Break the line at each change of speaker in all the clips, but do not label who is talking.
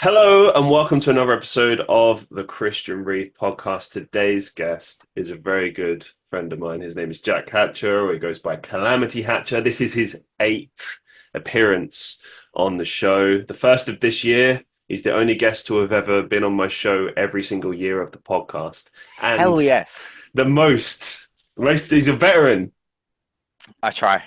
Hello and welcome to another episode of the Christian Reeve podcast. Today's guest is a very good friend of mine. His name is Jack Hatcher, or he goes by Calamity Hatcher. This is his eighth appearance on the show, the first of this year. He's the only guest to have ever been on my show every single year of the podcast, and
Hell yes.
he's a veteran.
I try.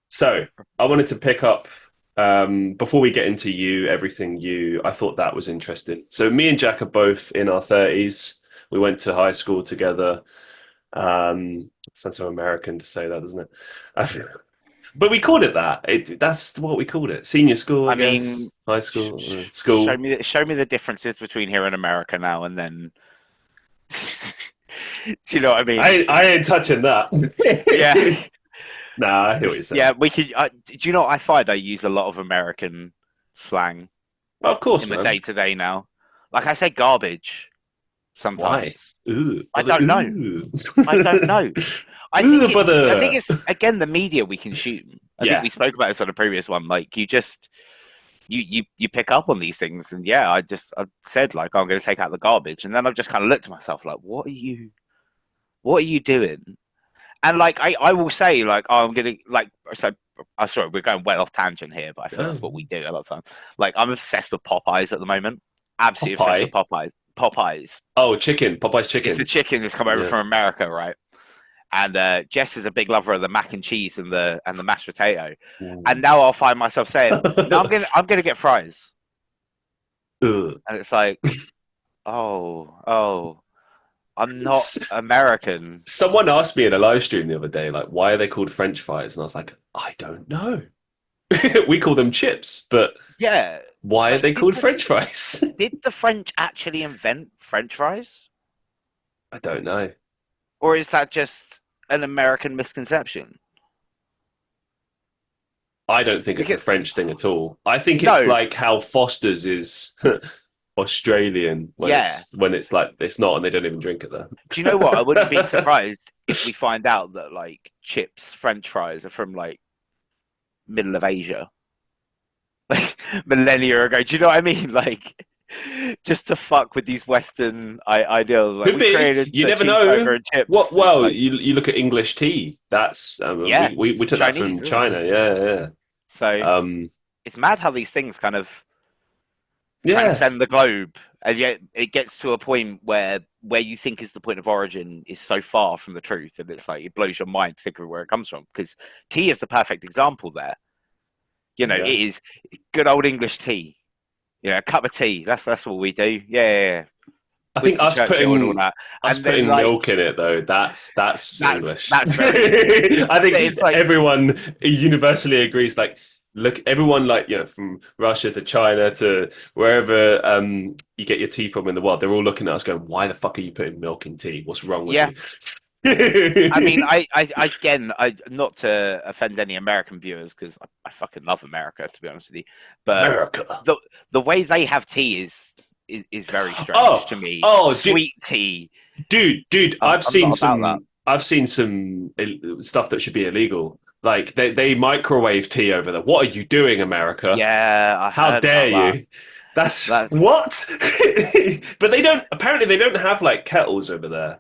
So I wanted to pick up. Before we get into everything you, I thought that was interesting. So me and Jack are both in our 30s. We went to high school together. Sounds so American to say that, doesn't it? But we called it that. That's what we called it. Senior school, I guess.
mean,
High school, school.
show me the differences between here and America now and then. Do you know what I mean?
I ain't touching that.
Yeah.
Nah, I hear what you're saying.
Yeah, we could. Do you know what I find? I use a lot of American slang
Well, of course,
in
man.
the day to day now. Like I say garbage
Why?
sometimes.
Ooh,
I don't know.
ooh.
I don't know.
Ooh, brother.
I think it's again the media we consume. I
Yeah.
think we spoke about this on a previous one. Like you pick up on these things, and yeah, I said like, oh, I'm going to take out the garbage, and then I've just kind of looked at myself like, what are you doing? And like I will say like, oh, I'm gonna like, so I'm sorry, we're going well off tangent here, but I feel that's what we do a lot of time. Like I'm obsessed with Popeyes at the moment. Absolutely obsessed with Popeyes. Popeyes.
Oh, chicken. Popeye's chicken.
It's the chicken that's come over from America, right? And Jess is a big lover of the mac and cheese and the mashed potato.
Ooh.
And now I'll find myself saying, no, I'm gonna get fries.
Ugh.
And it's like, oh, I'm not American.
Someone asked me in a live stream the other day, like, why are they called French fries? And I was like, I don't know. We call them chips, but
Yeah.
why are
Like,
they called French fries?
Did the French actually invent French fries?
I don't know.
Or is that just an American misconception?
I don't think it's a
Because,
French thing at all. I think
no,
it's like how Foster's is Australian
yeah.
when it's like it's not and they don't even drink it there.
Do you know what? I wouldn't be surprised if we find out that like chips, French fries are from like middle of Asia, like millennia ago. Do you know what I mean? Like just to fuck with these Western ideals. Like
Could
we
be.
created
You
the
never
cheeseburger
know.
and chips.
What?
It's
Well,
like,
you look at English tea. That's
yeah,
we
it's
took that
Chinese,
from
isn't it?
China. Yeah,
So
yeah.
it's mad how these things kind of
Yeah.
transcend the globe, and yet it gets to a point where you think is the point of origin is so far from the truth, and it's like it blows your mind to think of where it comes from. Because tea is the perfect example there. You know,
Yeah.
it is good old English tea. You know, a cup of tea. That's what we do. Yeah.
I think
Winston Churchill and all that.
us
And then
putting
like
milk in it though, that's English.
that's very.
I think
It's like
everyone universally agrees. Like, look, everyone like from Russia to China to wherever you get your tea from in the world, they're all looking at us going, "Why the fuck are you putting milk in tea? What's wrong with
yeah.
you?"
I mean, I again, not to offend any American viewers because I fucking love America to be honest with you, but
America.
the way they have tea is very strange
Oh,
to me.
oh,
Sweet tea.
dude,
I'm not about that.
I've seen some stuff that should be illegal. Like they microwave tea over there. What are you doing, America?
Yeah, I
How
heard
dare
about
you? That's
that.
what? But they don't. Apparently, they don't have like kettles over there.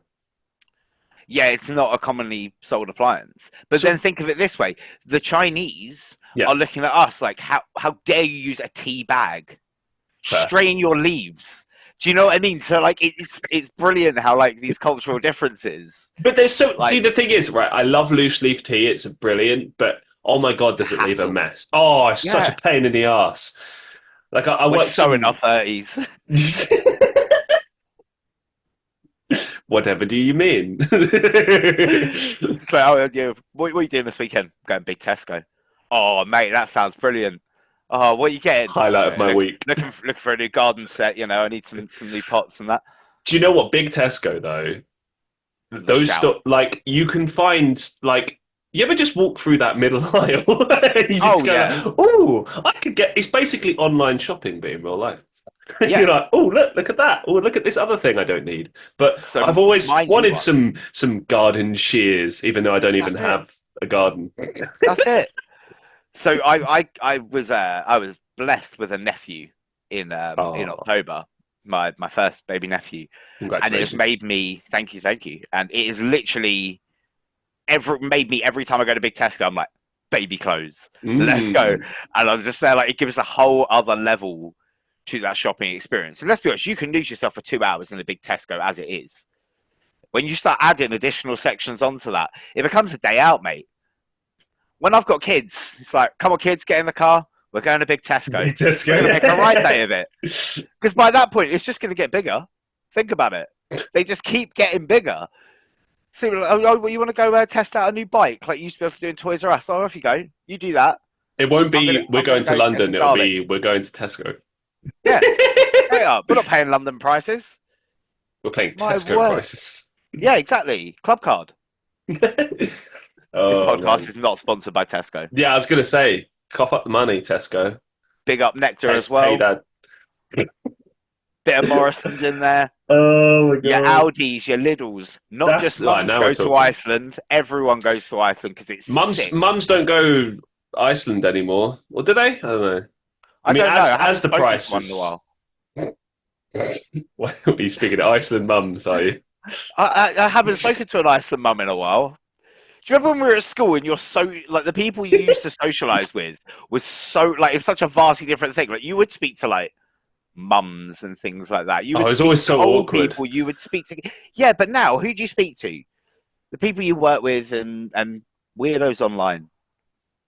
Yeah, it's not a commonly sold appliance. But
So
then think of it this way: the Chinese
yeah,
are looking at us like, how dare you use a tea bag?
fair.
Strain your leaves. Do you know what I mean? So like, it's brilliant how like these cultural differences.
But there's so see
Like
the thing is right. I love loose leaf tea. It's brilliant, but oh my god,
the
does it leave a
hassle.
mess? Oh, it's such a
Yeah,
pain in the ass. Like I
we're
worked
so in our
some.
30s.
Whatever do you mean?
So, oh, yeah, what are you doing this weekend? Going big Tesco. Oh, mate, that sounds brilliant. Oh, what are you getting?
Highlight of my week.
Looking for a new garden set. You know, I need some new pots and that.
Do you know what? Big Tesco though, those
Shout.
stuff like you can find like you ever just walk through that middle aisle? You just
Oh
go
yeah,
like, oh, I could get. It's basically online shopping, but in real life. You're
yeah.
like, oh look at that. Oh look at this other thing I don't need. But
So
I've always
my new
wanted
one.
some garden shears, even though I don't even
That's it.
have a garden.
That's it. So I was blessed with a nephew in
Oh,
October. My first baby nephew, and it has
congratulations.
made me thank you, and it is literally made me every time I go to Big Tesco, I'm like, baby clothes, let's go,
Mm.
and I'm just there like it gives a whole other level to that shopping experience. And let's be honest, you can lose yourself for 2 hours in a big Tesco as it is. When you start adding additional sections onto that, it becomes a day out, mate. When I've got kids, it's like, come on, kids, get in the car. We're going to Big Tesco.
Tesco,
We're going to make a right
yeah.
day of it. Because by that point, it's just going to get bigger. Think about it. They just keep getting bigger. So, you want to go test out a new bike like you used to be able to do in Toys R Us? Oh, off you go. You do that.
It won't be we're
I'm gonna
going to
go get
London.
some
It'll
garlic.
be we're going to Tesco.
Yeah, they are. We're not paying London prices.
We're paying
My
Tesco
word.
prices.
Yeah, exactly. Club card. This
Oh
podcast
man.
is not sponsored by Tesco.
Yeah, I was gonna say, cough up the money, Tesco.
Big up Nectar as
Pay
well.
that.
Bit of Morrison's in there.
Oh my
Your
god.
Audis, your Lidls. Not
That's
just
right.
mums
Now we're
go to
talking.
Iceland. Everyone goes to Iceland because it's
Mums,
sick.
mums don't go Iceland anymore, or do they? I don't know. I
I
mean,
don't know. I
as
haven't
the
spoken to one in a
prices.
while.
What are you speaking of Iceland mums? Are you?
I haven't spoken to an Iceland mum in a while. Do you remember when we were at school and you're so like the people you used to socialize with was so like it's such a vastly different thing. Like you would speak to like mums and things like that. You
Oh,
would
it's
speak
always
to
so
old
awkward.
people. You would speak to yeah, but now who do you speak to? The people you work with and weirdos online.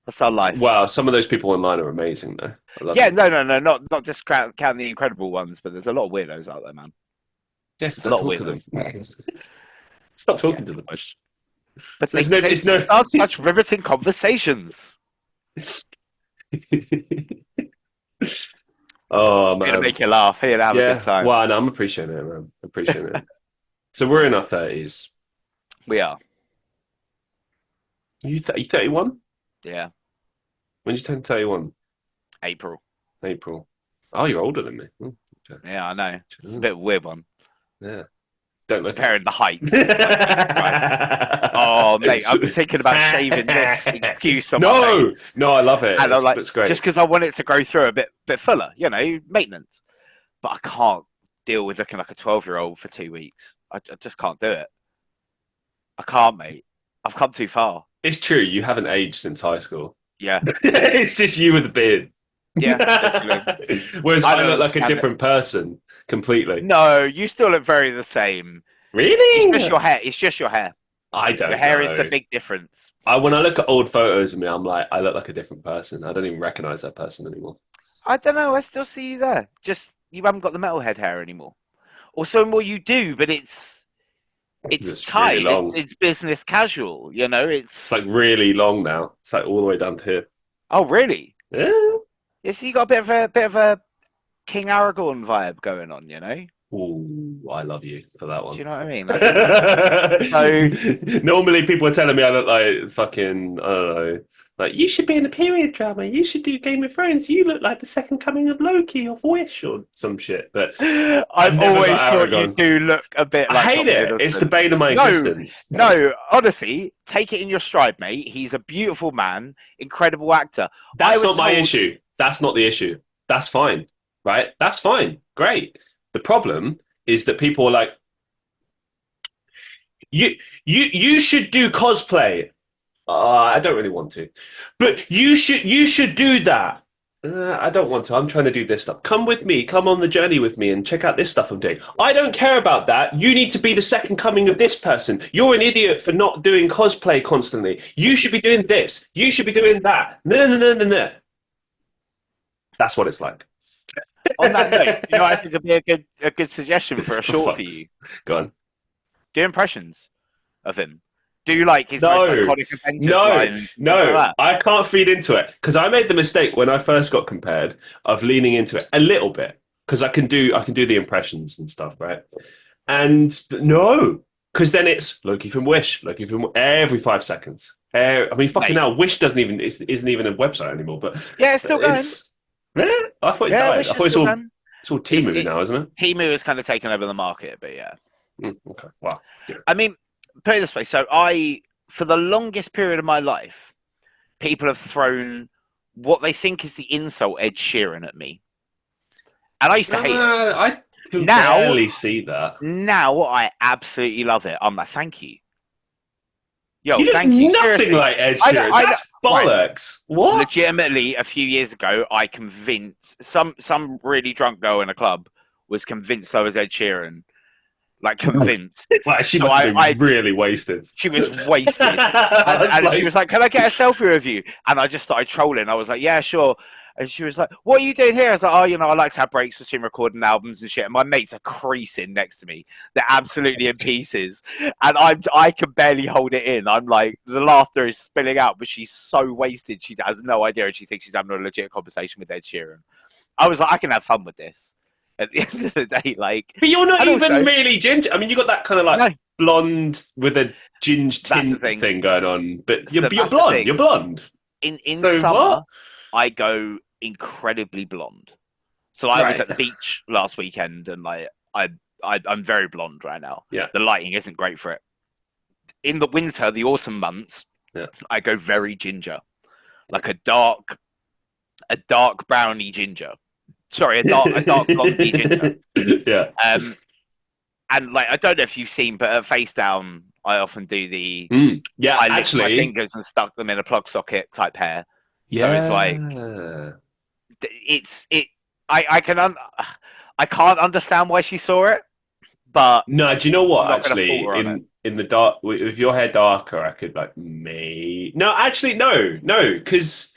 That's our life.
Wow, some of those people online are amazing, though. I love
Yeah,
them.
no, not just counting the incredible ones, but there's a lot of weirdos out there, man.
Yes,
There's a
don't
lot of
talk to them.
weirdos.
Stop
Yeah,
talking to them.
but
There's no.
they
It's no.
start such riveting conversations.
Oh
Here to
man.
make you laugh, here to have a good
Yeah.
time.
Well, no, I'm appreciating it, man. Appreciating it. So we're in our 30s.
We are.
You 31?
Yeah,
When did you turn 31?
April.
April. Oh, you're older than me. Oh, okay.
Yeah, I know. It's a bit of a weird one.
Yeah. Don't look
Comparing the heights.
it.
Oh, mate, I'm thinking about shaving this excuse on my face.
No, I love it.
And I'm like,
It's great.
just because I want it to grow through a bit fuller, maintenance. But I can't deal with looking like a 12-year-old for 2 weeks. I just can't do it. I can't, mate. I've come too far.
It's true. You haven't aged since high school.
Yeah.
It's just you with the beard.
Yeah, literally.
Whereas
I
I
don't
look like a
understand it.
different person completely.
No, you still look very the same.
Really?
It's just your hair. It's just your hair.
I don't
Your hair
know.
is the big difference.
When I look at old photos of me, I'm like, I look like a different person. I don't even recognize that person anymore.
I don't know. I still see you there. Just you haven't got the metalhead hair anymore. Or so more you do, but it's tight.
Really long.
It's business casual.
It's like really long now. It's like all the way down to here.
Oh, really?
Yeah.
Yeah, so you got a bit of a King Aragorn vibe going on.
Ooh, I love you for that one.
Do you know what I mean? So
normally people are telling me I look like fucking, I don't know, like you should be in a period drama. You should do Game of Thrones. You look like the second coming of Loki or Wish or some shit. But
I've
never
always
got
thought you
Aragorn.
do look a bit
I
like
hate
Tom
it.
Hiddleston.
It's the bane of my
No,
existence.
No, honestly, take it in your stride, mate. He's a beautiful man, incredible actor.
That's not my issue. That's not the issue. That's fine, right? That's fine. Great. The problem is that people are like, you should do cosplay. I don't really want to, but you should do that. I don't want to. I'm trying to do this stuff. Come with me. Come on the journey with me and check out this stuff I'm doing. I don't care about that. You need to be the second coming of this person. You're an idiot for not doing cosplay constantly. You should be doing this. You should be doing that. No. That's what it's like.
On that note, I think it'd be a good suggestion for a short for you.
Go on.
Do impressions of him. Do you like his most iconic Avengers line?
No. I can't feed into it because I made the mistake when I first got compared of leaning into it a little bit because I can do the impressions and stuff, right? And no, because then it's Loki from Wish, Loki from every 5 seconds. I mean, fucking hell, Wish isn't even a website anymore, but
yeah, it's still going.
I thought it died. I thought it's all Temu now, isn't it?
Temu has kind of taken over the market, but yeah.
Okay. Wow. Yeah.
I mean, put it this way. So for the longest period of my life, people have thrown what they think is the insult Ed Sheeran at me. and I used to hate it.
I can
Now,
barely see that.
now I absolutely love it. I'm like, thank you, yo,
You look
thank you,
nothing
seriously.
like Ed
I know,
Sheeran.
I know.
That's
Right,
bollocks. What?
legitimately, a few years ago, I convinced some really drunk girl in a club was convinced I was Ed Sheeran, like convinced.
Well, she
So
must have been
I
really wasted.
she was wasted.
I was
And she was
like,
like, "Can I get a selfie with you?" And I just started trolling. I was like, "Yeah, sure." And she was like, "What are you doing here?" I was like, "Oh, I like to have breaks between recording albums and shit." And my mates are creasing next to me; they're absolutely in pieces, and I can barely hold it in. I'm like, the laughter is spilling out, but she's so wasted, she has no idea, and she thinks she's having a legit conversation with Ed Sheeran. I was like, I can have fun with this. At the end of the day, like,
but you're not
and
even
also,
really ginger. I mean, you got that kind of like
no,
blonde with a ginge
that's the
tint
thing.
thing going on, but
So
you're
that's the
blonde. You're
thing.
blonde.
In
So what?
summer, I go incredibly blonde. So I was
Right.
at the beach last weekend, and like I'm very blonde right now.
Yeah.
The lighting isn't great for it. In the winter, the autumn months,
Yeah.
I go very ginger, like a dark browny ginger. Sorry, a dark blondie ginger.
Yeah.
Um, and like I don't know if you've seen, but at face down, I often do the
Yeah.
I licked my
Actually,
fingers and stuck them in a plug socket type hair. So it's like
yeah.
it's it. I can I can't understand why she saw it, but
No, do you know
I'm
what?
not going to fault
Actually,
her on it.
in the dark, with your hair darker, I could like me. No, actually, no, because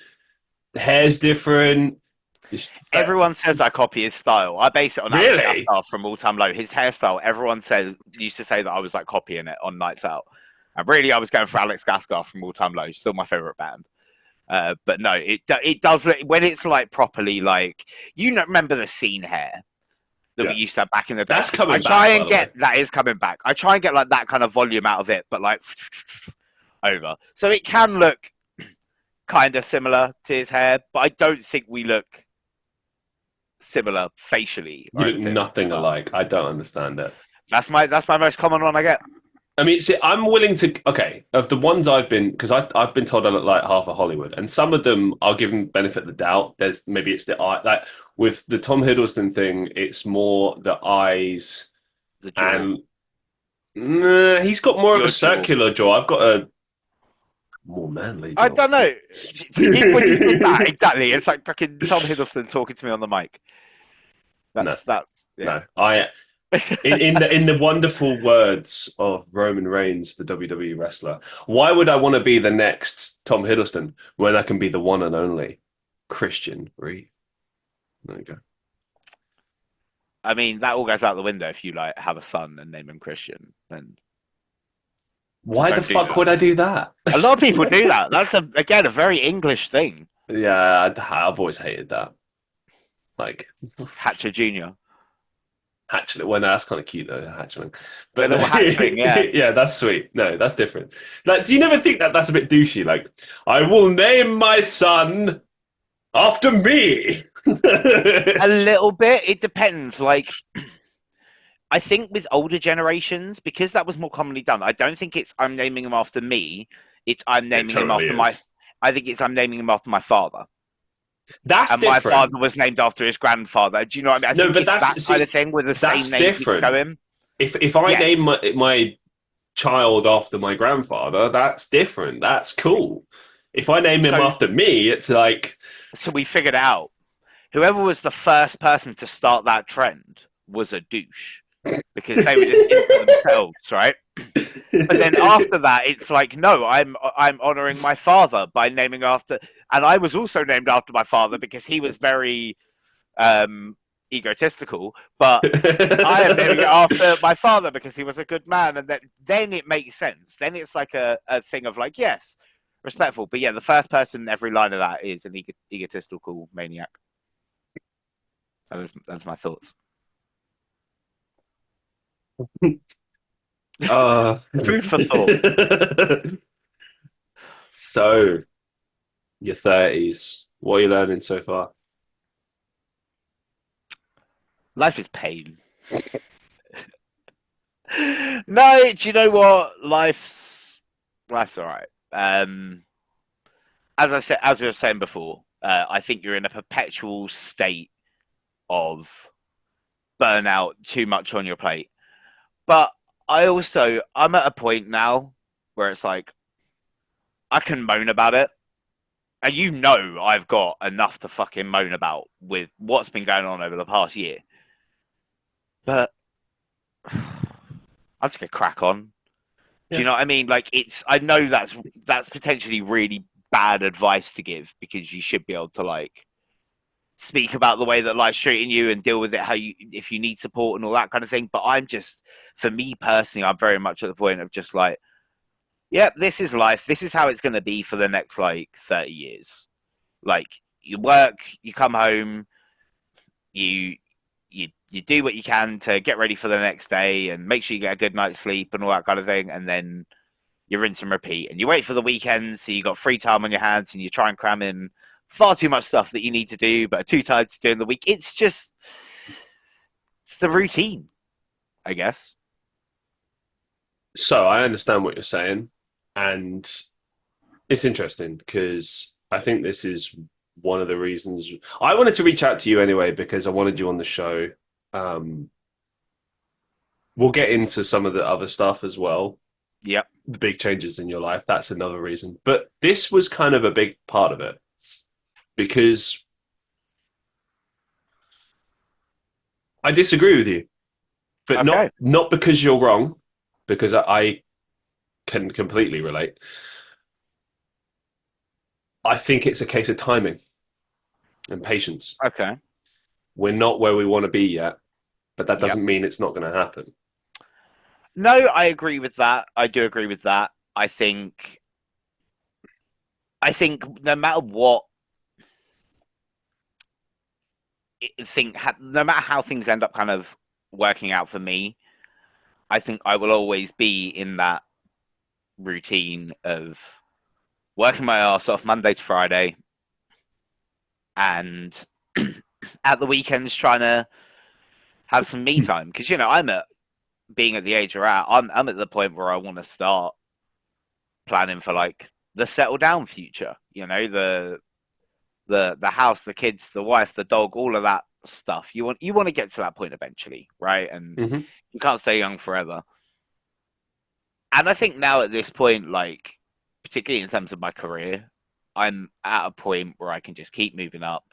the hair's different.
Everyone says I copy his style. I base it on Alex
Really?
Gaspar from All Time Low. His hairstyle, everyone says used to say that I was like copying it on nights out. And really, I was going for Alex Gaspar from All Time Low. Still my favorite band. But no, it does when it's like properly like remember the scene hair that we
Yeah.
used to have back in the day.
That's
I
coming
try
back, by
and
the way.
get that is coming back. I try and get like that kind of volume out of it, but like over. So it can look kind of similar to his hair, but I don't think we look similar facially
You
or
look
anything.
nothing
But
alike. I don't understand it.
that's my most common one I get.
I mean, see, I'm willing to. Okay, of the ones I've been, because I've been told I look like half of Hollywood, and some of them I'll give them benefit of the doubt. There's maybe it's the eye, like with the Tom Hiddleston thing, it's more the eyes,
The jaw,
and nah, he's got more of a
your jaw.
circular jaw. I've got a more manly
I
jaw.
don't know. When you did that, exactly, it's like fucking Tom Hiddleston talking to me on the mic.
No,
That's yeah.
no. I in the wonderful words of Roman Reigns, the WWE wrestler, why would I want to be the next Tom Hiddleston when I can be the one and only Christian Reeve? There you go.
I mean, that all goes out the window if you like have a son and name him Christian. Then
Why the
don't do
fuck
that.
would I do that?
A lot of people do that. That's again a very English thing.
Yeah, I've always hated that. Like
Hatcher Junior,
hatchling. Well, no, that's kind of cute though, hatchling.
the
But
little hatchling. Yeah,
yeah, that's sweet. No, that's different. Like, do you never think that that's a bit douchey? Like, I will name my son after me.
a little bit. It depends. Like, I think with older generations, because that was more commonly done. I don't think it's I'm naming him after me. It's I'm
It
naming him
totally
after my.
is.
I think it's I'm naming him after my father,
That's
and my
different.
father was named after his grandfather. Do you know what I mean? I
No,
think
but
it's that
that's
kind
see,
of thing where the same
that's
name keeps
different.
going.
If I name
Yes.
my child after my grandfather, that's different. That's cool. If I name him
So
after me, it's like
we figured it out. Whoever was the first person to start that trend was a douche because they were just into themselves, right? But then after that, it's like, no, I'm honoring my father by naming after, and I was also named after my father because he was very egotistical. But I am naming it after my father because he was a good man, and then it makes sense. Then it's like a thing of like, yes, respectful. But yeah, the first person in every line of that is an egotistical maniac. That's my thoughts.
uh,
Food for thought.
so your 30s. What are you learning so far?
Life is pain. No, do you know what? Life's all right. As I said, as we were saying before, I think you're in a perpetual state of burn out too much on your plate. But I'm at a point now where it's like I can moan about it. And I've got enough to fucking moan about with what's been going on over the past year. But I'm just gonna crack on. Do
Yeah.
you know what I mean? Like I know that's potentially really bad advice to give because you should be able to like speak about the way that life's treating you and deal with it if you need support and all that kind of thing. But for me personally, I'm very much at the point of just like, yeah, this is life. This is how it's going to be for the next like 30 years. Like you work, you come home, you you do what you can to get ready for the next day and make sure you get a good night's sleep and all that kind of thing, and then you rinse and repeat. And you wait for the weekend, so you got free time on your hands, and you try and cram in far too much stuff that you need to do, but are too tired to do in the week. It's the routine, I guess.
So I understand what you're saying, and it's interesting because I think this is one of the reasons I wanted to reach out to you anyway because I wanted you on the show. We'll get into some of the other stuff as well.
Yep.
The big changes in your life. That's another reason. But this was kind of a big part of it because I disagree with you, but
Okay.
not because you're wrong, because I can completely relate. I think it's a case of timing and patience.
Okay.
We're not where we want to be yet, but that
Yep.
doesn't mean it's not going to happen.
No, I agree with that. I do agree with that. I think no matter what no matter how things end up kind of working out for me, I think I will always be in that routine of working my ass off Monday to Friday and at the weekends trying to have some me time because I'm at being at the age we're at. I'm at the point where I want to start planning for like the settle down future. The house, the kids, the wife, the dog, all of that stuff. You want to get to that point eventually, right? And
Mm-hmm.
you can't stay young forever. And I think now at this point, like particularly in terms of my career, I'm at a point where I can just keep moving up,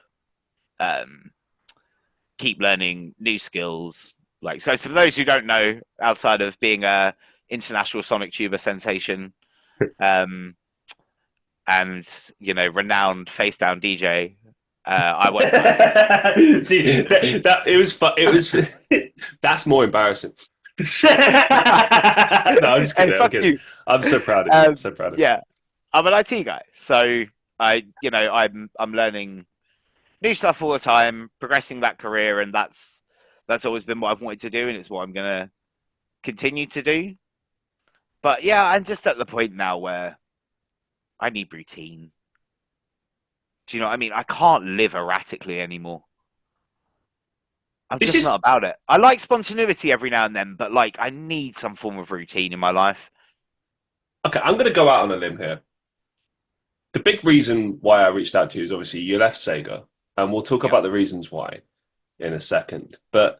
keep learning new skills. Like so, for those who don't know, outside of being a international sonic tuber sensation, um, and renowned face down DJ, I work in IT.
See, that it was fun. It was that's more embarrassing. No, I'm just
Hey,
kidding. I'm
fuck
kidding.
you.
I'm so proud of you. I'm so proud of you.
Yeah, I'm an IT guy, so I'm learning new stuff all the time, progressing that career, and that's always been what I've wanted to do, and it's what I'm gonna continue to do. But yeah, I'm just at the point now where I need routine. Do you know what I mean? I can't live erratically anymore. I'm
This
just
is
not about it. I like spontaneity every now and then, but like I need some form of routine in my life.
okay. I'm going to go out on a limb here. The big reason why I reached out to you is obviously you left Sega, and we'll talk
Yep.
about the reasons why in a second. But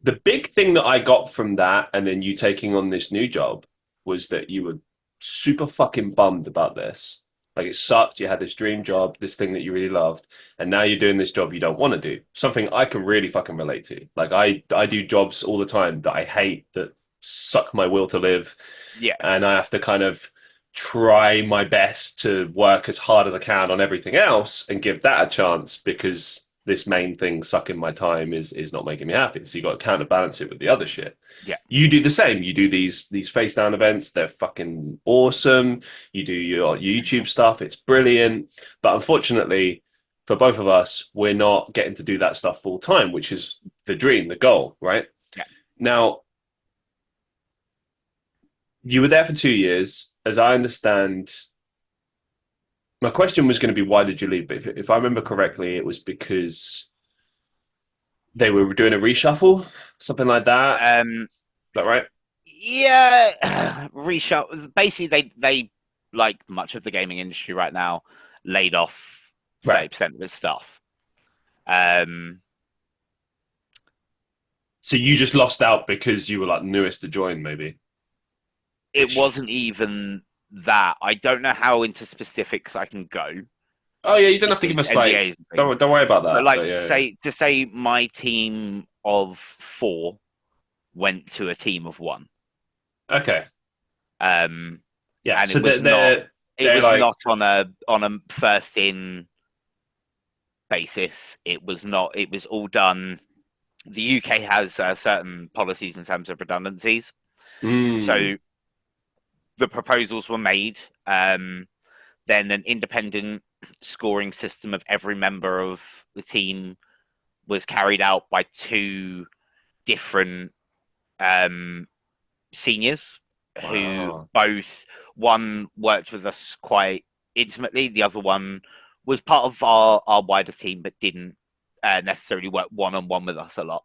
the big thing that I got from that, and then you taking on this new job, was that you were super fucking bummed about this. Like it sucked. You had this dream job, this thing that you really loved, and now you're doing this job you don't want to do. Something I can really fucking relate to. Like I do jobs all the time that I hate that suck my will to live,
Yeah.
and I have to kind of try my best to work as hard as I can on everything else and give that a chance because this main thing sucking my time is not making me happy. So you got to counterbalance it with the other shit.
Yeah.
You do the same. You do these face down events. They're fucking awesome. You do your YouTube stuff. It's brilliant. But unfortunately, for both of us, we're not getting to do that stuff full time, which is the dream, the goal, right?
Yeah.
Now, you were there for 2 years. As I understand, my question was going to be, why did you leave? But if I remember correctly, it was because they were doing a reshuffle, something like that. Is that right?
Yeah, reshuffle. Basically, they like much of the gaming industry right now laid off 30% of its stuff.
So you just lost out because you were like newest to join, maybe.
It wasn't even that. I don't know how into specifics I can go
Oh yeah, you don't have to give
because
us like.
NDAs and things.
Don't worry about
But
that.
like,
But yeah,
say my team of 4 went to a team of 1,
yeah. Okay.
um,
Yeah.
and
So they're like.
on a first in basis. It was not. It was all done. The UK has certain policies in terms of redundancies,
Mm,
so the proposals were made. Then an independent scoring system of every member of the team was carried out by 2 different seniors who
wow.
both, one worked with us quite intimately, the other one was part of our wider team but didn't necessarily work one on one with us a lot.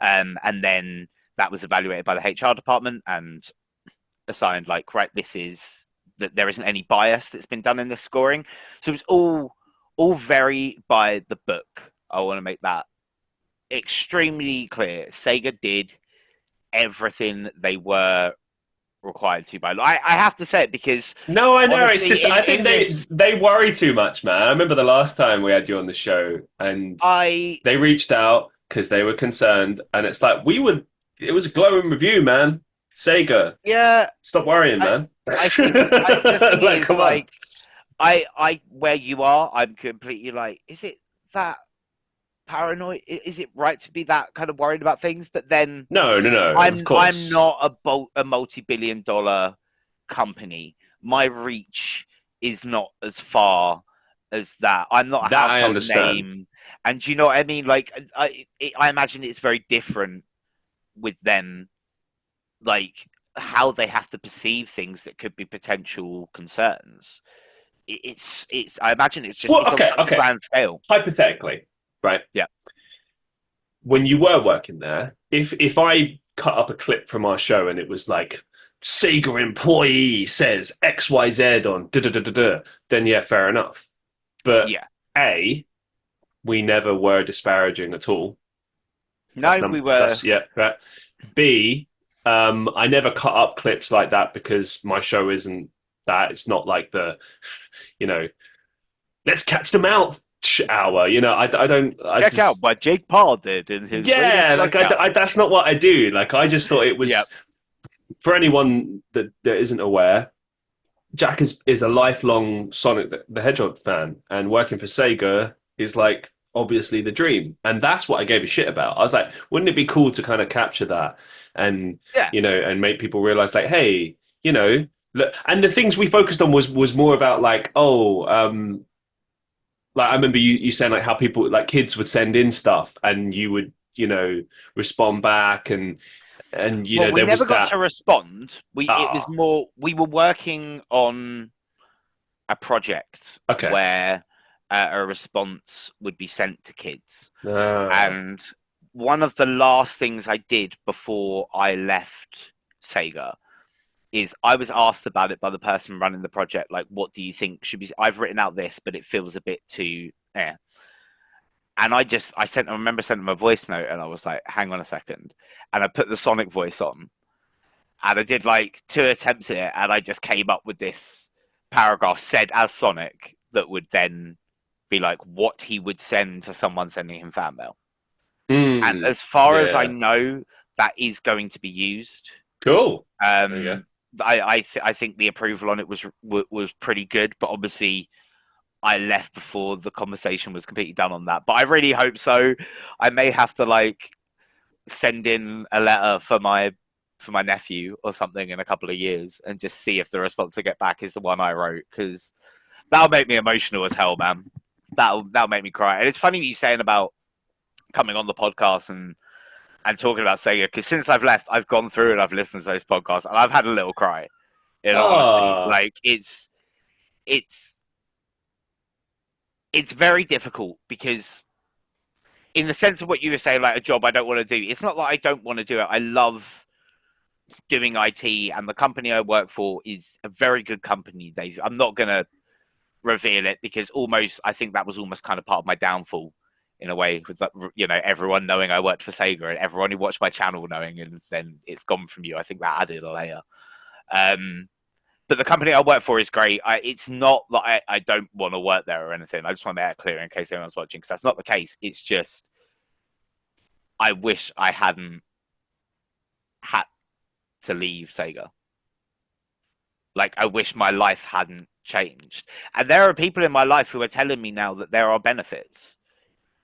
And then that was evaluated by the HR department and assigned like, right, this is that there isn't any bias that's been done in this scoring. So it's all very by the book. I want to make that extremely clear. Sega did everything they were required to by law. I have to say it because
No, I know. It's
honestly,
just I think
in this,
they worry too much, man. I remember the last time we had you on the show, and
I
they reached out because they were concerned, and it's like we would. It was a glowing review, man. Sega,
yeah,
stop worrying,
I
man.
I think the thing
Like,
is
come on.
like I where you are, I'm completely like, is it that paranoid? Is it right to be that kind of worried about things? But then
No, no, no. Of
I'm
course,
not a multi-billion-dollar company. My reach is not as far as that. I'm not a
that I
household
understand.
name, and do you know what I mean? Like, I imagine it's very different with them, like how they have to perceive things that could be potential concerns. It's. I imagine
Well,
it's on
okay,
such a
okay.
grand scale.
Hypothetically, right?
Yeah,
When you were working there, if I cut up a clip from our show and it was like Sega employee says XYZ on da da da da da, then yeah, fair enough. But
yeah.
A, we never were disparaging at all.
No, we were.
That's yeah, right. B, I never cut up clips like that because my show isn't that. It's not like the, you know, let's catch them out hour. I don't. I
Check out
just
what Jake Paul did in his latest
yeah, like
workout.
that's not what I do. Like I just thought it
Yeah,
was for anyone that isn't aware. Jack is a lifelong Sonic the Hedgehog fan, and working for Sega is like obviously the dream, and that's what I gave a shit about. I was like, wouldn't it be cool to kind of capture that, and
yeah.
and make people realize like, hey, look, and the things we focused on was more about like, oh, like I remember you saying like how people like kids would send in stuff, and you would respond back, and
Well, we
there
never
was
got
that
to respond. It was
ah
more we were working on a project
okay
where a response would be sent to kids,
ah
and one of the last things I did before I left Sega is I was asked about it by the person running the project. Like, what do you think should be? I've written out this, but it feels a bit too. And I remember sending them a voice note and I was like, hang on a second. And I put the Sonic voice on and I did like 2 attempts at it and I just came up with this paragraph said as Sonic that would then be like what he would send to someone sending him fan mail. And
mm,
as far as I
yeah
know, that is going to be used.
cool there you go.
Um, I think the approval on it was pretty good, but obviously I left before the conversation was completely done on that. But I really hope so. I may have to like send in a letter for my nephew or something in a couple of years and just see if the response I get back is the one I wrote because that'll make me emotional as hell, man. That'll make me cry. And it's funny what you're saying about coming on the podcast and talking about Sega because since I've left, I've gone through and I've listened to those podcasts and I've had a little cry. In all honesty,
Ah,
like it's it's very difficult because in the sense of what you were saying, like a job I don't want to do. It's not that I don't want to do it. I love doing IT, and the company I work for is a very good company. I'm not going to reveal it because almost I think that was almost kind of part of my downfall in a way, with everyone knowing I worked for Sega and everyone who watched my channel knowing, and then it's gone from you. I think that added a layer. But the company I work for is great. It's not that I don't want to work there or anything. I just want to make that clear in case anyone's watching, because that's not the case. It's just I wish I hadn't had to leave Sega. Like, I wish my life hadn't changed. And there are people in my life who are telling me now that there are benefits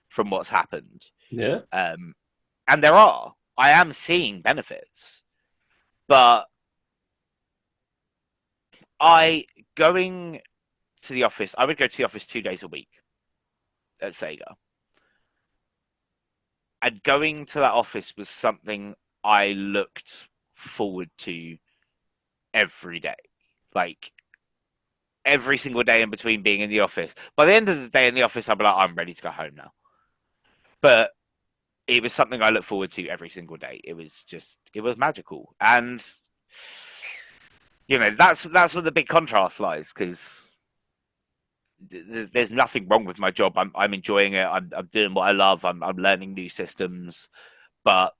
from what's happened.
Yeah.
And there are. I am seeing benefits. But going to the office, I would go to the office 2 days a week at Sega. And going to that office was something I looked forward to every day. Like, every single day in between being in the office. By the end of the day in the office, I'd be like, I'm ready to go home now. But it was something I look forward to every single day. It was magical. And, that's where the big contrast lies, because there's nothing wrong with my job. I'm enjoying it. I'm doing what I love. I'm learning new systems. But,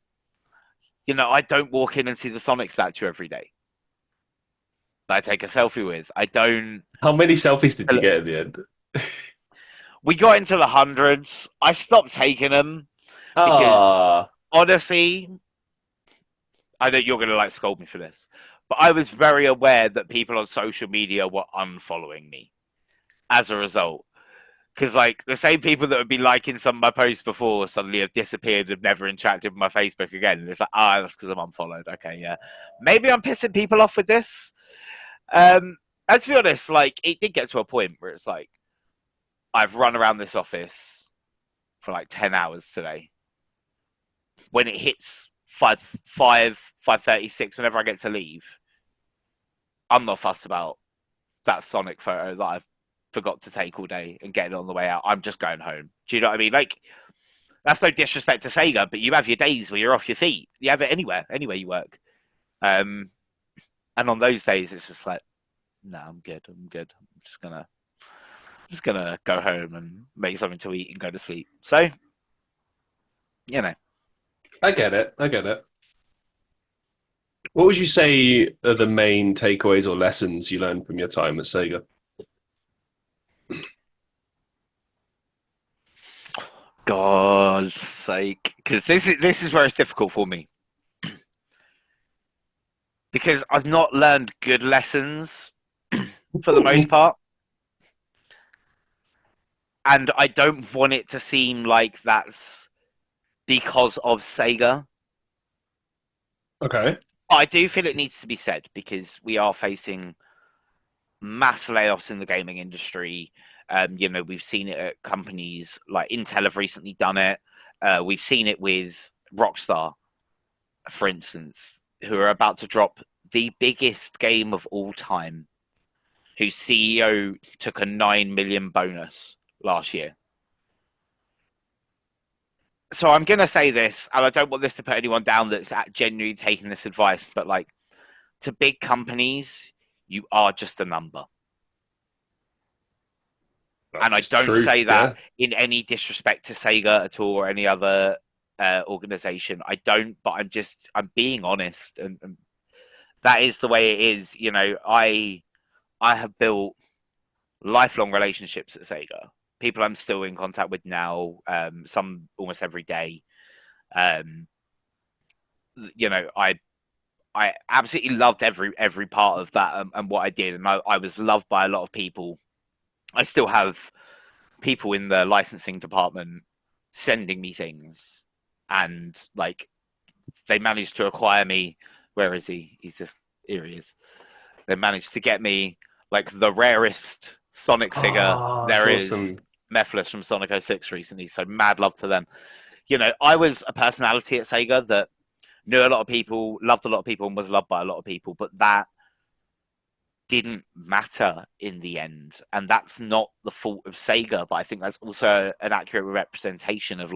I don't walk in and see the Sonic statue every day that I take a selfie with. I don't.
How many selfies did you get at the end?
We got into the hundreds. I stopped taking them because, honestly, I know you're going to scold me for this, but I was very aware that people on social media were unfollowing me as a result. Because, the same people that would be liking some of my posts before suddenly have disappeared and never interacted with my Facebook again. And it's like, that's because I'm unfollowed. Okay, yeah. Maybe I'm pissing people off with this. And to be honest, it did get to a point where it's I've run around this office for 10 hours today. When it hits 5:36, whenever I get to leave, I'm not fussed about that Sonic photo that I've forgot to take all day and getting on the way out. I'm just going home. Do you know what I mean? That's no disrespect to Sega, but you have your days where you're off your feet. You have it anywhere you work. And on those days, it's just no, I'm good. I'm just gonna go home and make something to eat and go to sleep. So,
I get it. What would you say are the main takeaways or lessons you learned from your time at Sega?
God's sake, because this is where it's difficult for me. Because I've not learned good lessons for the most part. And I don't want it to seem like that's because of Sega.
Okay.
I do feel it needs to be said, because we are facing mass layoffs in the gaming industry. We've seen it at companies like Intel have recently done it. We've seen it with Rockstar, for instance, who are about to drop the biggest game of all time, whose CEO took a 9 million bonus last year. So I'm going to say this, and I don't want this to put anyone down that's genuinely taking this advice, but to big companies, you are just a number. And I don't say that in any disrespect to Sega at all or any other organization. I don't, but I'm being honest, and that is the way it is. I have built lifelong relationships at Sega. People I'm still in contact with now, some almost every day. I absolutely loved every part of that and what I did, and I was loved by a lot of people. I still have people in the licensing department sending me things, and they managed to acquire me. Where is he? Here he is. They managed to get me the rarest Sonic figure there is,
awesome.
Mephiles from Sonic 06 recently. So mad love to them. I was a personality at Sega that knew a lot of people, loved a lot of people, and was loved by a lot of people, but that didn't matter in the end. And that's not the fault of Sega, but I think that's also an accurate representation of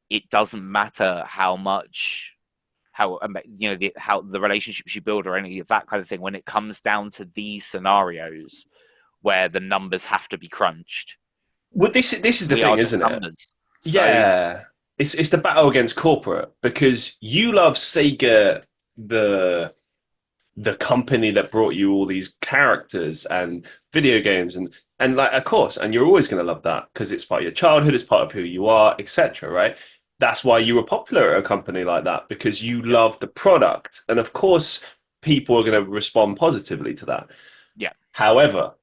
it doesn't matter how the relationships you build or any of that kind of thing. When it comes down to these scenarios where the numbers have to be crunched,
Well, this is the thing, isn't it?
So
Yeah, it's the battle against corporate because you love Sega, the the company that brought you all these characters and video games and like of course, and you're always going to love that because it's part of your childhood, it's part of who you are, etc. Right? That's why you were popular at a company like that because you
yeah,
love the product, and of course, people are going to respond positively to that.
yeah,
However,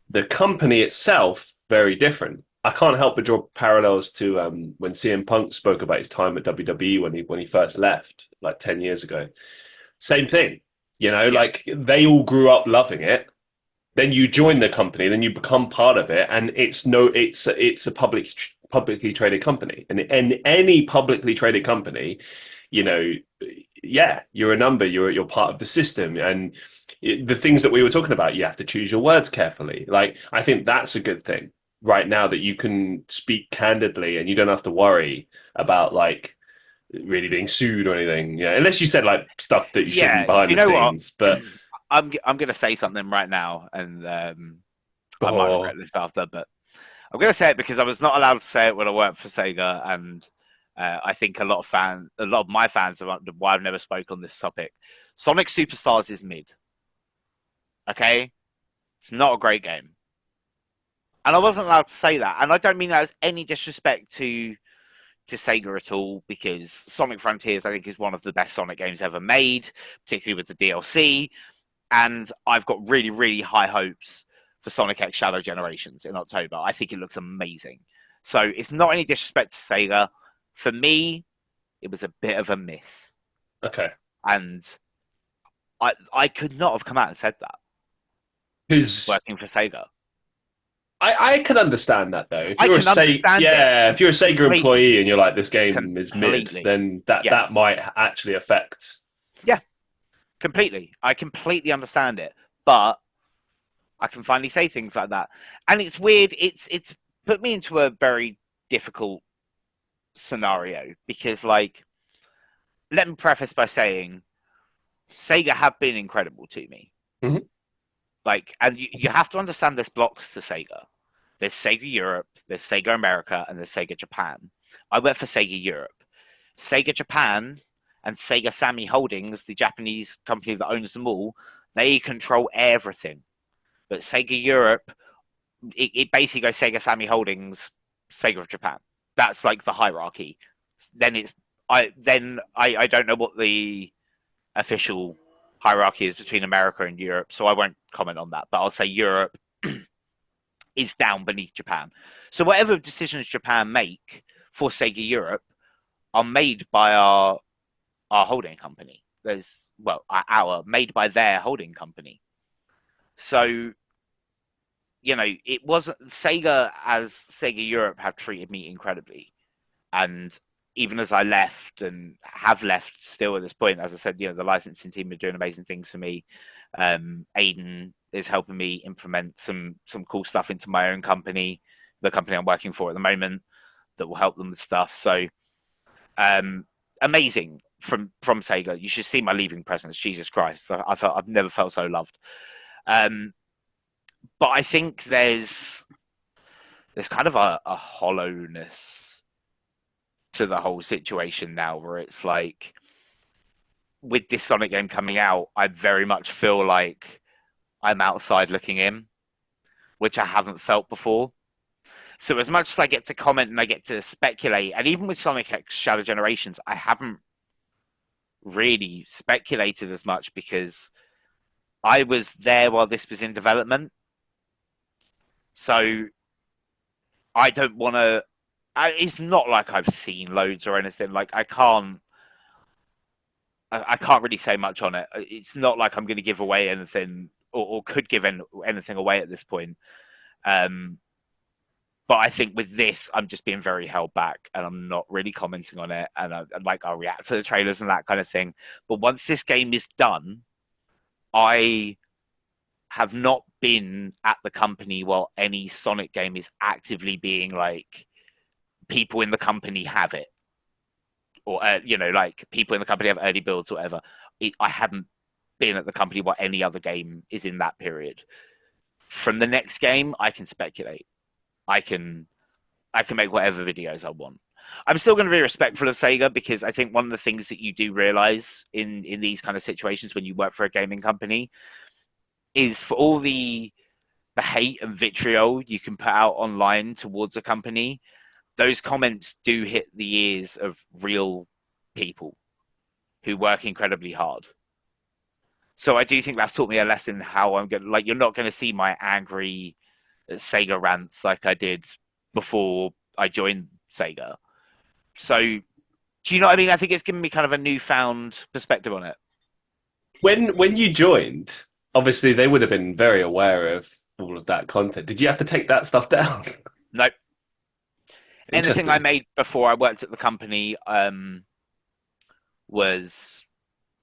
the company itself very different. I can't help but draw parallels to when CM Punk spoke about his time at WWE when he first left like 10 years ago. Same thing,
yeah,
like they all grew up loving it. Then you join the company, then you become part of it, and it's a publicly traded company, and any publicly traded company, you know, yeah, you're a number, you're part of the system, and the things that we were talking about, you have to choose your words carefully. Like I think that's a good thing right now that you can speak candidly and you don't have to worry about like really being sued or anything. Yeah, unless you said like stuff that you shouldn't
yeah.
behind
You
the
know what?
scenes. But
I'm gonna say something right now, and I might regret
oh,
this after, but I'm gonna say it because I was not allowed to say it when I worked for Sega, and I think a lot of my fans have wondered why I've never spoke on this topic. Sonic Superstars is mid. Okay, it's not a great game, and I wasn't allowed to say that, and I don't mean that as any disrespect to Sega at all, because Sonic Frontiers I think is one of the best Sonic games ever made, particularly with the DLC, and I've got really really high hopes for Sonic X Shadow Generations in October. I think it looks amazing. So it's not any disrespect to Sega. For me, it was a bit of a miss,
okay.
and I could not have come out and said that
Because
working for Sega.
I can understand that though.
I can understand it
If you're a Sega
completely,
employee and you're like this game is mid,
completely.
then that
Yeah,
that might actually affect.
yeah, completely. I completely understand it, but I can finally say things like that, and it's weird. It's put me into a very difficult scenario because, like, let me preface by saying Sega have been incredible to me.
Mhm.
Like, and you have to understand there's blocks to Sega. There's Sega Europe, there's Sega America, and there's Sega Japan. I work for Sega Europe. Sega Japan and Sega Sammy Holdings, the Japanese company that owns them all, they control everything. But Sega Europe, it basically goes Sega Sammy Holdings, Sega of Japan. That's like the hierarchy. Then it's I don't know what the official hierarchy is between America and Europe, so I won't comment on that. But I'll say Europe is down beneath Japan. So whatever decisions Japan make for Sega Europe are made by our holding company. There's our made by their holding company. So it wasn't Sega as Sega Europe have treated me incredibly, and even as I left and have left still at this point, as I said, the licensing team are doing amazing things for me. Aiden is helping me implement some cool stuff into my own company, the company I'm working for at the moment, that will help them with stuff. So amazing from Sega. You should see my leaving presents. Jesus Christ, I've never felt so loved. Um, but I think there's kind of a hollowness to the whole situation now, where it's like with this Sonic game coming out, I very much feel like I'm outside looking in, which I haven't felt before. So as much as I get to comment and I get to speculate, and even with Sonic X Shadow Generations, I haven't really speculated as much because I was there while this was in development. So I don't want to. It's not like I've seen loads or anything. Like I can't really say much on it. It's not like I'm going to give away anything or could give anything away at this point. Um, but I think with this, I'm just being very held back and I'm not really commenting on it. And I'll react to the trailers and that kind of thing. But once this game is done, I have not been at the company while any Sonic game is actively being like people in the company have it, or like people in the company have early builds or whatever. I haven't been at the company while any other game is in that period. From the next game, I can speculate. I can I can make whatever videos I want. I'm still going to be respectful of Sega because I think one of the things that you do realize in these kind of situations when you work for a gaming company is for all the hate and vitriol you can put out online towards a company, those comments do hit the ears of real people who work incredibly hard. So I do think that's taught me a lesson how I'm going to, like, you're not going to see my angry Sega rants like I did before I joined Sega. So, do you know what I mean? I think it's given me kind of a newfound perspective on it.
When you joined, obviously they would have been very aware of all of that content. Did you have to take that stuff down?
Nope. Anything I
Interesting.
made before I worked at the company was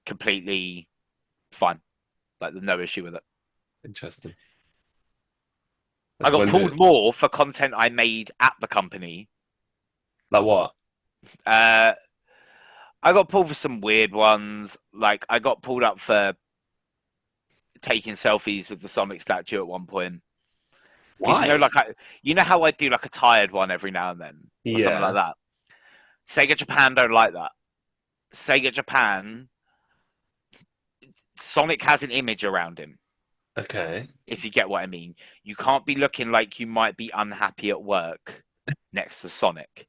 completely fine. Like, there's no issue with it.
Interesting.
I
That's
got
wonder
pulled more for content I made at the company.
like what?
Uh, I got pulled for some weird ones. Like, I got pulled up for taking selfies with the Sonic statue at one point. Because
Why?
you know how I do like a tired one every now and then or something like
Yeah.
that. Sega Japan don't like that. Sega Japan, Sonic has an image around him.
Okay.
If you get what I mean, you can't be looking like you might be unhappy at work next to Sonic.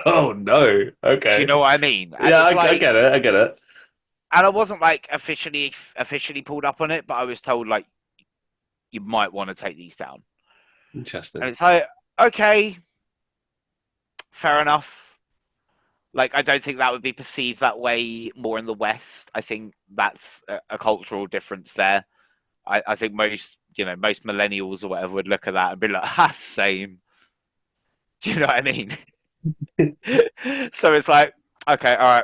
Oh no.
Do you
Okay.
know what I mean? And
Yeah,
it's
I
like,
get it. I get it.
and I wasn't like officially pulled up on it, but I was told like you might want to take these down. And
Interesting.
it's like, okay, fair enough. Like, I don't think that would be perceived that way more in the West. I think that's a cultural difference there. I think most millennials or whatever would look at that and be like, ah, same. Do you know what I mean? So it's like, okay, all right,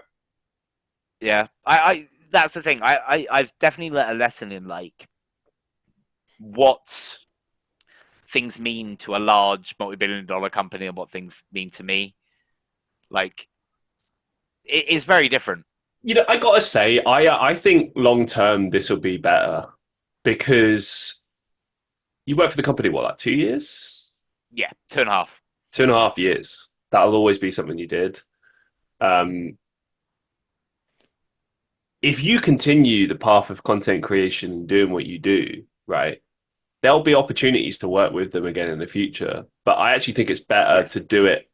yeah. I that's the thing. I've definitely learned a lesson in like what things mean to a large multi-billion-dollar company and what things mean to me. Like, it is very different.
I gotta say, I think long term this will be better because you worked for the company what, like 2 years,
Yeah, 2.5.
2.5 years. That'll always be something you did. Um, if you continue the path of content creation and doing what you do, right, there'll be opportunities to work with them again in the future. But I actually think it's better
Yes.
to do it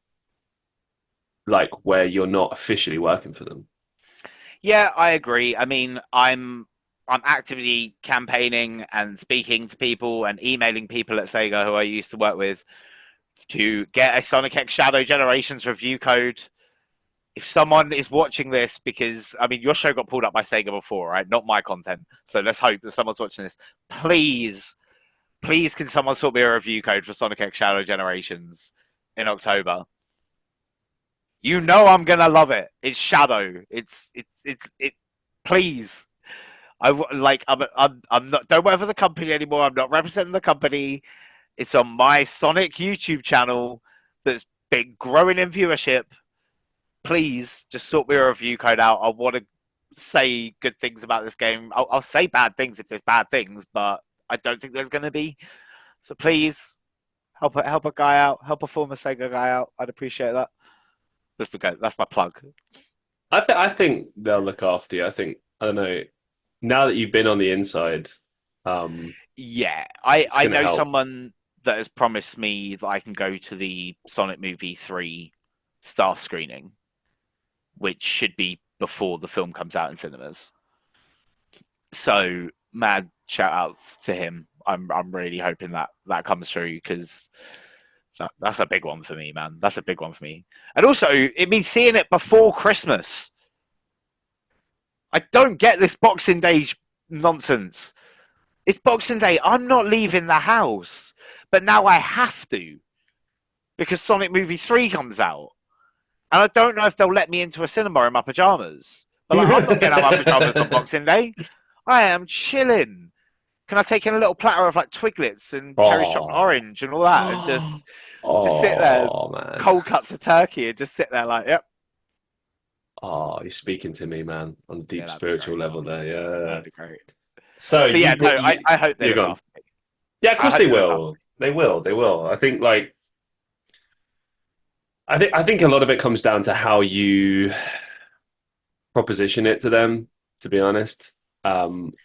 like where you're not officially working for them.
Yeah, I agree. I mean, I'm actively campaigning and speaking to people and emailing people at Sega who I used to work with to get a Sonic X Shadow Generations review code. If someone is watching this, because I mean, your show got pulled up by Sega before, right? Not my content. So let's hope that someone's watching this. Please, please, can someone sort me a review code for Sonic X Shadow Generations in October? You know I'm gonna love it. It's Shadow. It. Please, I'm not. Don't work for the company anymore. I'm not representing the company. It's on my Sonic YouTube channel that's been growing in viewership. Please just sort me a review code out. I want to say good things about this game. I'll say bad things if there's bad things, but I don't think there's going to be. So please help a guy out. Help a former Sega guy out. I'd appreciate that. That's my plug.
I think they'll look after you. I think I don't know. Now that you've been on the inside,
Yeah,
it's
I
going to
know
help.
someone that has promised me that I can go to the Sonic Movie 3 star screening, which should be before the film comes out in cinemas. So, mad shout outs to him. I'm really hoping that comes through because that's a big one for me, man. That's a big one for me. And also, it means seeing it before Christmas. I don't get this Boxing Day nonsense. It's Boxing Day. I'm not leaving the house, but now I have to because Sonic Movie 3 comes out. And I don't know if they'll let me into a cinema in my pajamas. But like, I'm not getting out of my pajamas on Boxing Day. I am chilling. Can I take in a little platter of like Twiglets and Terry's chocolate
Oh,
orange and all that, and just sit there,
oh man.
cold cuts of turkey, and just sit there like, yep,
Oh, you're speaking to me, man, on a
yeah,
deep
that'd be
spiritual
great.
level there. Yeah.
That'd be great.
So
But yeah, no, I hope they
you're
look
gone.
after me.
Yeah, of
I
course
hope
they
they look after
will. They will. They will. I think like I think a lot of it comes down to how you proposition it to them, to be honest.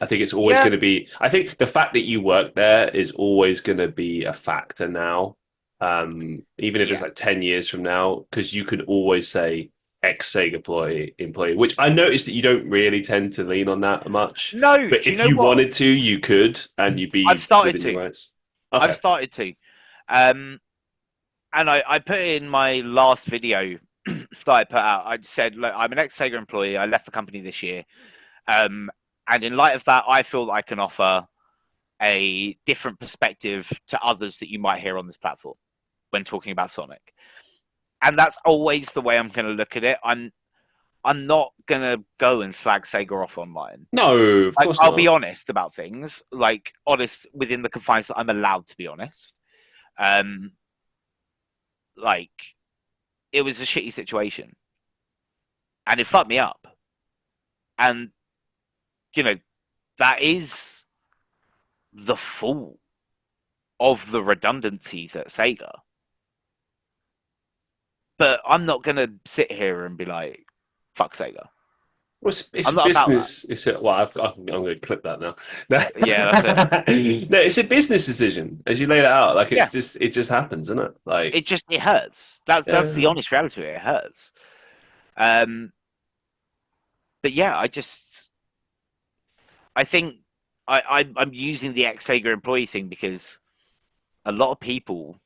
I think it's always
Yeah,
going to be, I think the fact that you work there is always going to be a factor now. Even if it's
yeah.
like 10 years from now, because you could always say ex Sega employee, which I noticed that you don't really tend to lean on that much.
No,
But
do you
if
know
you
what?
wanted to, you could, and you'd
I've
be
started
within your
to.
rights.
I've
Okay.
started to. Um, and I put in my last video that I put out. I said, look, I'm an ex Sega employee. I left the company this year. Um, and in light of that, I feel that I can offer a different perspective to others that you might hear on this platform when talking about Sonic. And that's always the way I'm going to look at it. I'm not going to go and slag Sega off online.
No, of
Like,
course
I'll be
not.
honest about things, like honest within the confines that I'm allowed to be honest. Um, like it was a shitty situation, and it fucked me up. And you know that is the fault of the redundancies at Sega. But I'm not gonna sit here and be like, "Fuck Sega."
Well, it's
I'm
a
not about that.
business. Well, I'm going to clip that now. No,
Yeah, that's it.
no, it's a business decision as you laid it out. Like
Yeah,
it just happens, isn't it? Like,
it hurts. That's the
yeah,
honest reality of it. It hurts. Um, but yeah, I think I'm using the ex Sega employee thing because a lot of people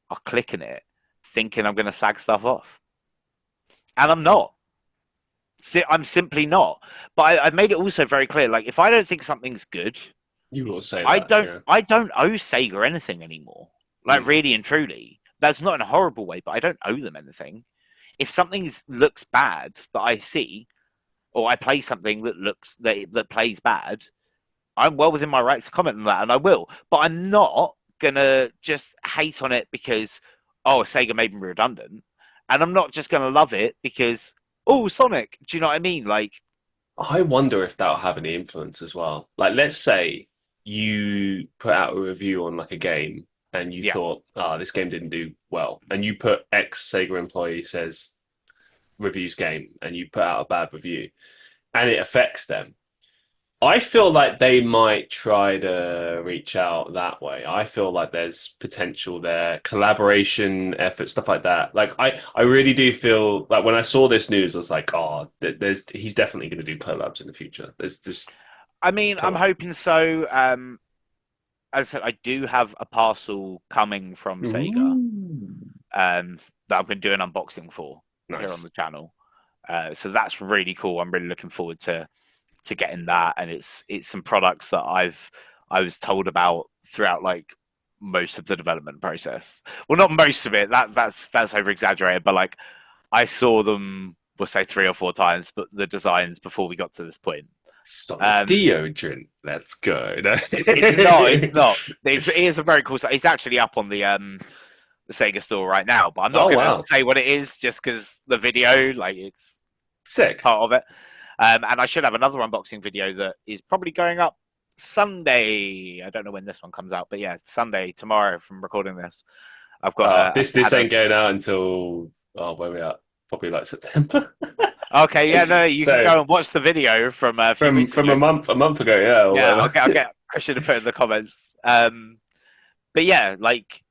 are clicking it, thinking I'm going to slag stuff off, and I'm not. I'm simply not. But I've made it also very clear. Like, if I don't think something's good,
you will say that. Yeah.
I don't owe Sega anything anymore. Like,
Mm.
really and truly, that's not in a horrible way, but I don't owe them anything. If something looks bad that I see, or I play something that plays bad, I'm well within my right to comment on that, and I will. But I'm not gonna just hate on it because Sega made me redundant, and I'm not just gonna love it because Sonic. Do you know what I mean? Like,
I wonder if that'll have any influence as well. Like, let's say you put out a review on like a game and you
yeah,
thought, this game didn't do well, and you put ex Sega employee says reviews game, and you put out a bad review, and it affects them. I feel like they might try to reach out that way. I feel like there's potential there, collaboration effort, stuff like that. Like I really do feel like when I saw this news, I was like, oh, he's definitely going to do collabs in the future. There's just
I mean,
come
I'm
on,
hoping so. As I said, I do have a parcel coming from Sega
ooh,
that I'm going to do an unboxing for here on
nice.
the channel. So that's really cool. I'm really looking forward to getting that, and it's some products that I was told about throughout like most of the development process. Well, not most of it. That's over exaggerated, but like I saw them, we'll say 3 or 4 times, but the designs before we got to this point.
Sonic
Um,
deodorant. Let's go.
it's not. It's not. It is a very cool. It's actually up on the Sega store right now, but I'm not
Oh
going to
wow,
say what it is just because the video, like, it's
sick.
part of it. And I should have another unboxing video that is probably going up Sunday. I don't know when this one comes out, but yeah, Sunday tomorrow from recording this. I've got
This ain't going out until where we at? Probably like September.
okay, yeah, no, you can
So
go and watch the video from a few weeks
from
ago.
a month ago, yeah, or
Yeah,
whatever.
I'll get Christian to put in the comments. But yeah, like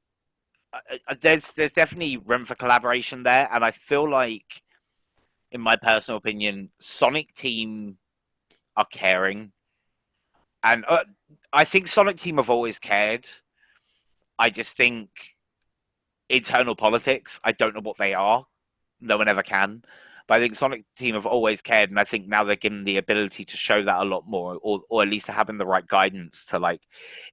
there's definitely room for collaboration there, and I feel like, in my personal opinion, Sonic Team are caring, and I think Sonic Team have always cared. I just think internal politics, I don't know what they are. No one ever can. But I think Sonic Team have always cared, and I think now they're given the ability to show that a lot more, or at least having the right guidance to like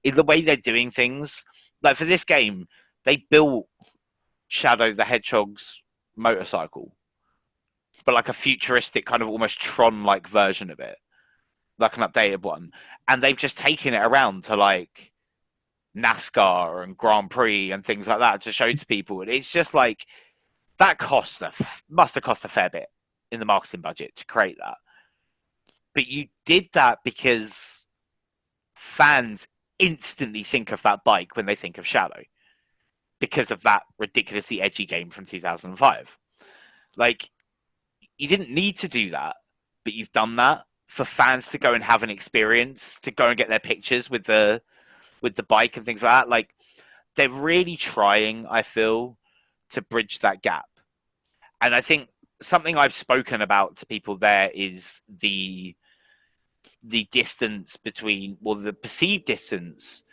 in the way they're doing things. Like for this game, they built Shadow the Hedgehog's motorcycle, but like a futuristic kind of almost Tron-like version of it, like an updated one. And they've just taken it around to like NASCAR and Grand Prix and things like that to show to people. And it's just like that must have cost a fair bit in the marketing budget to create that. But you did that because fans instantly think of that bike when they think of Shadow. because of that ridiculously edgy game from 2005. Like, you didn't need to do that, but you've done that for fans to go and have an experience, to go and get their pictures with the bike and things like that. Like, they're really trying, I feel, to bridge that gap. And I think something I've spoken about to people there is the distance between, well, the perceived distance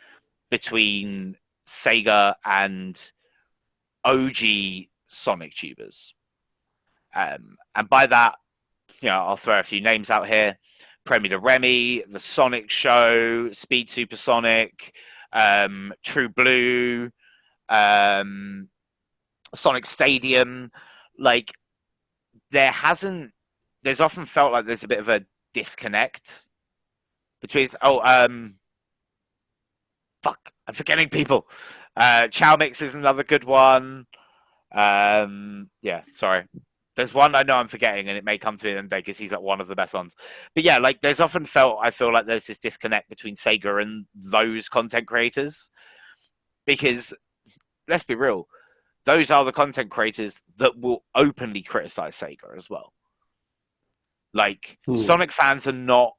between Sega and OG Sonic tubers. And by that, I'll throw a few names out here: Premier de Remy, The Sonic Show, Speed Supersonic, True Blue, Sonic Stadium. Like, there's often felt like there's a bit of a disconnect between. Fuck, I'm forgetting people. Chow Mix is another good one. Yeah, sorry. There's one I know I'm forgetting, and it may come to me in day because he's like one of the best ones. But yeah, like, there's often I feel like there's this disconnect between Sega and those content creators, because let's be real, those are the content creators that will openly criticize Sega as well. Like, Sonic fans are not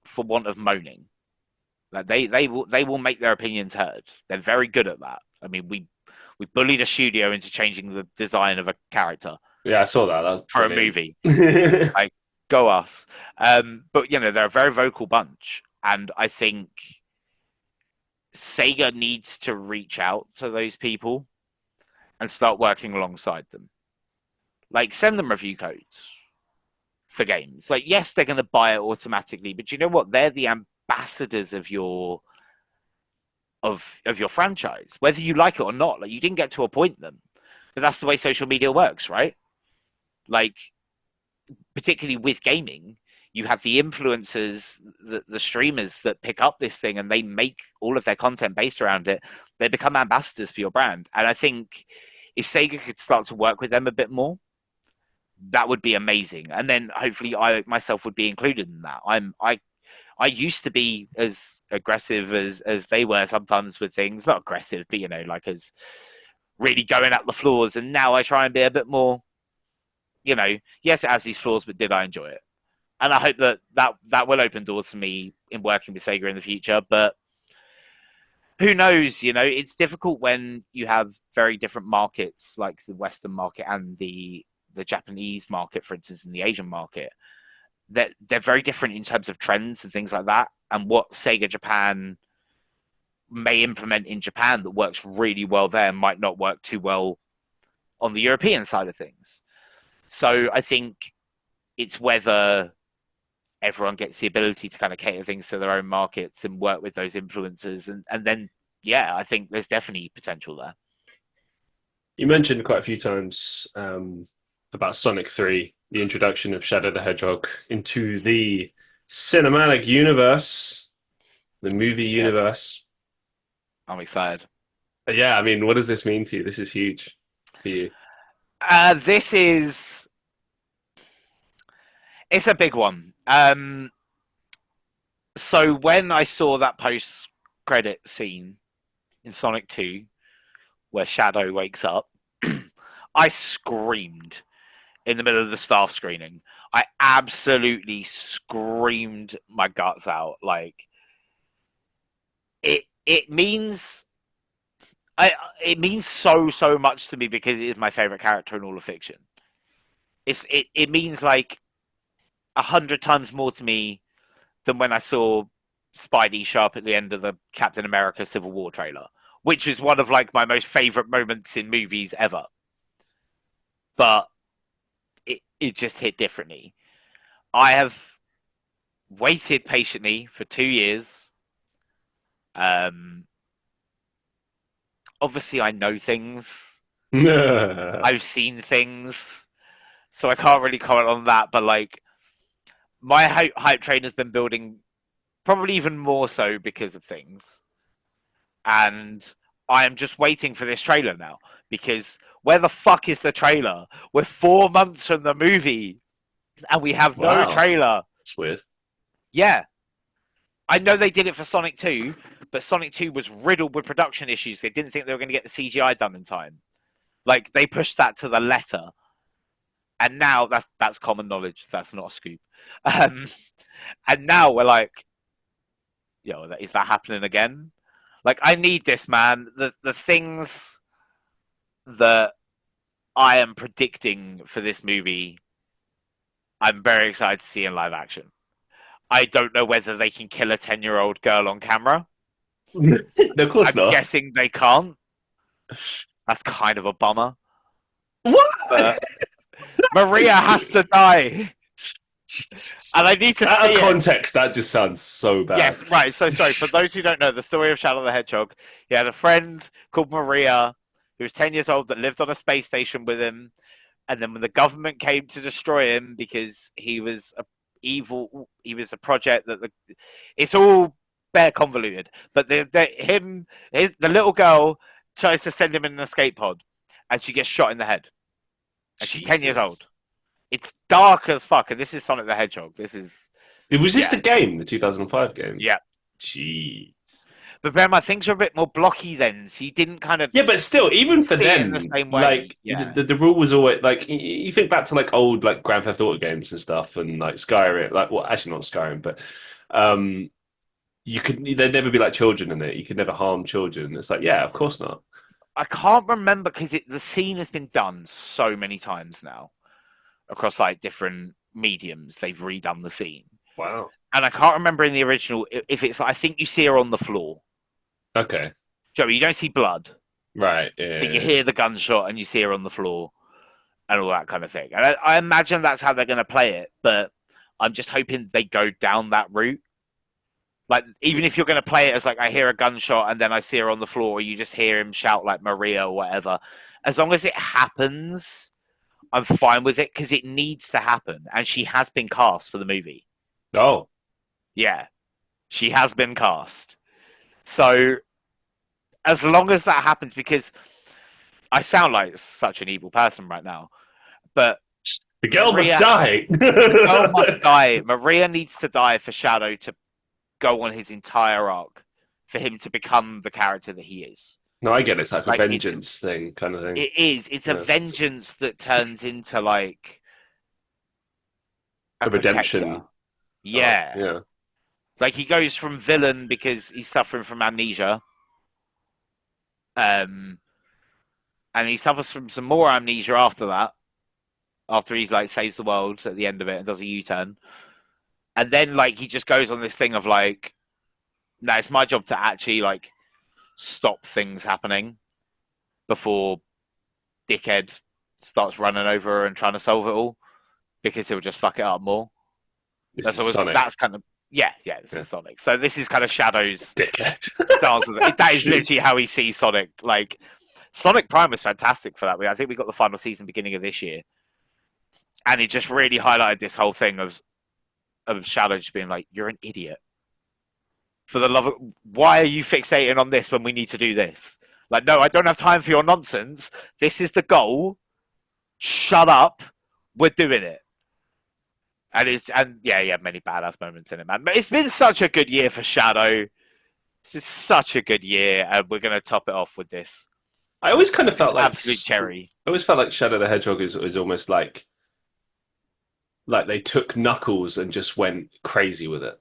for want of moaning. Like, they will make their opinions heard. They're very good at that. I mean, we bullied a studio into changing the design of a character.
Yeah, I saw that. That was
for
brilliant.
a movie. Like, go us. But they're a very vocal bunch, and I think Sega needs to reach out to those people and start working alongside them. Like, send them review codes for games. Like, yes, they're going to buy it automatically, but you know what? They're the ambassadors of your franchise, whether you like it or not. Like, you didn't get to appoint them, but that's the way social media works, right? Like, particularly with gaming, you have the influencers, the streamers that pick up this thing, and they make all of their content based around it. They become ambassadors for your brand. And I think if Sega could start to work with them a bit more, that would be amazing. And then hopefully I myself would be included in that. I used to be as aggressive as they were sometimes with things. Not aggressive, but like, as really going at the flaws. And now I try and be a bit more, yes, it has these flaws, but did I enjoy it? And I hope that will open doors for me in working with Sega in the future. But who knows? It's difficult when you have very different markets, like the Western market and the Japanese market, for instance, and the Asian market. They're very different in terms of trends and things like that. And what Sega Japan may implement in Japan that works really well there might not work too well on the European side of things. So I think it's whether everyone gets the ability to kind of cater things to their own markets and work with those influencers. And then, yeah, I think there's definitely potential there.
You mentioned quite a few times about Sonic 3, the introduction of Shadow the Hedgehog into the cinematic universe, the movie universe.
I'm excited.
Yeah, I mean, what does this mean to you? This is huge for you.
It's a big one. So when I saw that post-credit scene in Sonic 2, where Shadow wakes up, I screamed in the middle of the staff screening. I absolutely screamed my guts out. Like, it means so much to me because it is my favorite character in all of fiction. It means like 100 times more to me than when I saw Spidey show up at the end of the Captain America Civil War trailer, which is one of like my most favorite moments in movies ever. But it just hit differently. I have waited patiently for 2 years. Obviously, I know things. I've seen things, so I can't really comment on that. But like, my hype train has been building, probably even more so because of things. And I am just waiting for this trailer now, because where the fuck is the trailer? We're 4 months from the movie, and we have no trailer.
That's weird.
Yeah. I know they did it for Sonic 2, but Sonic 2 was riddled with production issues. They didn't think they were going to get the CGI done in time. Like, they pushed that to the letter. And now that's common knowledge. That's not a scoop. Um, and now we're like, yo, is that happening again? Like, I need this, man. The things that I am predicting for this movie, I'm very excited to see in live action. I don't know whether they can kill a 10-year-old girl on camera.
No, of course
I'm
not.
guessing they can't. That's kind of a bummer.
What?
Maria has to die.
Jesus.
And I need to
Out
see
of
it.
context, that just sounds so bad.
Yes, right. So sorry. For those who don't know the story of Shadow the Hedgehog, he had a friend called Maria who was 10 years old that lived on a space station with him. And then when the government came to destroy him because he was he was a project that it's all bare convoluted. But the little girl tries to send him in an escape pod and she gets shot in the head. And she's 10 years old. It's dark as fuck. And this is Sonic the Hedgehog. Was this
the game, the 2005 game?
Yeah.
Jeez.
But bear in mind, things were a bit more blocky then, so you didn't kind of
but still, even for
see it
them,
in the same way.
like
Yeah.
the rule was always like you think back to like old like Grand Theft Auto games and stuff, and like Skyrim, like well, actually not Skyrim, but there'd never be like children in it. You could never harm children. It's like, yeah, of course not.
I can't remember because the scene has been done so many times now across like different mediums. They've redone the scene.
Wow.
And I can't remember in the original if it's. I think you see her on the floor.
Okay.
Joey, you don't see blood.
Right. Yeah.
But you hear the gunshot and you see her on the floor and all that kind of thing. And I imagine that's how they're going to play it. But I'm just hoping they go down that route. Like, even if you're going to play it as like I hear a gunshot and then I see her on the floor, or you just hear him shout like Maria or whatever. As long as it happens, I'm fine with it because it needs to happen. And she has been cast for the movie.
Oh.
Yeah. She has been cast. So as long as that happens, because I sound like such an evil person right now, but
the girl must die.
The girl must die. Maria needs to die for Shadow to go on his entire arc, for him to become the character that he is.
No, I get it. It's like a vengeance thing, kind of thing.
It is. It's a vengeance that turns into like
a redemption.
Yeah.
Yeah.
Like he goes from villain because he's suffering from amnesia. And he suffers from some more amnesia after that. After he's like saves the world at the end of it and does a U-turn. And then like he just goes on this thing of like, no, it's my job to actually like stop things happening before dickhead starts running over and trying to solve it all, because he'll just fuck it up more. That's kind of this is Sonic. So this is kind of Shadow's
dickhead
stance of it. That is literally how he sees Sonic. Like Sonic Prime was fantastic for that. I think we got the final season beginning of this year, and it just really highlighted this whole thing of Shadow just being like, "You're an idiot. For the love of, why are you fixating on this when we need to do this? Like, no, I don't have time for your nonsense. This is the goal. Shut up. We're doing it." And yeah, many badass moments in it, man. But it's been such a good year for Shadow. It's been such a good year, and we're going to top it off with this.
I always kind of felt like
absolute cherry.
I always felt like Shadow the Hedgehog is almost like they took Knuckles and just went crazy with it.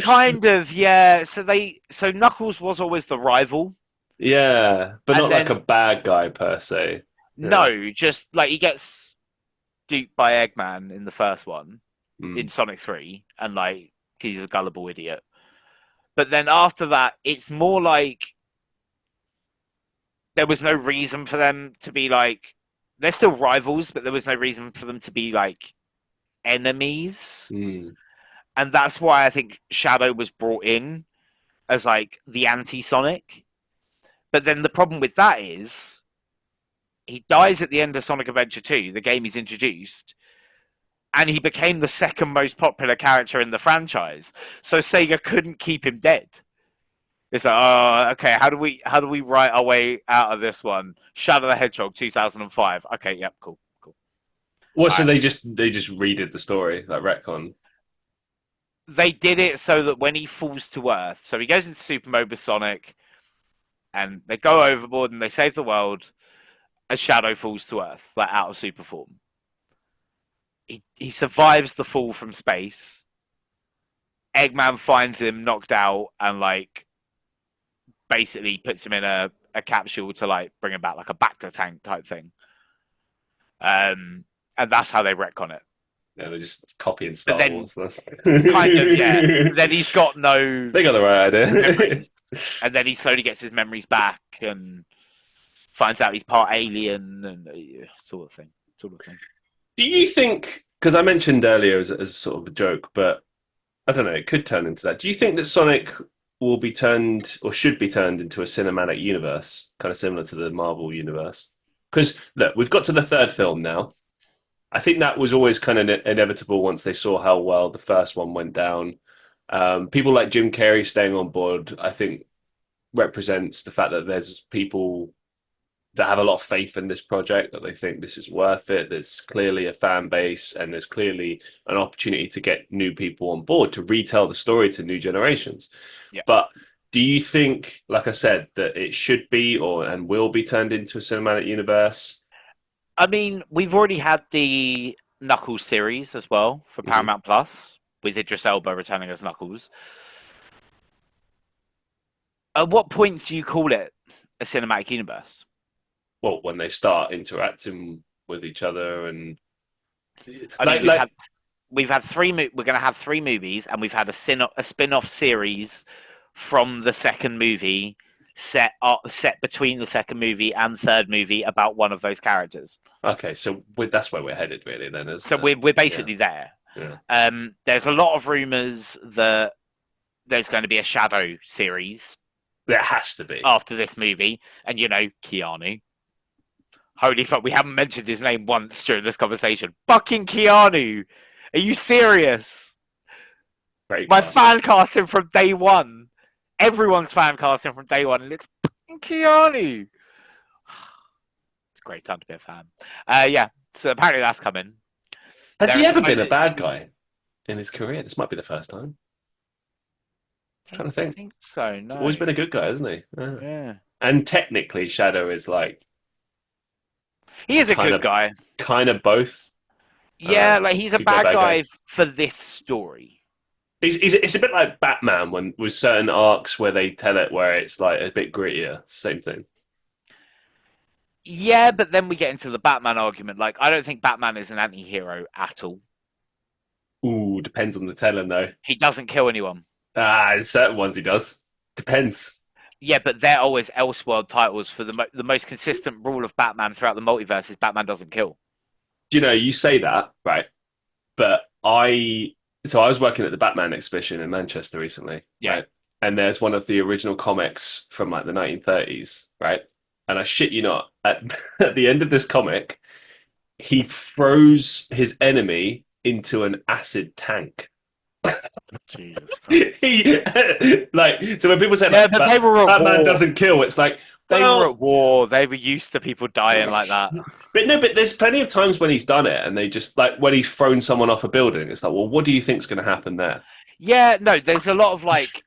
Kind of, yeah. So Knuckles was always the rival.
Yeah, but not like a bad guy per se.
No, just like he gets duped by Eggman in the first one, in Sonic 3, and like he's a gullible idiot. But then after that, it's more like there was no reason for them to be like, they're still rivals, but there was no reason for them to be like enemies. And that's why I think Shadow was brought in as like the anti-Sonic. But then the problem with that is he dies at the end of Sonic Adventure 2, the game he's introduced, and he became the second most popular character in the franchise. So Sega couldn't keep him dead. It's like, oh, okay, how do we write our way out of this one? Shadow the Hedgehog 2005. Okay, yep, cool.
What, so they just redid the story, like retcon?
they did it so that when he falls to Earth, so he goes into Super Mode with Sonic, and they go overboard and they save the world. A Shadow falls to Earth, like out of super form. He survives the fall from space. Eggman finds him knocked out and like basically puts him in a capsule to like bring him back, like a Bacta tank type thing. And that's how they retcon it.
Yeah, they're just copying
But
Star
then,
Wars. Though.
kind of, yeah. Then he's got no
They got the right idea.
memories, and then he slowly gets his memories back and finds out he's part alien and sort of thing.
Do you think? Because I mentioned earlier as sort of a joke, but I don't know. It could turn into that. Do you think that Sonic will be turned or should be turned into a cinematic universe, kind of similar to the Marvel universe? Because look, we've got to the third film now. I think that was always kind of inevitable once they saw how well the first one went down. People like Jim Carrey staying on board, I think, represents the fact that there's people that have a lot of faith in this project, that they think this is worth it. There's clearly a fan base, and there's clearly an opportunity to get new people on board to retell the story to new generations.
Yeah.
But do you think, like I said, that it should be and will be turned into a cinematic universe?
I mean, we've already had the Knuckles series as well for Paramount Plus with Idris Elba returning as Knuckles. At what point do you call it a cinematic universe?
Well, when they start interacting with each other, and
I mean, we've had three. We're going to have three movies, and we've had a spin-off series from the second movie set between the second movie and third movie about one of those characters.
Okay, so that's where we're headed, really. Then,
we're basically there.
Yeah.
There's a lot of rumors that there's going to be a Shadow series.
There has to be
after this movie, and Keanu. Holy fuck, we haven't mentioned his name once during this conversation. Fucking Keanu! Are you serious?
Great
My
casting.
fan casting from day one. Everyone's fan casting from day one, and it's fucking Keanu. It's a great time to be a fan. Yeah, so apparently that's coming.
Has he ever been a bad guy in his career? This might be the first time. I'm trying to think.
I think so, no.
He's always been a good guy, hasn't he?
Yeah.
And technically, Shadow is like...
He is a good guy.
Kind of both.
Yeah, like he's a bad guy for this story.
It's a bit like Batman with certain arcs where they tell it where it's like a bit grittier. Same thing.
Yeah, but then we get into the Batman argument. Like, I don't think Batman is an anti-hero at all.
Ooh, depends on the telling, though.
He doesn't kill anyone.
Certain ones he does. Depends.
Yeah, but they're always Elseworld titles for the most consistent rule of Batman throughout the multiverse is Batman doesn't kill.
Do you know, you say that, right? But I was working at the Batman exhibition in Manchester recently.
Yeah.
Right? And there's one of the original comics from like the 1930s, right? And I shit you not, at the end of this comic, he throws his enemy into an acid tank.
Jesus
Christ. So when people say
but they were at
Batman
war.
Doesn't kill, it's like
they were at war. They were used to people dying like that.
But there's plenty of times when he's done it, and they just like when he's thrown someone off a building. It's like, well, what do you think's going to happen there?
Yeah, no, there's a lot of like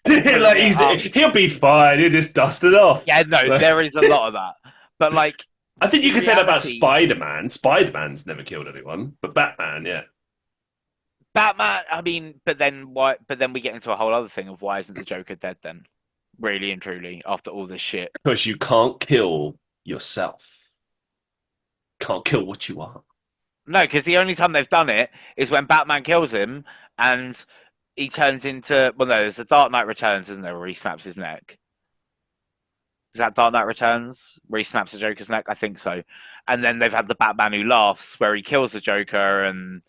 he'll be fine. He'll just dust it off.
Yeah, no, there is a lot of that. But like,
I think you could say that about Spider-Man. Spider-Man's never killed anyone, but Batman, yeah.
Batman, I mean, but then why? But then we get into a whole other thing of why isn't the Joker dead then? Really and truly, after all this shit.
Because you can't kill yourself. Can't kill what you are.
No, because the only time they've done it is when Batman kills him and he turns into... Well, no, there's a Dark Knight Returns, isn't there, where he snaps his neck? Is that Dark Knight Returns, where he snaps the Joker's neck? I think so. And then they've had the Batman Who Laughs, where he kills the Joker and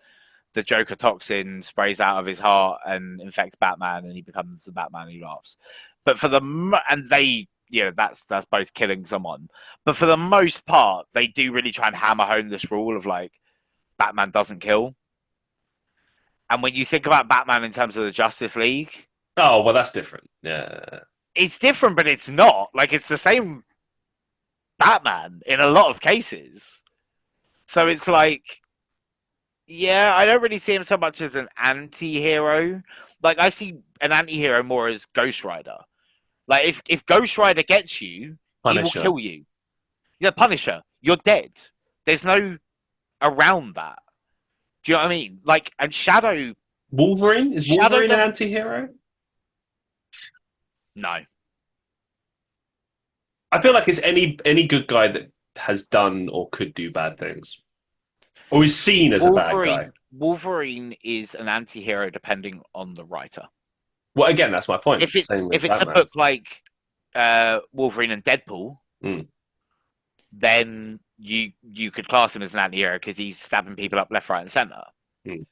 the Joker toxin sprays out of his heart and infects Batman, and he becomes the Batman Who Laughs. But for that's both killing someone. But for the most part, they do really try and hammer home this rule of like Batman doesn't kill. And when you think about Batman in terms of the Justice League,
oh well, that's different. Yeah,
it's different, but it's not. Like it's the same Batman in a lot of cases. So it's like, yeah, I don't really see him so much as an anti-hero. Like I see an anti-hero more as Ghost Rider. Like if Ghost Rider gets you, he will
Punisher.
kill you. You're Punisher. You're dead. There's no around that. Do you know what I mean? Like, and
Wolverine? Is
Shadow
Wolverine an
doesn't.
anti-hero?
No,
I feel like it's any good guy that has done or could do bad things. Or is seen as a bad guy.
Wolverine is an anti-hero depending on the writer.
Well, again, that's my point.
If it's
Same with
if it's a
Batman.
book like Wolverine and Deadpool,
Mm.
then you could class him as an anti-hero because he's stabbing people up left, right, and center.
Mm.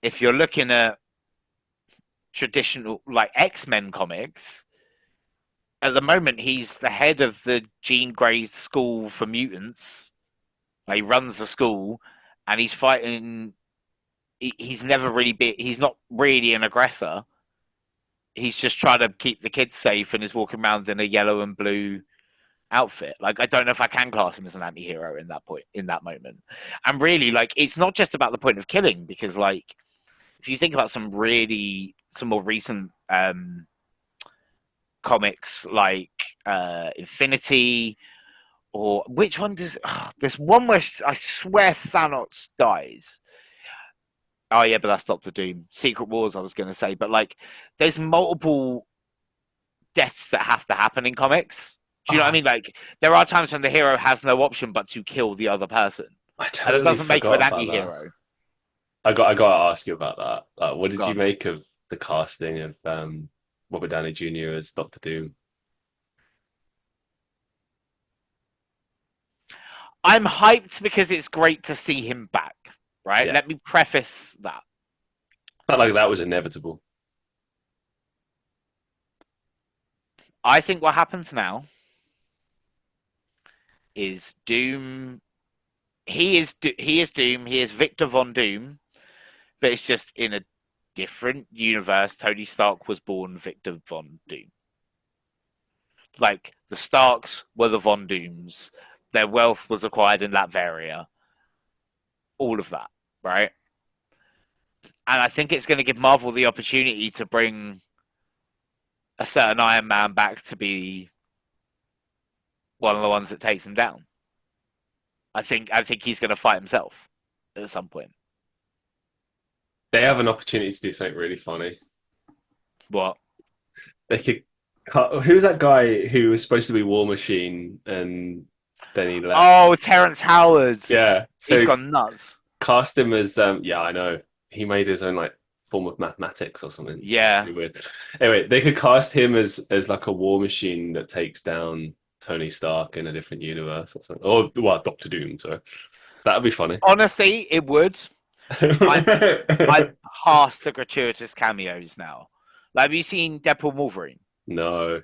If you're looking at traditional like X-Men comics, at the moment he's the head of the Jean Grey School for Mutants. Like, he runs the school, and he's fighting. He's never really been. He's not really an aggressor. He's just trying to keep the kids safe, and is walking around in a yellow and blue outfit. Like, I don't know if I can class him as an anti-hero in that point, in that moment. And really, like, it's not just about the point of killing, because like if you think about some more recent comics like Infinity, or which one does there's one where I swear Thanos dies. Oh yeah, but that's Doctor Doom. Secret Wars, I was going to say, but like, there's multiple deaths that have to happen in comics. Do you know what I mean? Like, there are times when the hero has no option but to kill the other person,
I
and it
totally
doesn't make him
forgot
an
about that.
anti-hero.
I got to ask you about that. Like, what did you
God.
make of the casting of Robert Downey Jr. as Doctor Doom?
I'm hyped because it's great to see him back. Right?
Yeah,
Let me preface that.
felt like that was inevitable.
I think what happens now is Doom. He is Doom. He is Victor Von Doom, but it's just in a different universe. Tony Stark was born Victor Von Doom. Like, the Starks were the Von Dooms. Their wealth was acquired in Latveria. All of that, right? And I think it's going to give Marvel the opportunity to bring a certain Iron Man back to be one of the ones that takes him down. I think he's going to fight himself at some point.
They have an opportunity to do something really funny.
What?
They could cut. Who was that guy who was supposed to be War Machine and then he left?
Oh, Terrence Howard.
Yeah,
He's
so
gone nuts.
cast him as yeah, I know. He made his own like form of mathematics or something.
Yeah.
Really weird. Anyway, they could cast him as like a war machine that takes down Tony Stark in a different universe or something. Or well, Doctor Doom, so that'd be funny.
Honestly, it would. I'm past the gratuitous cameos now. Like, have you seen Deadpool Wolverine?
No.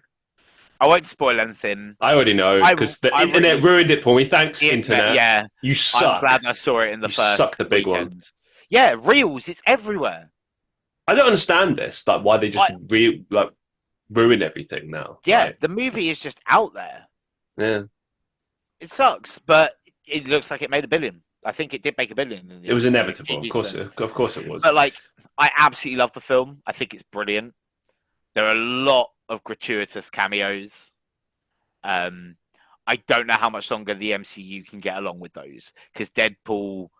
I won't spoil anything.
I already know because the internet ruined it for me. Thanks, internet.
Yeah.
You suck.
I'm glad I saw it in the first
suck the big
weekend.
one.
Yeah, reels. It's everywhere.
I don't understand this. Like, why they just ruin everything now.
Yeah,
right?
the movie is just out there.
Yeah.
It sucks, but it looks like it made $1 billion. I think it did make $1 billion.
It was inevitable. Of course it was.
But like, I absolutely love the film. I think it's brilliant. There are a lot of gratuitous cameos. I don't know how much longer the MCU can get along with those, because Deadpool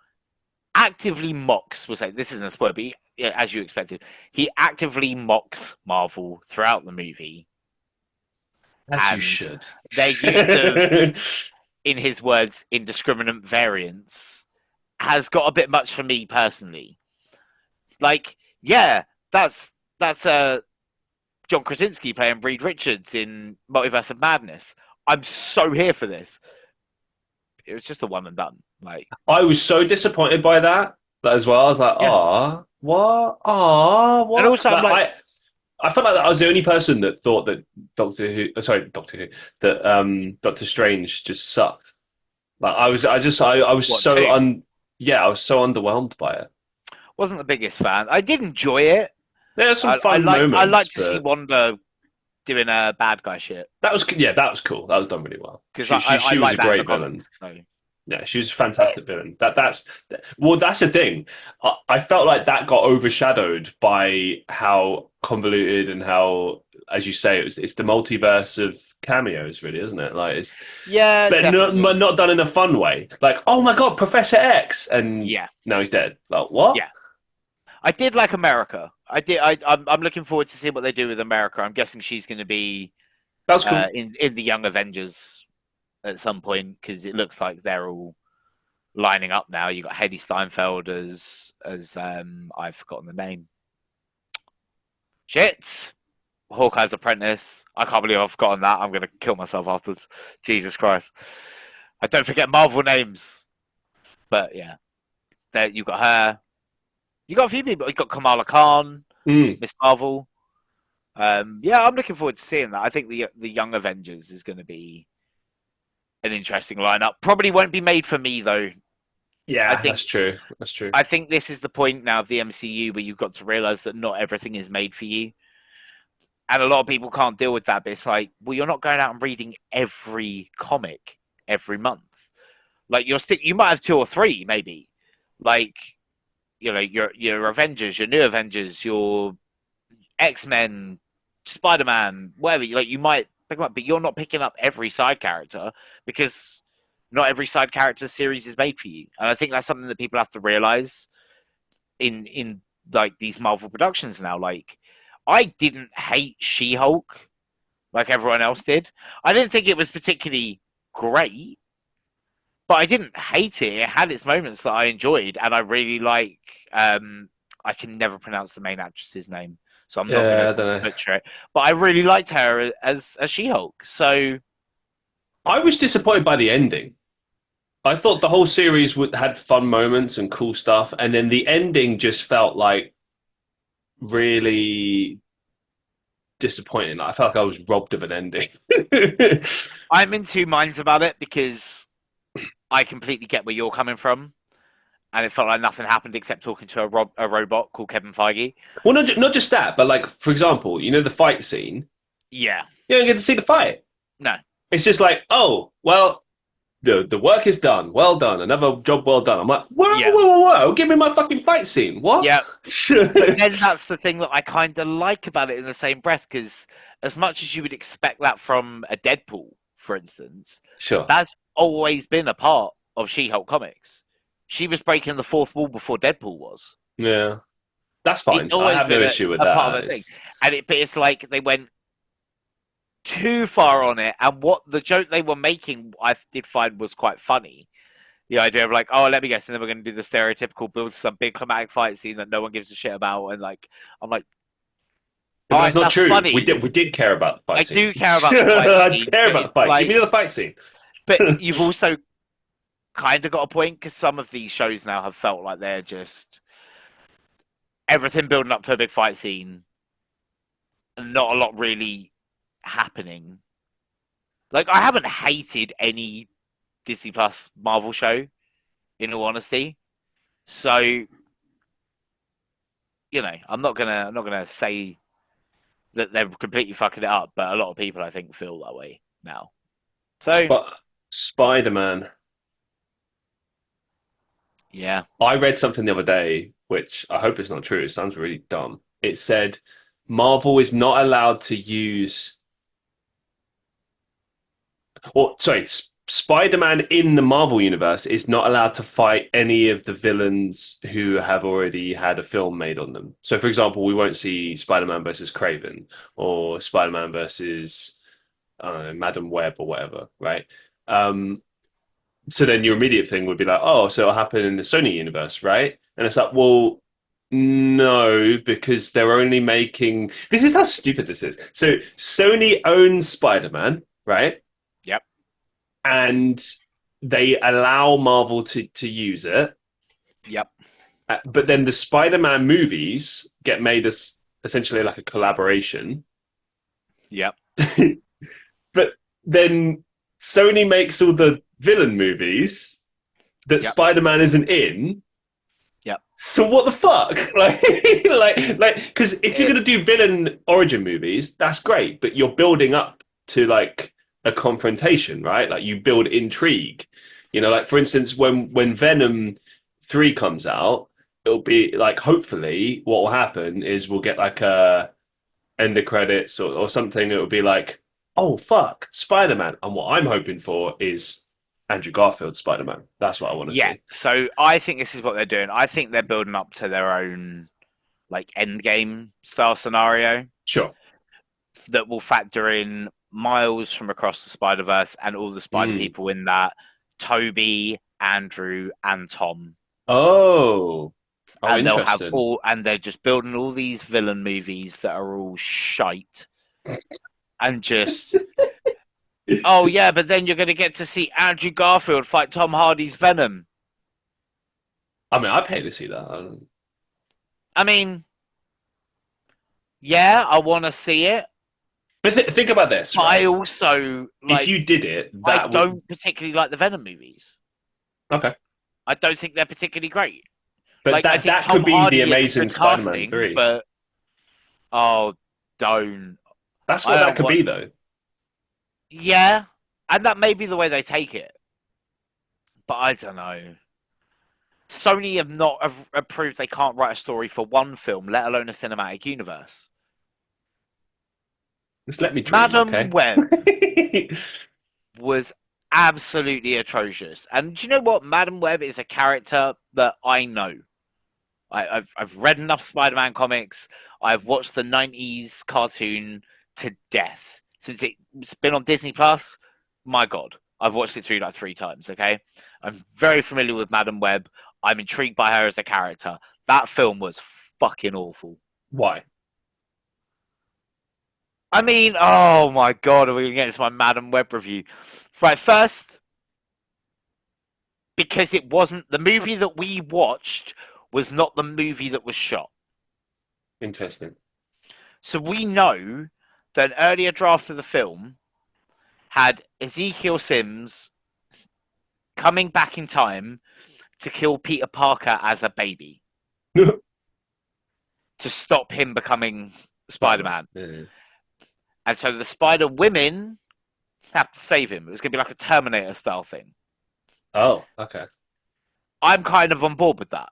actively mocks. We'll say this isn't a spoiler, but as you expected, he actively mocks Marvel throughout the movie.
As you should.
Their use of, in his words, indiscriminate variance has got a bit much for me personally. Like, yeah, that's John Krasinski playing Reed Richards in Multiverse of Madness. I'm so here for this. It was just a one and done. Like,
I was so disappointed by that as well. I was like, what?
And also,
like, I felt like I was the only person that thought that Doctor Who, that Doctor Strange just sucked. Like, I was so underwhelmed by it.
Wasn't the biggest fan. I did enjoy it.
There are some fun moments.
I like to see Wanda doing a bad guy shit.
That was cool. That was done really well.
Because
She was
like
a great villain.
comics, so.
Yeah, she was a fantastic villain. That's that's the thing. I felt like that got overshadowed by how convoluted and how, as you say, it's the multiverse of cameos, really, isn't it? Like it's,
Yeah,
but
definitely.
not done in a fun way. Like, oh my god, Professor X, and
Yeah,
now he's dead. Like what?
yeah. I did like America. I did. I'm looking forward to see what they do with America. I'm guessing she's going to be
That's cool.
in the Young Avengers at some point because it looks like they're all lining up now. You got Hedy Steinfeld as I've forgotten the name. Shit. Hawkeye's apprentice. I can't believe I've forgotten that. I'm going to kill myself afterwards. Jesus Christ. I don't forget Marvel names. But yeah, there you got her. You got a few people. You got Kamala Khan,
Mm.
Miss Marvel. Yeah, I'm looking forward to seeing that. I think the Young Avengers is going to be an interesting lineup. Probably won't be made for me though. I
Yeah,
think
that's true. That's true.
I think this is the point now of the MCU where you've got to realize that not everything is made for you. And a lot of people can't deal with that. But it's like, well, you're not going out and reading every comic every month. Like you might have two or three, maybe. Like, you know, your Avengers, your new Avengers, your X-Men, Spider-Man, whatever. Like you might pick them up, but you're not picking up every side character because not every side character series is made for you. And I think that's something that people have to realize in like these Marvel productions now. Like I didn't hate She-Hulk like everyone else did. I didn't think it was particularly great, but I didn't hate it. It had its moments that I enjoyed, and I really like. I can never pronounce the main actress's name, so I'm not going
Yeah,
to
I don't know.
butcher it. But I really liked her as a She-Hulk. So
I was disappointed by the ending. I thought the whole series had fun moments and cool stuff, and then the ending just felt like really disappointing. I felt like I was robbed of an ending.
I'm in two minds about it because I completely get where you're coming from, and it felt like nothing happened except talking to a robot called Kevin Feige.
Well, not just that, but like for example, you know the fight scene.
Yeah,
You don't get to see the fight.
no,
It's just like, oh, well, the work is done. Well done. Another job well done. I'm like,
yeah,
whoa. Give me my fucking fight scene. What?
yeah. But then that's the thing that I kind of like about it in the same breath, because as much as you would expect that from a Deadpool, for instance,
Sure.
that's always been a part of She-Hulk comics. She was breaking the fourth wall before Deadpool was.
Yeah. That's fine.
It's
I
always
have no
been
issue with
a part
that.
of a thing. But it's like they went too far on it, and what the joke they were making, I did find was quite funny. The idea of like, oh, let me guess, and then we're going to do the stereotypical build some big climatic fight scene that no one gives a shit about, and like, I'm like,
But
all
that's
right,
not
that's
true.
funny.
We did care about the
I
fight scene.
do care about the fight
I
scene,
care
but
about the
it's
fight. Give
like,
me the fight scene.
but you've also kind of got a point because some of these shows now have felt like they're just everything building up to a big fight scene, and not a lot really happening. Like, I haven't hated any Disney Plus Marvel show, in all honesty. So, you know, I'm not gonna say that they're completely fucking it up, but a lot of people I think feel that way now. So,
But Spider-Man,
yeah,
I read something the other day, which I hope is not true. It sounds really dumb. It said Marvel is not allowed to use, or sorry, Spider-Man in the Marvel universe is not allowed to fight any of the villains who have already had a film made on them. So, for example, we won't see Spider-Man versus Craven or Spider-Man versus I don't know, Madam Web or whatever, right? Um, so then your immediate thing would be like, oh, so it'll happen in the Sony universe, right? And it's like, well, no, because they're only making. This is how stupid this is. So Sony owns Spider-Man, right?
yep,
And they allow Marvel to use it.
yep,
But then the Spider-Man movies get made as essentially like a collaboration.
yep,
But then Sony makes all the villain movies that
yep,
Spider-Man isn't in.
yep.
So what the fuck? Because if you're gonna do villain origin movies, that's great, but you're building up to like a confrontation, right? Like you build intrigue. You know, like for instance, when Venom 3 comes out, it'll be like hopefully what will happen is we'll get like a end of credits or something. It will be like, oh fuck, Spider-Man. And what I'm hoping for is Andrew Garfield Spider-Man. That's what I want to
Yeah,
see.
so I think this is what they're doing. I think they're building up to their own like end game style scenario
Sure.
that will factor in Miles from Across the Spider Verse and all the Spider
Mm.
people in that, Toby, Andrew, and Tom.
Oh. Oh,
And they'll have
interesting.
all, and they're just building all these villain movies that are all shite and just. Oh yeah, but then you're going to get to see Andrew Garfield fight Tom Hardy's Venom.
I mean, I pay to see that.
I mean, yeah, I want to see it.
But think about this,
But I
right?
also
If
like.
you did it,
I
that would
don't particularly like the Venom movies.
okay.
I don't think they're particularly great.
But
Like, I
that
think
that
Tom
could be the
Hardy is a
Amazing
good
Spider-Man
casting,
3.
but oh, don't.
That's
I
what that
don't
could
want.
be, though.
Yeah, and that may be the way they take it, but I don't know. Sony have not approved they can't write a story for one film, let alone a cinematic universe.
Just let me dream,
Madam
okay?
Web was absolutely atrocious, and do you know what? Madam Web is a character that I know. I've read enough Spider-Man comics. I've watched the '90s cartoon to death since it's been on Disney Plus. My God, I've watched it through like 3 times. Okay, I'm very familiar with Madam Web. I'm intrigued by her as a character. That film was fucking awful.
Why?
I mean, oh my God, are we gonna get into my Madam Web review? Right, first, because it wasn't the movie that we watched was not the movie that was shot.
Interesting.
So we know that an earlier draft of the film had Ezekiel Sims coming back in time to kill Peter Parker as a baby to stop him becoming Spider
Spider-Man.
Man.
Yeah.
And so the Spider Women have to save him. It was going to be like a Terminator style thing.
Oh, okay.
I'm kind of on board with that.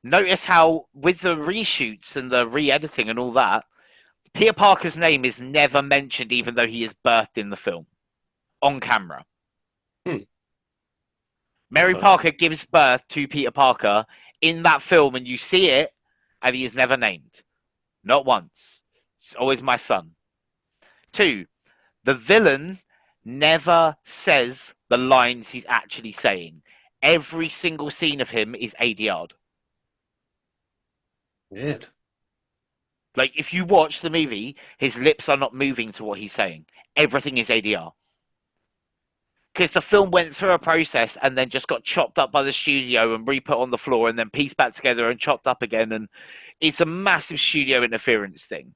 Notice how, with the reshoots and the re editing and all that, Peter Parker's name is never mentioned, even though he is birthed in the film on camera.
Hmm.
Mary
Okay.
Parker gives birth to Peter Parker in that film, and you see it, and he is never named. Not once. It's always my son. 2, the villain never says the lines he's actually saying. Every single scene of him is ADR'd.
Weird.
Like, if you watch the movie, his lips are not moving to what he's saying. Everything is ADR. Because the film went through a process and then just got chopped up by the studio and re-put on the floor and then pieced back together and chopped up again. And it's a massive studio interference thing.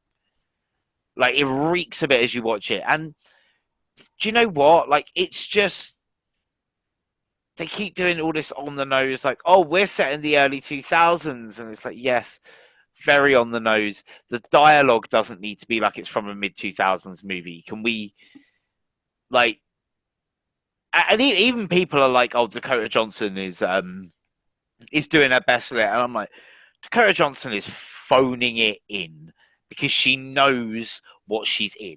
Like, it reeks a bit as you watch it. And do you know what? Like, it's just they keep doing all this on the nose, like, oh, we're set in the early 2000s. And it's like, yes, very on the nose. The dialogue doesn't need to be like it's from a mid 2000s movie. Can we, like, and even people are like, oh, Dakota Johnson is doing her best with it. And I'm like, Dakota Johnson is phoning it in because she knows what she's in.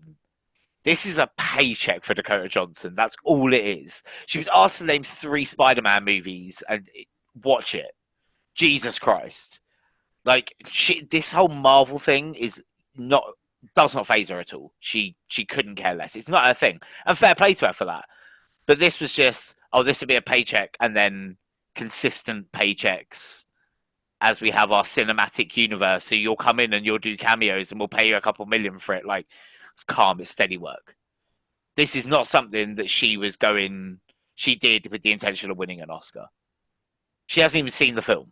This is a paycheck for Dakota Johnson. That's all it is. She was asked to name 3 Spider-Man movies and watch it. Jesus Christ. Like, this whole Marvel thing does not phase her at all. She couldn't care less. It's not her thing. And fair play to her for that. But this was just, oh, this would be a paycheck and then consistent paychecks as we have our cinematic universe. So you'll come in and you'll do cameos and we'll pay you a couple million for it. Like, it's calm, it's steady work. This is not something that she did with the intention of winning an Oscar. She hasn't even seen the film.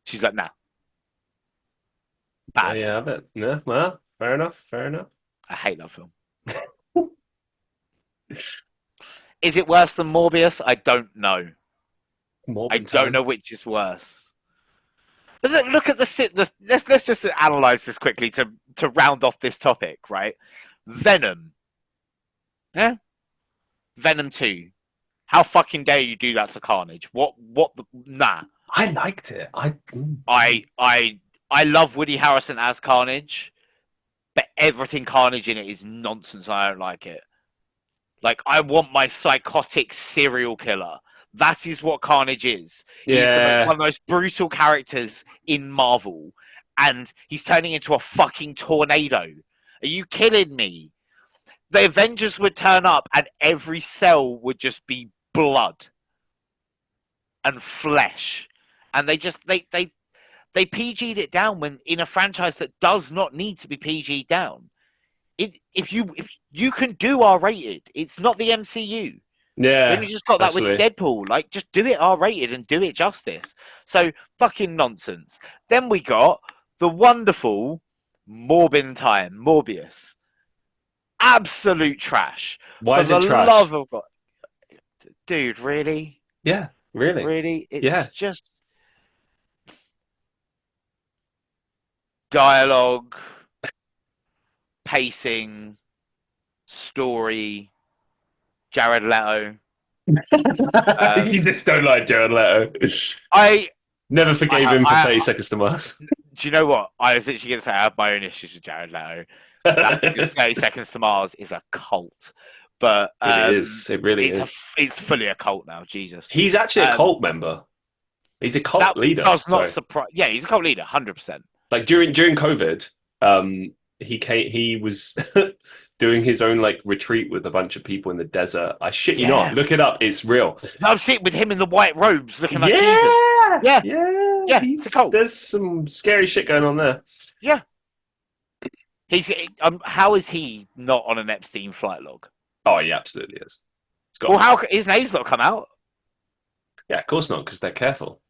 She's like, nah,
Oh,
bad.
yeah, I bet. Yeah, well, fair enough. Fair enough.
I hate that film. Is it worse than Morbius? I don't know. I
Morbid
don't
time.
know which is worse. But look at let's just analyze this quickly to round off this topic, right? Venom. Yeah? Venom 2 How fucking dare you do that to Carnage? Nah.
I liked it.
I love Woody Harrelson as Carnage, but everything Carnage in it is nonsense. I don't like it. Like, I want my psychotic serial killer. That is what Carnage is. He's
Yeah.
one of the most brutal characters in Marvel, and he's turning into a fucking tornado. Are you kidding me? The Avengers would turn up, and every cell would just be blood and flesh, and they PG'd it down when in a franchise that does not need to be PG'd down. If you can do R-rated, it's not the MCU.
Yeah.
We only just got that with Deadpool. Like, just do it R-rated and do it justice. So fucking nonsense. Then we got the wonderful Morbius. Absolute trash.
Why is it trash?
Love of God. Dude, really?
Yeah, really.
Really? It's just dialogue, pacing, story, Jared Leto.
You just don't like Jared Leto.
I
never forgave him for 30 Seconds to Mars.
Do you know what? I was literally going to say I have my own issues with Jared Leto. That's because 30 Seconds to Mars is a cult. But
it is. It really is.
It's fully a cult now. Jesus.
He's actually a cult member. He's a cult leader.
Does not surprise. Yeah, he's a cult leader, 100%.
Like during COVID, he was doing his own like retreat with a bunch of people in the desert. I shit you not. Look it up. It's real.
I'm sitting with him in the white robes, looking like Jesus.
Yeah.
It's a cult.
There's some scary shit going on there.
Yeah. How is he not on an Epstein flight log?
Oh, he absolutely is.
How his name's not come out?
Yeah, of course not, because they're careful.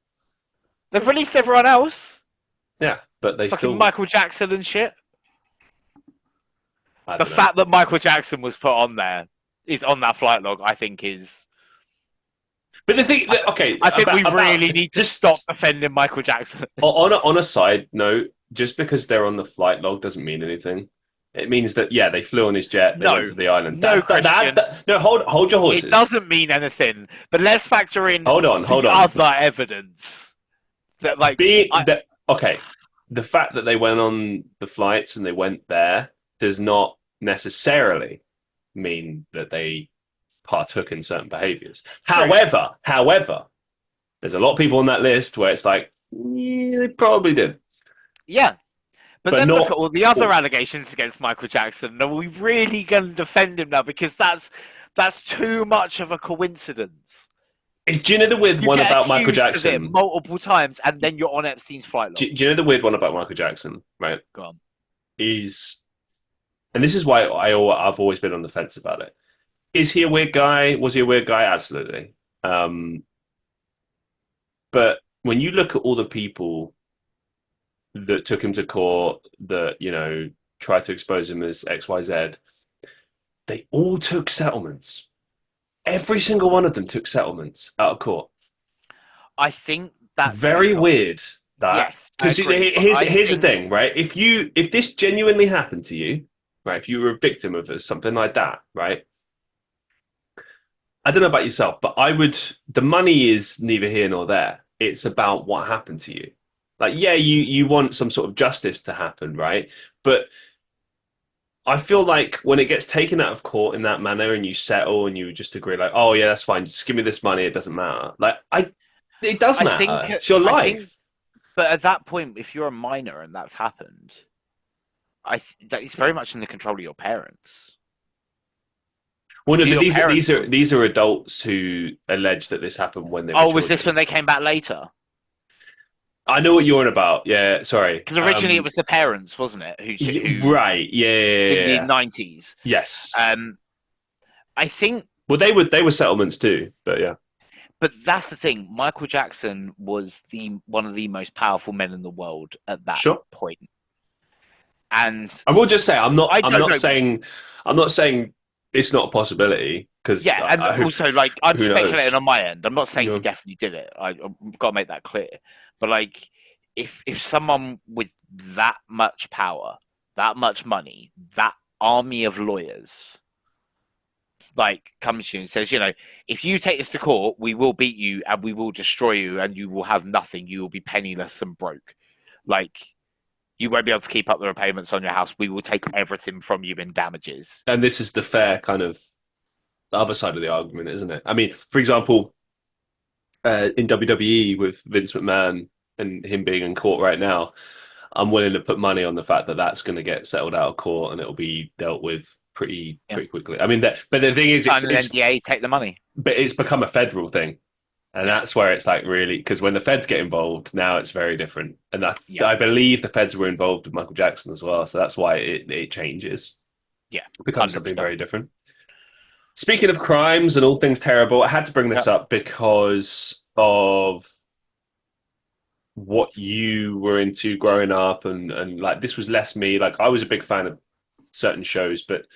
They've released everyone else.
Yeah, but they
fucking
still
Michael Jackson and shit. The fact that Michael Jackson was put on there is on that flight log, I think is.
But the thing,
I think we really need to stop defending Michael Jackson.
On a side note, just because they're on the flight log doesn't mean anything. It means that they flew on his jet, they went to the island.
No,
hold your horses.
It doesn't mean anything, but let's factor in.
Hold on.
Other evidence that
the fact that they went on the flights and they went there does not necessarily mean that they partook in certain behaviors. However, there's a lot of people on that list where it's like, they probably did.
Yeah. But then look at all the other allegations against Michael Jackson. Are we really going to defend him now? Because that's too much of a coincidence.
Do you know the weird one about Michael Jackson?
Multiple times, and then you're on Epstein's flight log.
Do you know the weird one about Michael Jackson, right?
Go on.
And this is why I've always been on the fence about it. Is he a weird guy? Was he a weird guy? Absolutely. But when you look at all the people that took him to court, that, tried to expose him as XYZ, they all took settlements. Every single one of them took settlements out of court.
I think that's
very weird. Because here's the thing, right? If this genuinely happened to you, right? If you were a victim of something like that, right? I don't know about yourself, but the money is neither here nor there. It's about what happened to you. Like, you want some sort of justice to happen, right? But I feel like when it gets taken out of court in that manner and you settle and you just agree, like, oh yeah, that's fine, just give me this money, it doesn't matter. Like, it does matter. It's your life.
But at that point, if you're a minor and that's happened, that is very much in the control of your parents.
Well, no, but these are adults who allege that this happened when they were children.
Was this when they came back later?
I know what you're on about. Yeah, sorry.
Because originally it was the parents, wasn't it? Who
right? Yeah.
In the 90s.
Yes.
I think.
Well, they were settlements too, but yeah.
But that's the thing. Michael Jackson was one of the most powerful men in the world at that point. And
I will just say, I'm not saying it's not a possibility. Because
also, like, I'm speculating on my end. I'm not saying he definitely did it. I've got to make that clear. But like, if someone with that much power, that much money, that army of lawyers, like comes to you and says, if you take this to court, we will beat you and we will destroy you and you will have nothing. You will be penniless and broke. Like, you won't be able to keep up the repayments on your house. We will take everything from you in damages.
And this is the fair kind of the other side of the argument, isn't it? I mean, for example, in WWE with Vince McMahon and him being in court right now, I'm willing to put money on the fact that that's going to get settled out of court and it'll be dealt with pretty quickly. I mean, but the thing is,
it's NDA, take the money.
But it's become a federal thing. And that's where it's like really, because when the feds get involved, now it's very different. And I believe the feds were involved with Michael Jackson as well. So that's why it changes.
Yeah.
It becomes something very different. Speaking of crimes and all things terrible, I had to bring this up because of what you were into growing up. And like, this was less me. Like, I was a big fan of certain shows, but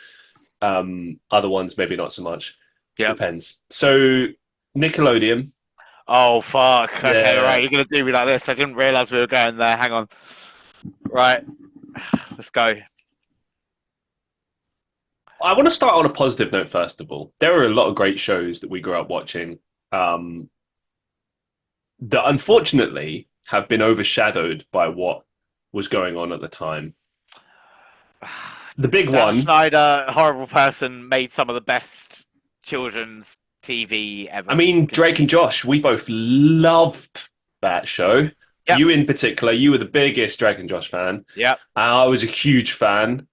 other ones, maybe not so much.
Yeah.
Depends. So Nickelodeon.
Oh, fuck. Okay, right. You're going to do me like this. I didn't realise we were going there. Hang on. Right. Let's go.
I want to start on a positive note, first of all. There are a lot of great shows that we grew up watching that unfortunately have been overshadowed by what was going on at the time. The big
Dan
one.
Schneider, horrible person, made some of the best children's TV ever.
I mean, Drake and Josh, we both loved that show. Yep. You in particular, you were the biggest Drake and Josh fan.
Yeah.
I was a huge fan.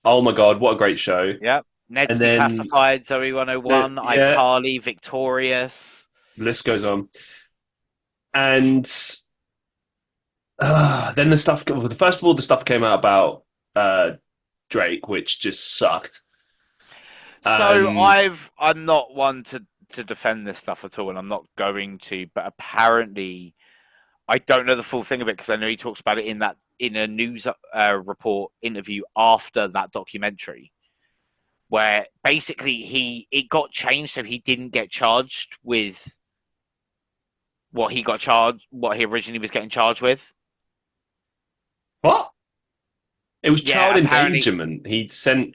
Oh my God, what a great show.
Yeah. Ned's Declassified, Zoe 101, iCarly, Victorious.
The list goes on. And then the stuff, first of all, the stuff came out about Drake, which just sucked.
So I'm not one to defend this stuff at all, and I'm not going to. But apparently, I don't know the full thing of it because I know he talks about it in a news report interview after that documentary, where basically it got changed so he didn't get charged with what he originally was getting charged with.
What? It was child endangerment. He'd sent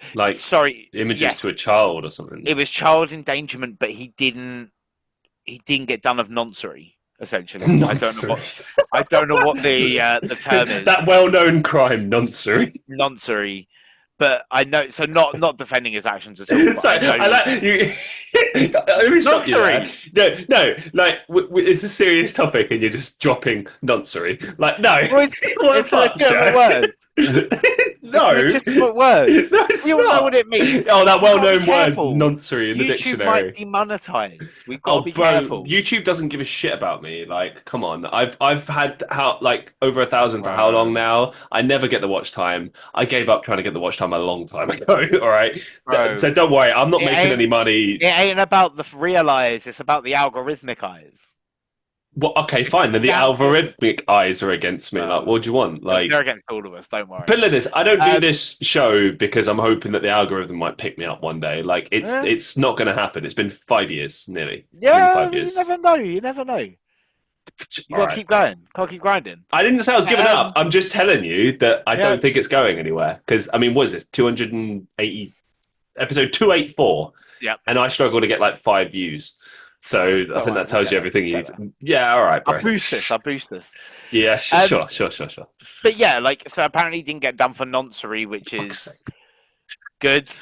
images to a child or something.
It was child endangerment, but he didn't get done of noncery, essentially. I don't know what the term is.
That well-known crime, noncery.
Noncery. But I know, so not defending his actions at all.
Sorry, I like you. Let me stop you there. No, like it's a serious topic, and you're just dropping noncery. Like, no,
it's a legitimate word.
No,
it's a legitimate word.
No, it's
we all know what it means.
Oh, that well-known word, noncery, in the
YouTube
dictionary.
might demonetize. We've got to be careful.
YouTube doesn't give a shit about me. Like, come on. I've had over 1,000 for how long now? I never get the watch time. I gave up trying to get the watch time a long time ago. All right, so don't worry. I'm not making any money.
It ain't about the real eyes. It's about the algorithmic eyes.
Well, okay, fine. Then the algorithmic eyes are against me. Like, what do you want? Like,
they're against all of us. Don't worry.
But look, I don't do this show because I'm hoping that the algorithm might pick me up one day. Like, it's not going to happen. It's been 5 years, nearly.
Yeah,
5 years.
You never know. You got to keep going. Can't keep grinding.
I didn't say I was giving up. I'm just telling you that I don't think it's going anywhere. Because, I mean, what is this? 280, episode 284.
Yeah.
And I struggle to get like 5 views. So I think that tells you everything you need to... Yeah, all right, bro.
I'll boost this.
Yeah, sure.
But yeah, so apparently he didn't get done for noncery, which is good,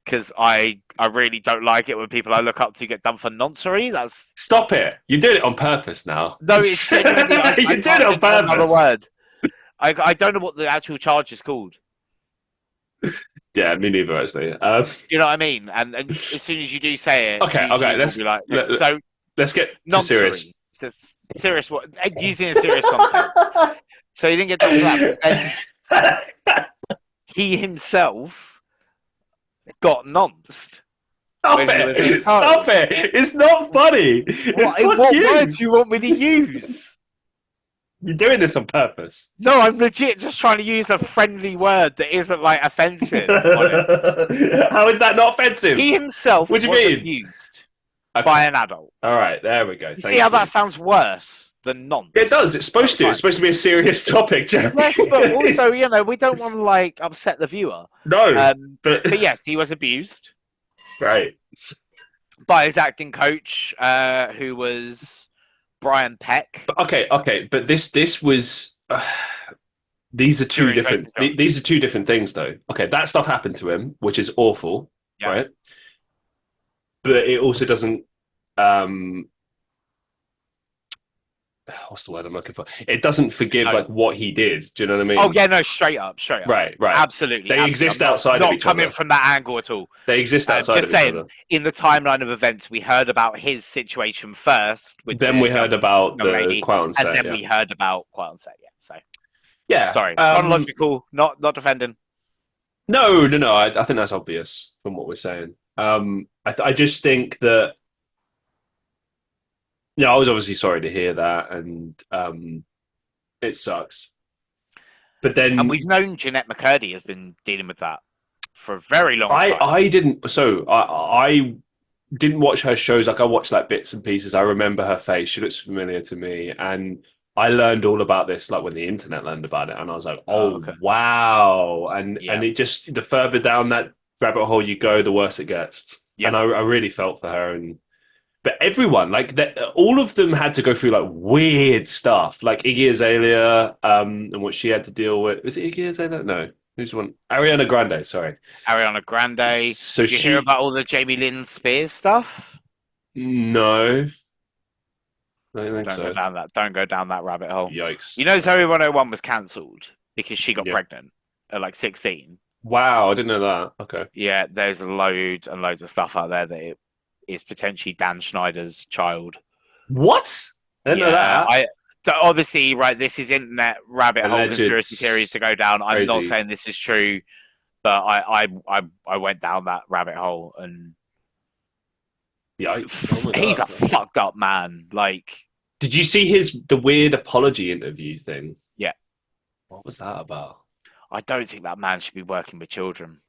because I really don't like it when people I look up to get done for noncery. That's...
Stop it. You're doing it on purpose now.
No, it's...
You're doing it on purpose.
Another word. I don't know what the actual charge is called.
Yeah, me neither, actually.
Do you know what I mean? And as soon as you do say it,
okay, let's get to serious.
Serious what? Using a serious context. So he didn't get done for that. He himself got nonced.
Stop it! It's not funny.
What word do you want me to use?
You're doing this on purpose.
No, I'm legit just trying to use a friendly word that isn't like offensive.
How is that not offensive?
He himself was abused by an adult.
All right, there we go.
You see how that sounds worse than nonce?
It does. It's supposed to. It's supposed to be a serious topic, Jeremy.
Yes, but also, we don't want to upset the viewer.
No,
but yes, he was abused.
Right.
by his acting coach, who was Brian Peck.
Okay, but this was. These are two
During Drake
different.
and Josh.
These are two different things, though. Okay, that stuff happened to him, which is awful,
Yeah.
right? But it also doesn't. Um, what's the word I'm looking for? It doesn't forgive
No.
like what he did. Do you know what I mean?
Oh yeah, no, straight up.
Right.
Absolutely.
They exist outside
I'm
of
not
each
coming
other.
from that angle at all.
They exist outside
Just
of each
saying,
other.
in the timeline of events, we heard about his situation first with
Then
the
we heard about
young
the
lady,
Quote on
and
set.
then
Yeah.
we heard about Quiet on Set. Yeah, so
Yeah.
sorry, chronological, not defending.
No. I think that's obvious from what we're saying. I just think that. Yeah, I was obviously sorry to hear that, and it sucks. But
And
then
we've known Jeanette McCurdy has been dealing with that for a very long time.
I didn't. So I didn't watch her shows. Like I watched like bits and pieces. I remember her face. She looks familiar to me, and I learned all about this like when the internet learned about it, and I was like, oh
okay.
wow! And
Yeah.
it just the further down that rabbit hole you go, the worse it gets.
Yeah.
And I really felt for her and. But everyone, like that, all of them had to go through like weird stuff, like Iggy Azalea, and what she had to deal with. Was it Iggy Azalea? No, who's the one? Ariana Grande. Sorry,
Ariana Grande.
So
Did you hear about all the Jamie Lynn Spears stuff?
No, I don't think
Don't
so.
go down that. Don't go down that rabbit hole.
Yikes!
You know, Zoe 101 was cancelled because she got
Yeah.
pregnant at like 16.
Wow, I didn't know that. Okay.
Yeah, there's loads and loads of stuff out there that it is potentially Dan Schneider's child.
What? I didn't know that.
So obviously, right, this is internet rabbit hole
Alleged.
conspiracy theories to go down. I'm not
Crazy.
saying this is true, but I went down that rabbit hole, and
Yikes! Oh my
he's a
God.
fucked up man. Like,
Did you see the weird apology interview thing?
Yeah.
What was that about?
I don't think that man should be working with children.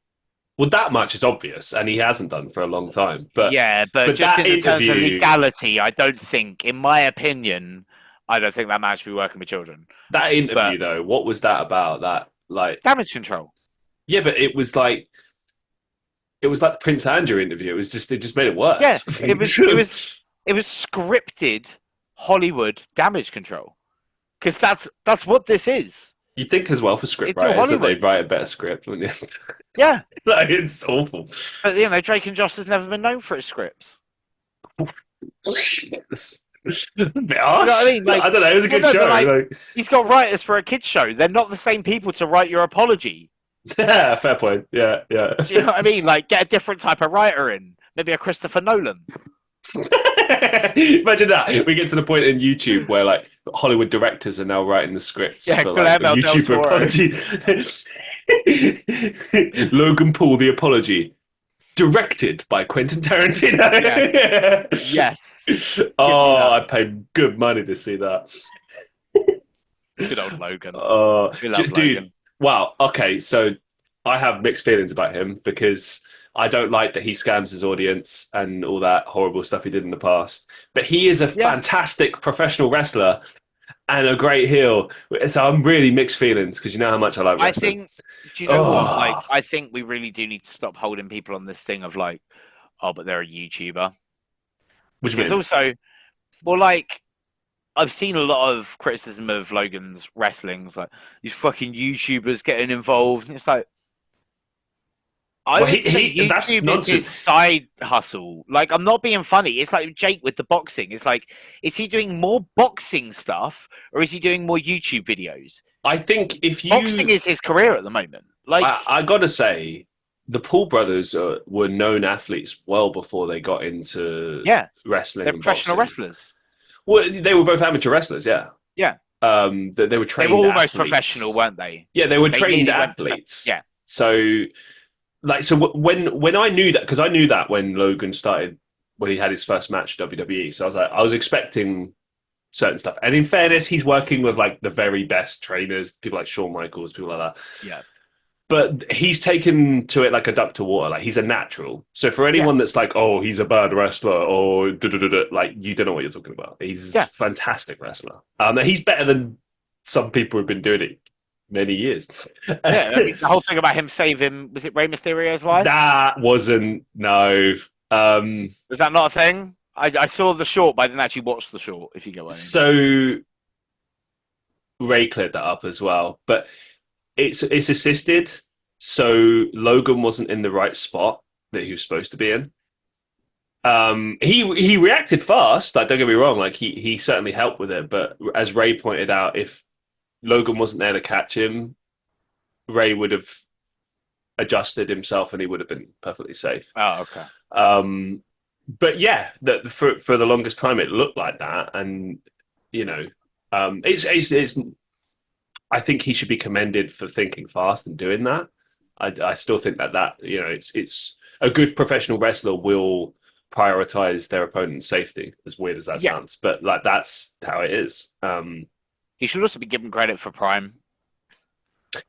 Well, that much is obvious, and he hasn't done for a long time. But
yeah, but just
that
in the terms of
interview-
legality, I don't think, in my opinion, I don't think that man should be working with children.
That interview, though, what was that about? That like
Damage control.
Yeah, but it was like the Prince Andrew interview. It just made it worse.
Yeah, it was scripted Hollywood damage control, because that's what this is.
You think as well for script
It's all
writers that
Hollywood.
they'd write a better script, wouldn't you?
Yeah,
Like, it's awful.
but you know, Drake and Josh has never been known for his scripts.
It's a bit harsh.
You know what I mean? Like,
I don't know. It was a good
well, no,
show.
but, like-
like-
He's got writers for a kids show. They're not the same people to write your apology.
Yeah, fair point. Yeah.
Do you know what I mean? Like, get a different type of writer in. Maybe a Christopher Nolan.
Imagine that. We get to the point in YouTube where like Hollywood directors are now writing the scripts
Yeah,
for like,
Guillermo
the
del
YouTuber apology. Logan Paul, the apology. Directed by Quentin Tarantino.
Yes.
Oh,
that.
I paid good money to see that.
Good old Logan. We love
Dude,
Logan.
wow. Okay, so I have mixed feelings about him because I don't like that he scams his audience and all that horrible stuff he did in the past. But he is a fantastic professional wrestler and a great heel. So I'm really mixed feelings because you know how much I like wrestling.
Do you know what? Like, I think we really do need to stop holding people on this thing of like, oh, but they're a YouTuber.
Which
It's
mean?
also, well, like, I've seen a lot of criticism of Logan's wrestling. It's like, these fucking YouTubers getting involved. And it's like, I would say
that's
YouTube is
nonsense.
his side hustle. Like, I'm not being funny. It's like Jake with the boxing. It's like, is he doing more boxing stuff or is he doing more YouTube videos?
I think if you
Boxing is his career at the moment. Like,
I got to say, the Paul brothers were known athletes well before they got into wrestling.
They're
and
professional
boxing.
wrestlers.
Well, they were both amateur wrestlers, yeah.
Yeah.
They were trained.
They were almost
athletes.
professional, weren't they?
Yeah, they were
They
trained
nearly went
athletes.
yeah.
So, like, when I knew that, because I knew that when Logan started, when he had his first match at WWE, so I was expecting certain stuff. And in fairness, he's working with like the very best trainers, people like Shawn Michaels, people like that.
Yeah.
But he's taken to it like a duck to water. Like he's a natural. So for anyone that's like, oh, he's a bad wrestler or like you don't know what you're talking about. He's a fantastic wrestler. He's better than some people who've been doing it many years.
Yeah, I mean, the whole thing about him saving, was it Rey Mysterio's life?
That wasn't, no.
Is that not a thing? I saw the short, but I didn't actually watch the short. If you get what I mean.
So Ray cleared that up as well, but it's assisted. So Logan wasn't in the right spot that he was supposed to be in. He reacted fast. Like, don't get me wrong. Like he certainly helped with it. But as Ray pointed out, if Logan wasn't there to catch him, Ray would have adjusted himself and he would have been perfectly safe.
Oh, okay.
But yeah, for the longest time it looked like that, and you know, it's I think he should be commended for thinking fast and doing that. I still think that it's a good professional wrestler will prioritize their opponent's safety. As weird as that
Yeah.
sounds, but like that's how it is.
He should also be given credit for Prime.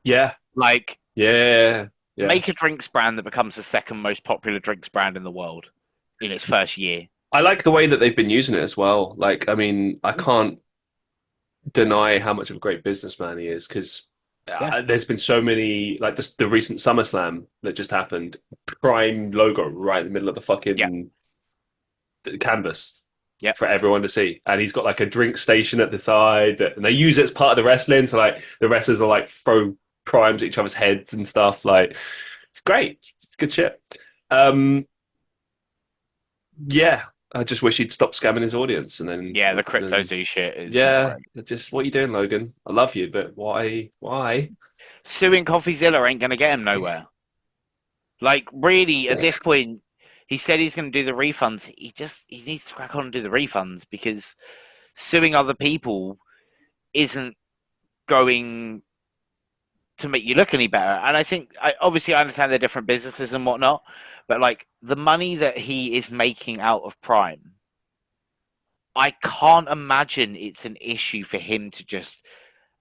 Yeah,
Like,
yeah.
make a drinks brand that becomes the second most popular drinks brand in the world in its first year.
I like the way that they've been using it as well. Like, I mean, I can't deny how much of a great businessman he is because
Yeah.
there's been so many, like the recent SummerSlam that just happened, Prime logo right in the middle of the
Yeah.
fucking canvas
Yeah.
for everyone to see, and he's got like a drink station at the side, and they use it as part of the wrestling. So like the wrestlers are like throw primes at each other's heads and stuff. Like it's great, it's good shit. Yeah, I just wish he'd stop scamming his audience, and then
Yeah, the crypto zoo shit is
yeah,
great.
just what are you doing, Logan? I love you, but why? Why?
Suing CoffeeZilla ain't gonna get him nowhere. Like, really, at this point, he said he's going to do the refunds. He needs to crack on and do the refunds because suing other people isn't going to make you look any better. And I think, obviously, I understand they're different businesses and whatnot, but like the money that he is making out of Prime, I can't imagine it's an issue for him to just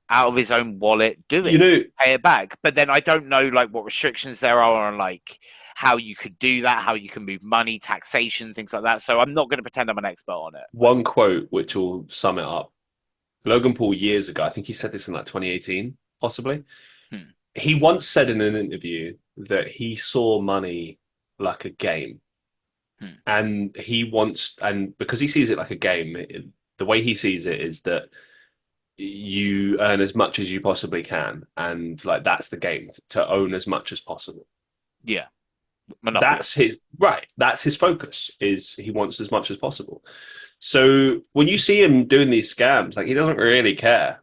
out of his own wallet do it,
You know,
pay it back. But then I don't know like what restrictions there are on like how you could do that, how you can move money, taxation, things like that. So I'm not going to pretend I'm an expert on it.
one quote which will sum it up. Logan Paul years ago, I think he said this in like 2018, possibly.
Hmm.
He once said in an interview that he saw money like a game. And because he sees it like a game, the way he sees it is that you earn as much as you possibly can. And like that's the game, to own as much as possible.
Yeah. Monopoly.
That's his focus, is he wants as much as possible. So when you see him doing these scams, like he doesn't really care.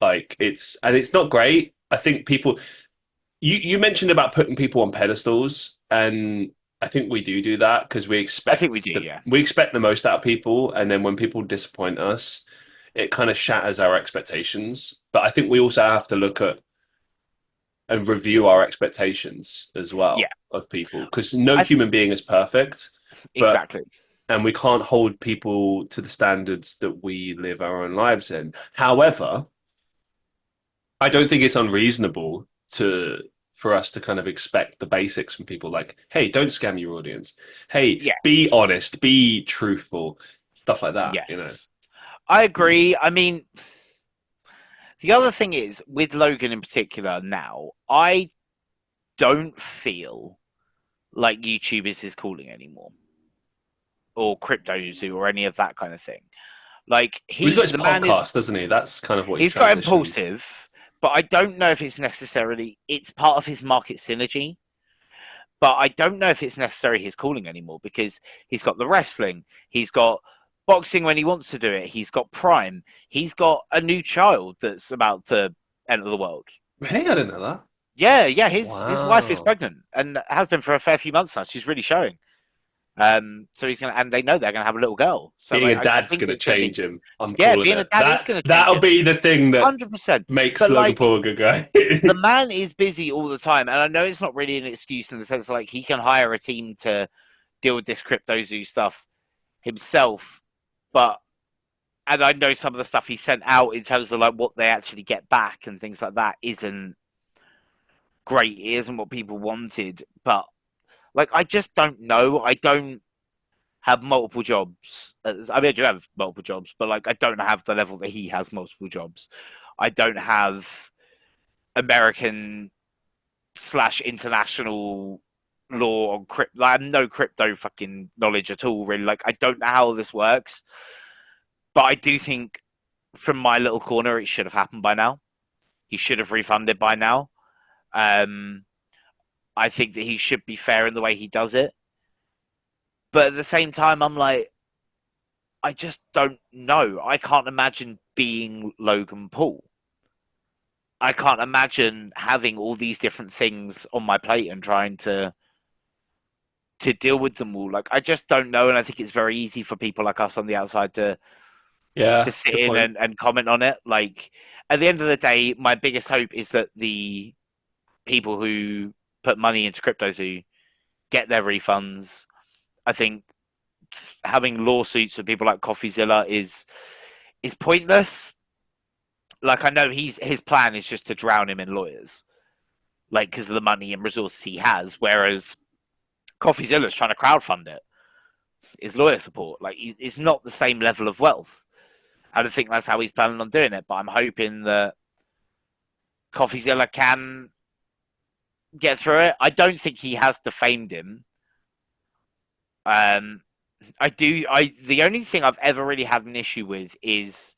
Like it's not great. I think people you mentioned about putting people on pedestals, and I think we do that because
I think we do, yeah.
we expect the most out of people, and then when people disappoint us, it kind of shatters our expectations. But I think we also have to look at and review our expectations as well
Yeah.
of people, because no human being is perfect.
Exactly.
And we can't hold people to the standards that we live our own lives in. However, I don't think it's unreasonable for us to kind of expect the basics from people, like, hey, don't scam your audience. Hey,
Yes.
be honest, be truthful, stuff like that,
Yes.
you know.
I agree. I mean, the other thing is, with Logan in particular now, I don't feel like YouTube is his calling anymore. Or Crypto Zoo or any of that kind of thing. Like
He's got his podcast, doesn't he? That's kind of what
he's got Impulsive, but I don't know if it's part of his market synergy. But I don't know if it's necessarily his calling anymore because he's got the wrestling, he's got boxing when he wants to do it, he's got Prime, he's got a new child that's about to enter the world.
Really? I didn't know that.
Yeah. His wife is
Wow.
pregnant and has been for a fair few months now. She's really showing. So he's gonna, and they know they're gonna have a little girl. So
Being
like,
a dad's gonna change him. I'm
Yeah,
calling
being a
it.
dad is gonna change
That'll
him.
be the thing that
100%.
makes
But
Logan
like,
Paul a good guy.
the man is busy all the time, and I know it's not really an excuse in the sense like he can hire a team to deal with this crypto zoo stuff himself, and I know some of the stuff he sent out in terms of like what they actually get back and things like that isn't great. It isn't what people wanted, but like I just don't know. I don't have multiple jobs. I mean, I do have multiple jobs, but like I don't have the level that he has multiple jobs. I don't have American / international law on crypto. I have no crypto fucking knowledge at all, really. Like, I don't know how this works, but I do think from my little corner, it should have happened by now. He should have refunded by now. Um, I think that he should be fair in the way he does it. But at the same time, I'm like, I just don't know. I can't imagine being Logan Paul. I can't imagine having all these different things on my plate and trying to deal with them all. Like, I just don't know, and I think it's very easy for people like us on the outside to
Yeah,
sit
good
in
point.
and comment on it. Like, at the end of the day, my biggest hope is that the people who put money into CryptoZoo get their refunds. I think having lawsuits with people like CoffeeZilla is pointless. Like, I know his plan is just to drown him in lawyers, like, because of the money and resources he has. Whereas CoffeeZilla's trying to crowdfund it, is lawyer support. Like, it's not the same level of wealth. I don't think that's how he's planning on doing it. But I'm hoping that CoffeeZilla can get through it. I don't think he has defamed him. I do. The only thing I've ever really had an issue with is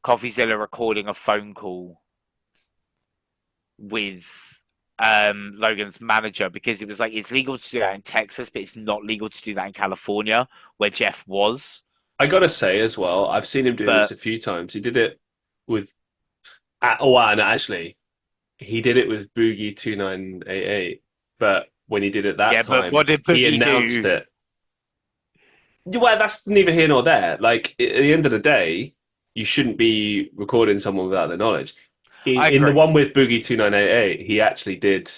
CoffeeZilla recording a phone call with Logan's manager, because it was like, it's legal to do that in Texas, but it's not legal to do that in California, where Jeff was.
I gotta say as well, I've seen him doing this
But
a few times. He did it with, oh, wow, no, actually, he did it with Boogie 2988. But when he did it that
yeah, but
time,
what did
he
Boogie
announced
do?
it. Well, that's neither here nor there. Like, at the end of the day, you shouldn't be recording someone without their knowledge.
I
In the
agree.
one with Boogie 2988, he actually did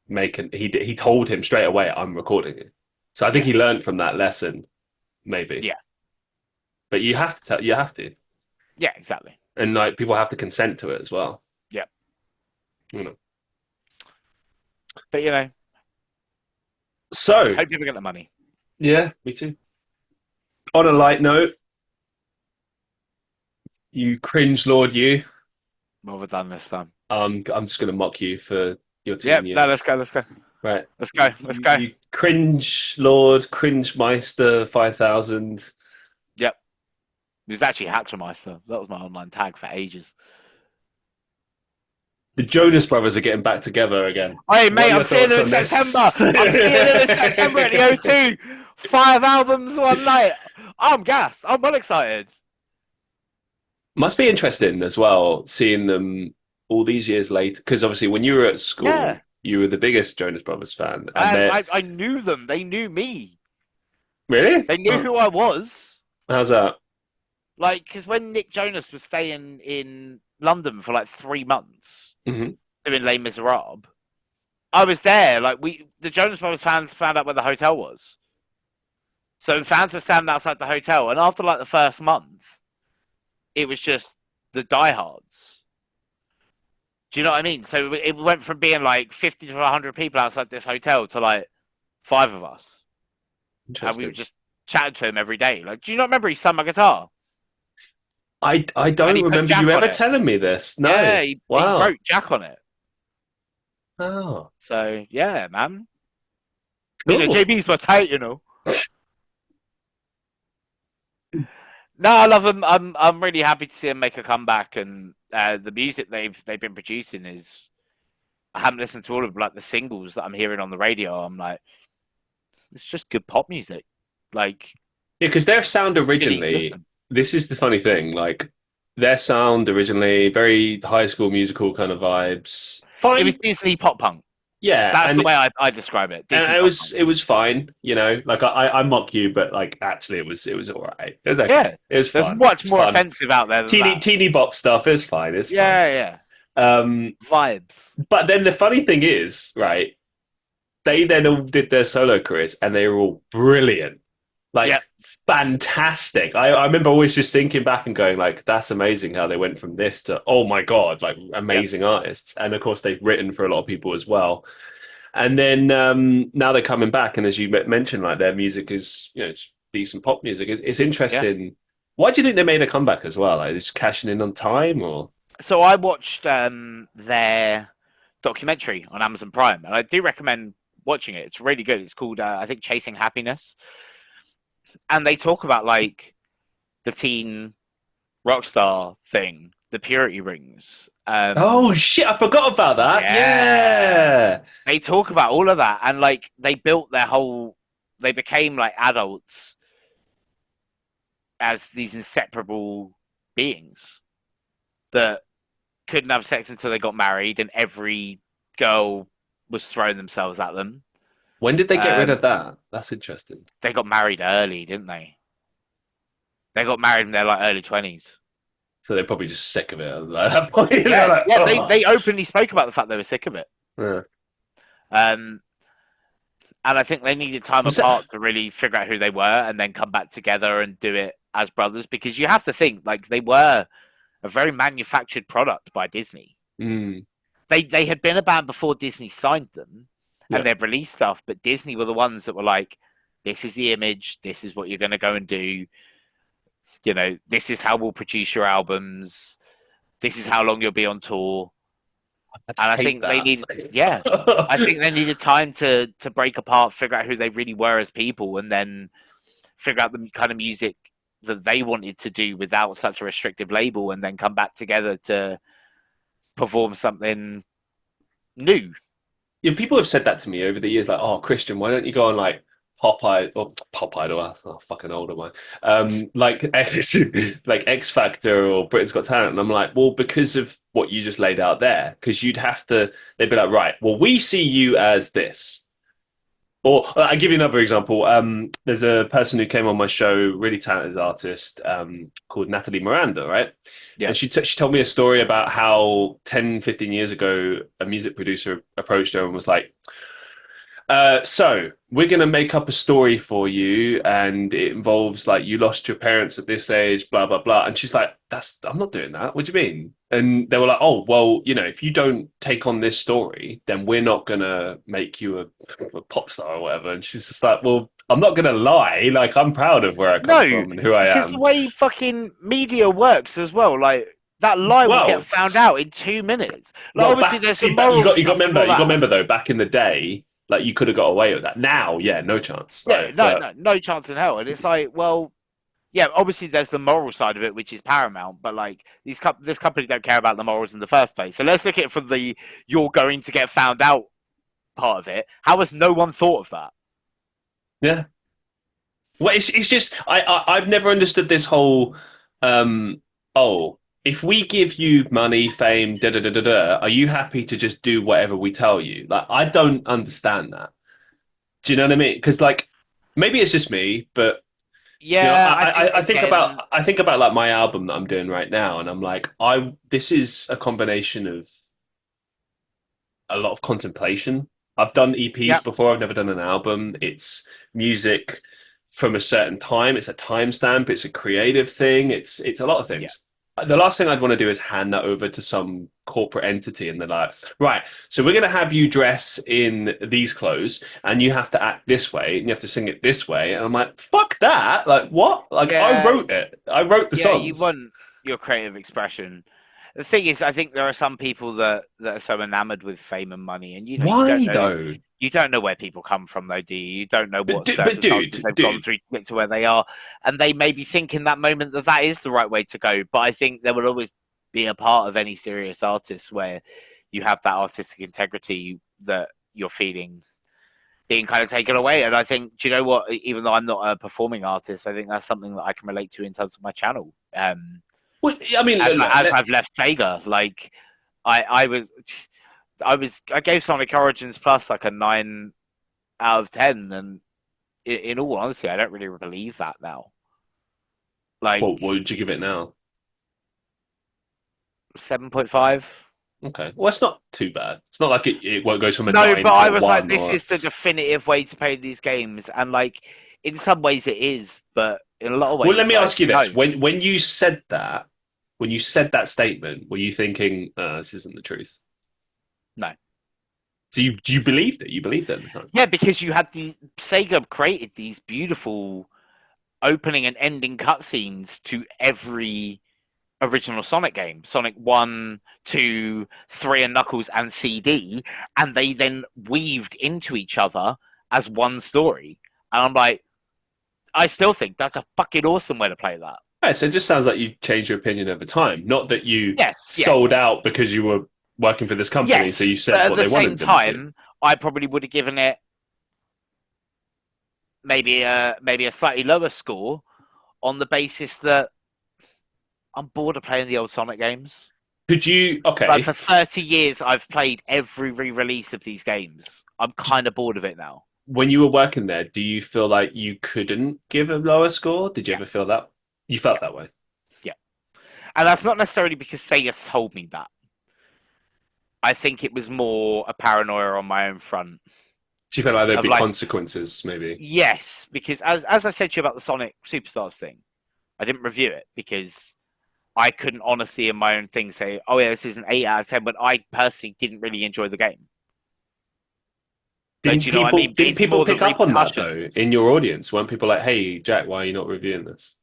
he told him straight away, I'm recording it. So I think
Yeah,
he learned from that lesson, maybe.
yeah,
But you have to you have to.
yeah, exactly.
And like people have to consent to it as well.
Yeah,
You know.
but
So
hope people get the money.
yeah, me too. On a light note, you cringe lord you.
What have I done this time?
I'm just gonna mock you for your
Yep,
teen
no, let's
years.
go, let's go,
Right.
let's go, let's go.
You cringe lord, cringe meister 5000.
Yep, it was actually Hatchermeister. That was my online tag for ages.
The Jonas Brothers are getting back together again.
Hey,
What
mate,
are
I'm
your
seeing
thoughts
them in
on this?
September. I'm seeing them in September at the O2. 5 albums one night. I'm gassed. I'm well excited.
Must be interesting as well, seeing them all these years later. Because obviously, when you were at school,
Yeah,
you were the biggest Jonas Brothers fan, and
and
they're
I knew them. They knew me.
really.
They knew who I was.
How's that?
Like, because when Nick Jonas was staying in London for like 3 months
Hmm.
doing Les Miserables, I was there. Like, the Jonas Brothers fans found out where the hotel was. So fans were standing outside the hotel, and after like the first month, it was just the diehards. Do you know what I mean? So it went from being like 50 to 100 people outside this hotel to like 5 of us, and we were
Interesting.
just chatting to him every day. Like, do you not remember he sang my guitar
I
and
don't
he put
remember
Jack
you
on
ever
it?
telling me this. No.
Yeah, he
Wow.
wrote Jack on it.
Oh,
So yeah, man.
cool.
JB's my tight. No, I love him. I'm really happy to see him make a comeback, and the music they've been producing is. I haven't listened to all of like the singles that I'm hearing on the radio. I'm like, it's just good pop music. Like,
Yeah, because their sound
really easy to
originally,
listen.
this is the funny thing, like their sound originally, very high school musical kind of vibes.
It was
Fine.
Disney pop punk.
Yeah,
That's the way I describe it.
and
Disney pop punk.
it was fine, you know. Like I mock you, but like actually it was all right. It was
Yeah,
okay. It was
there's
fun.
much
It's
more
fun.
offensive out there than that.
Teeny bop stuff is fine. It's fine.
Yeah, yeah.
Um,
Vibes.
but then the funny thing is, right? They then all did their solo careers, and they were all brilliant, like
Yeah,
fantastic. I remember always just thinking back and going like, "That's amazing how they went from this to oh my god, like
yeah,
amazing artists." And of course, they've written for a lot of people as well. And then now they're coming back, and as you mentioned, like their music is it's decent pop music. It's
yeah.
interesting. Why do you think they made a comeback as well? Like just cashing in on time, or
So I watched their documentary on Amazon Prime, and I do recommend watching it. It's really good. It's called I think Chasing Happiness, and they talk about like the teen rock star thing, the purity rings.
Oh shit! I forgot about that.
Yeah,
Yeah.
they talk about all of that, and like they built their whole. They became like adults as these inseparable beings that couldn't have sex until they got married, and every girl was throwing themselves at them.
When did they get rid
Um,
of that? That's interesting.
they got married early, didn't they? They got married in their like early 20s.
So they're probably just sick of it at that point. They're
Yeah,
like,
yeah.
oh.
They openly spoke about the fact they were sick of it.
Yeah.
Um, and I think they needed time
Was that?
apart to really figure out who they were, and then come back together and do it as brothers. Because you have to think like they were a very manufactured product by Disney.
Mm,
They had been a band before Disney signed them,
yeah.
and they've released stuff, but Disney were the ones that were like, "This is the image. This is what you're going to go and do. You know, this is how we'll produce your albums. This is how long you'll be on tour." And I
Hate
think they
that.
need, yeah, I think they needed time to break apart, figure out who they really were as people, and then figure out the kind of music that they wanted to do without such a restrictive label, and then come back together to perform something new.
Yeah, people have said that to me over the years, like, "Oh, Christian, why don't you go on like Pop Idol or Pop Idol?" That's not fucking old, am I? Like like X Factor or Britain's Got Talent, and I'm like, well, because of what you just laid out there, because you'd have to. They'd be like, right, well, we see you as this. Or I'll give you another example. There's a person who came on my show, really talented artist, called Natalie Miranda, right?
Yeah.
And she told me a story about how 10, 15 years ago, a music producer approached her and was like, so we're going to make up a story for you, and it involves like you lost your parents at this age, blah blah blah. And she's like, I'm not doing that. What do you mean?" And they were like, "Oh, well, if you don't take on this story, then we're not going to make you a pop star or whatever." And she's just like, "Well, I'm not going to lie. Like, I'm proud of where I come
No,
from and who I
because the
am."
way fucking media works as well, like that lie will get
Well,
found out in 2 minutes. Like
well,
obviously
back
there's the
see that
moral
you got
stuff and all
you got
that.
remember though, back in the day, like you could have got away with that. Now, yeah, no chance.
Yeah,
Like,
no,
but
no, no chance in hell. And it's like, well, yeah, obviously there's the moral side of it, which is paramount. But like this company don't care about the morals in the first place. So let's look at it from the you're going to get found out part of it. How has no one thought of that?
yeah. Well, it's just I've never understood this whole oh, if we give you money, fame, da da da da da, are you happy to just do whatever we tell you? Like, I don't understand that. Do you know what I mean? Because like maybe it's just me, but
Yeah, I think again,
I think about like my album that I'm doing right now, and I'm like, I this is a combination of a lot of contemplation. I've done EPs
yeah,
before. I've never done an album. It's music from a certain time. It's a timestamp. It's a creative thing. It's a lot of
yeah,
things. The last thing I'd want to do is hand that over to some corporate entity, and they're like, right, so we're going to have you dress in these clothes, and you have to act this way, and you have to sing it this way. And I'm like, fuck that! Like what? Like I
yeah,
wrote it. I wrote the
yeah. You
songs.
want your creative expression. The thing is, I think there are some people that are so enamored with fame and money, and
Why though?
you don't know where people come from, though, do you? You don't know what
But
circumstances they've gone
dude,
through to get to where they are, and they maybe think in that moment that that is the right way to go. But I think there will always be a part of any serious artist where you have that artistic integrity that you're feeling being kind of taken away. And I think, do you know what? Even though I'm not a performing artist, I think that's something that I can relate to in terms of my channel.
well, I mean,
As I've left Sega, like I, I was, I gave Sonic Origins Plus like a 9 out of 10, and in all honesty, I don't really believe that now. Like
what would you give it now?
7.5.
Okay. Well, it's not too bad. It's not like it goes from a
No,
nine
but
to
I
a
was like,
one
this
or
is the definitive way to play these games, and like in some ways it is, but in a lot of
well, let
ways,
me
like
ask you
no,
this. When you said that statement, were you thinking, this isn't the truth?
no.
So you believed it? You believed it at the time?
Yeah, because you had the Sega created these beautiful opening and ending cutscenes to every original Sonic game, Sonic 1, 2, 3, and Knuckles and CD, and they then weaved into each other as one story. And I'm like, I still think that's a fucking awesome way to play that.
Yeah, so it just sounds like you changed your opinion over time. Not that you
Yes,
sold out because you were working for this company, so
yes,
you
but
said
at
what
the
they
same
wanted them to.
time, I probably would have given it maybe a slightly lower score on the basis that I'm bored of playing the old Sonic games.
Could you?
Like
Okay.
for 30 years, I've played every re-release of these games. I'm kind of bored of it now.
When you were working there, do you feel like you couldn't give a lower score? Did you
Yeah,
ever feel that? You felt
yeah,
that way.
yeah. And that's not necessarily because Sega told me that. I think it was more a paranoia on my own front.
Do you feel like there'd
Of
be
like,
consequences, maybe?
yes, because as I said to you about the Sonic Superstars thing, I didn't review it because I couldn't honestly in my own thing say, oh yeah, this is an 8 out of 10, but I personally didn't really enjoy the game. Don't you know what I mean?
Didn't
It's
people
more the
pick up on that though
repercussions.
in your audience? Weren't people like, "Hey, Jack, why are you not reviewing this?"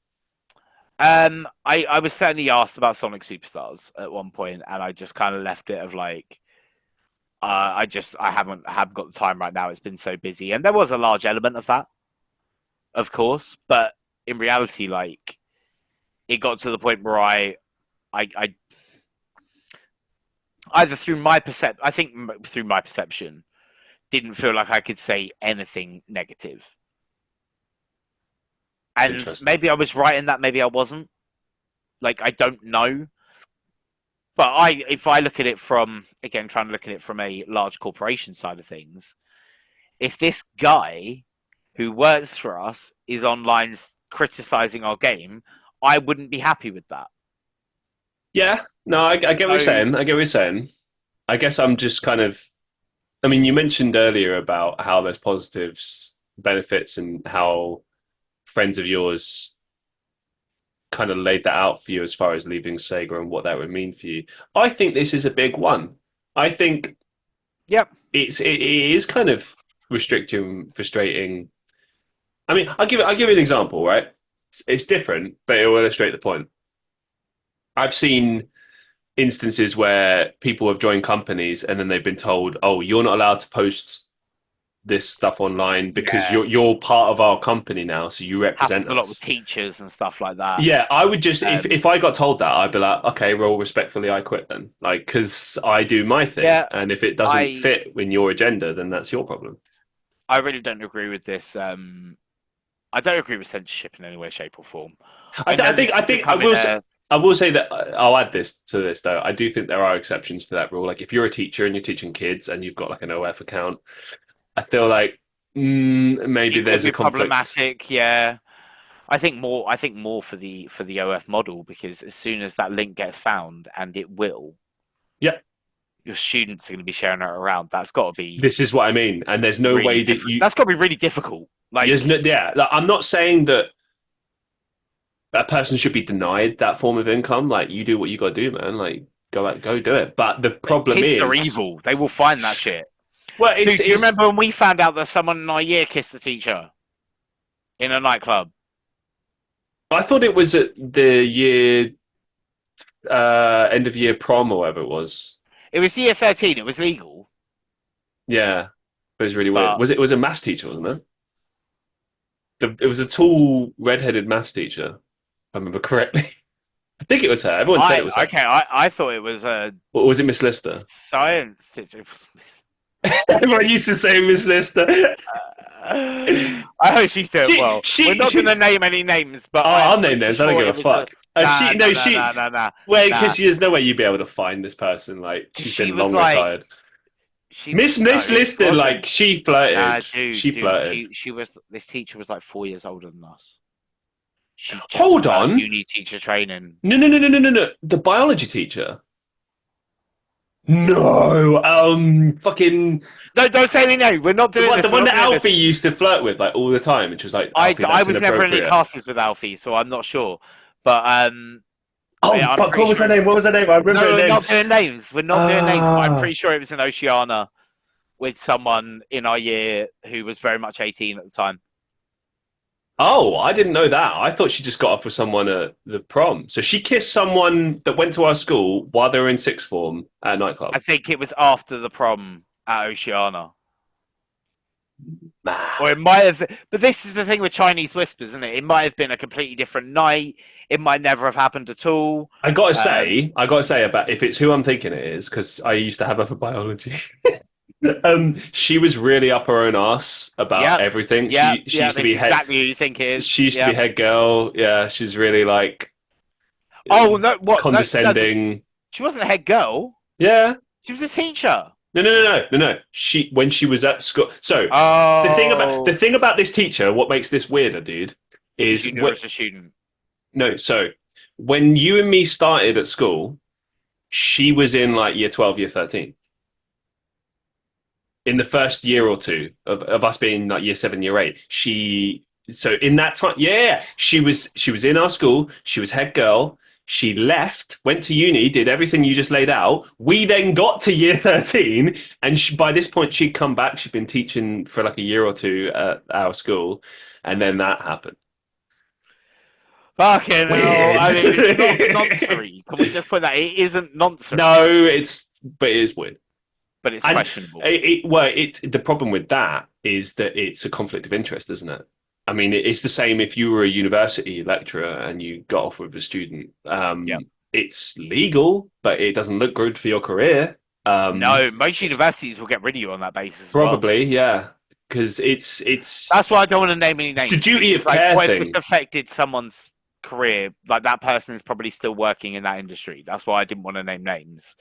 I was certainly asked about Sonic Superstars at one point, and I just kind of left it of like, I haven't got the time right now. It's been so busy, and there was a large element of that, of course, but in reality, like, it got to the point where I either I think through my perception, didn't feel like I could say anything negative. And
Interesting.
maybe I was right in that, maybe I wasn't. Like, I don't know. But if I look at it from, again, trying to look at it from a large corporation side of things, if this guy who works for us is online criticizing our game, I wouldn't be happy with that.
Yeah, no, I get what you're
So,
saying. I get what you're saying. I guess I'm just kind of. I mean, you mentioned earlier about how there's positives, benefits, and how friends of yours kind of laid that out for you as far as leaving Sega and what that would mean for you. I think this is a big one. I think
yep.
it is kind of restricting, frustrating. I mean, I'll give you an example, right? It's different, but it will illustrate the point. I've seen instances where people have joined companies and then they've been told, "Oh, you're not allowed to post this stuff online because
Yeah.
you're part of our company now, so you
Happens
represent
a lot with
us."
teachers and stuff like that.
Yeah, I would just if
Um,
I got told that, I'd be like, okay, well, respectfully, I quit then, like because I do my thing,
yeah,
and if it doesn't
I
fit in your agenda, then that's your problem.
I really don't agree with this. I don't agree with censorship in any way, shape, or form. I know this
I
is
think
becoming a
I will say that I'll add this to this though. I do think there are exceptions to that rule. Like if you're a teacher and you're teaching kids and you've got like an OF account, I feel like maybe
it could
there's a
be
conflict.
problematic. Yeah, I think more. I think more for the OF model because as soon as that link gets found, and it will,
Yeah,
your students are going to be sharing it around. That's got to be
this is what I mean. And there's no
really
way that
different.
you.
That's got to be really difficult.
There's no,
Like,
yeah, like, I'm not saying that a person should be denied that form of income. Like you do what you got to do, man. Like go out, go do it. But the problem
kids are
is,
evil. They will find that shit.
well,
Dude, do you
it's.
remember when we found out that someone in our year kissed a teacher in a nightclub?
I thought it was at the year end of year prom or whatever it was.
It was year 13. It was legal,
Yeah, it was really weird.
but
Was it was a maths teacher, wasn't it? It was a tall, red-headed maths teacher, if I remember correctly. I think it was her. Everyone said it was her.
I thought it was a
Or was it Miss Lister?
science teacher.
Everyone used to say Miss Lister.
I hope she's doing well. We're not going
she.
to name any names, but
Oh,
I am
I'll name
pretty
names. I don't
sure
give a
it was a
fuck.
nah,
She
nah,
no,
nah,
she.
nah, nah, nah,
Well,
nah.
because there's no way you'd be able to find this person. Like
Because
she's
she
been
was
long
like,
retired.
she no,
Miss
she
Lister, like
wasn't.
she
Nah,
flirted.
dude,
She flirted.
she was. This teacher was like 4 years older than us. She just
Hold
come out of
on.
uni teacher training.
No. The biology teacher. No. Fucking
Don't say any name. We're not doing
the
this. We're
one
not
that
doing this.
Alfie used to flirt with like all the time, which was like Alfie,
I
that's
was never in any
inappropriate.
classes with Alfie, so I'm not sure. But
Oh
yeah, I'm
fuck!
pretty
What was
sure
her
it
name?
was.
What was her name? I remember
No,
her
we're
name.
not doing names. We're not doing names. But I'm
Ah,
pretty sure it was in Oceania with someone in our year who was very much 18 at the time.
Oh, I didn't know that. I thought she just got off with someone at the prom. So she kissed someone that went to our school while they were in sixth form at a nightclub.
I think it was after the prom at Oceana. Or
Mad.
it might have, but this is the thing with Chinese whispers, isn't it? It might have been a completely different night. It might never have happened at all.
I gotta say about if it's who I'm thinking it is, because I used to have her for biology. She was really up her own ass about
Yep,
everything.
yep,
She
yep.
used to
It's
be head.
exactly who you think it is.
She used to be
Yep.
head girl. Yeah, she's really like
Oh no! What? No, no.
condescending.
She wasn't a head girl.
Yeah.
She was a teacher.
No. She when she was at school. So the
Oh,
thing about this teacher, what makes this weirder, dude,
is
is
you knew her
what
as a student.
no. So when you and me started at school, she was in like year 12, year 13. In the first year or two of us being like year 7, year 8, so in that time, yeah, she was in our school. She was head girl. She left, went to uni, did everything you just laid out. We then got to year 13, and by this point, she'd come back. She'd been teaching for like a year or two at our school, and then that happened.
Fucking hell!
Weird.
I mean, it's not nonsense. Can we just put that? It isn't nonsense,
No, but it is weird.
but it's
And
questionable.
the problem with that is that it's a conflict of interest, isn't it? I mean, it's the same if you were a university lecturer and you got off with a student.
Yeah.
It's legal, but it doesn't look good for your career.
No, most universities will get rid of you on that basis as well.
Probably, yeah, because it's
That's why I don't want to name any
it's
names.
the duty of
Because, like,
care
what if
thing.
it's affected someone's career? Like that person is probably still working in that industry. That's why I didn't want to name names.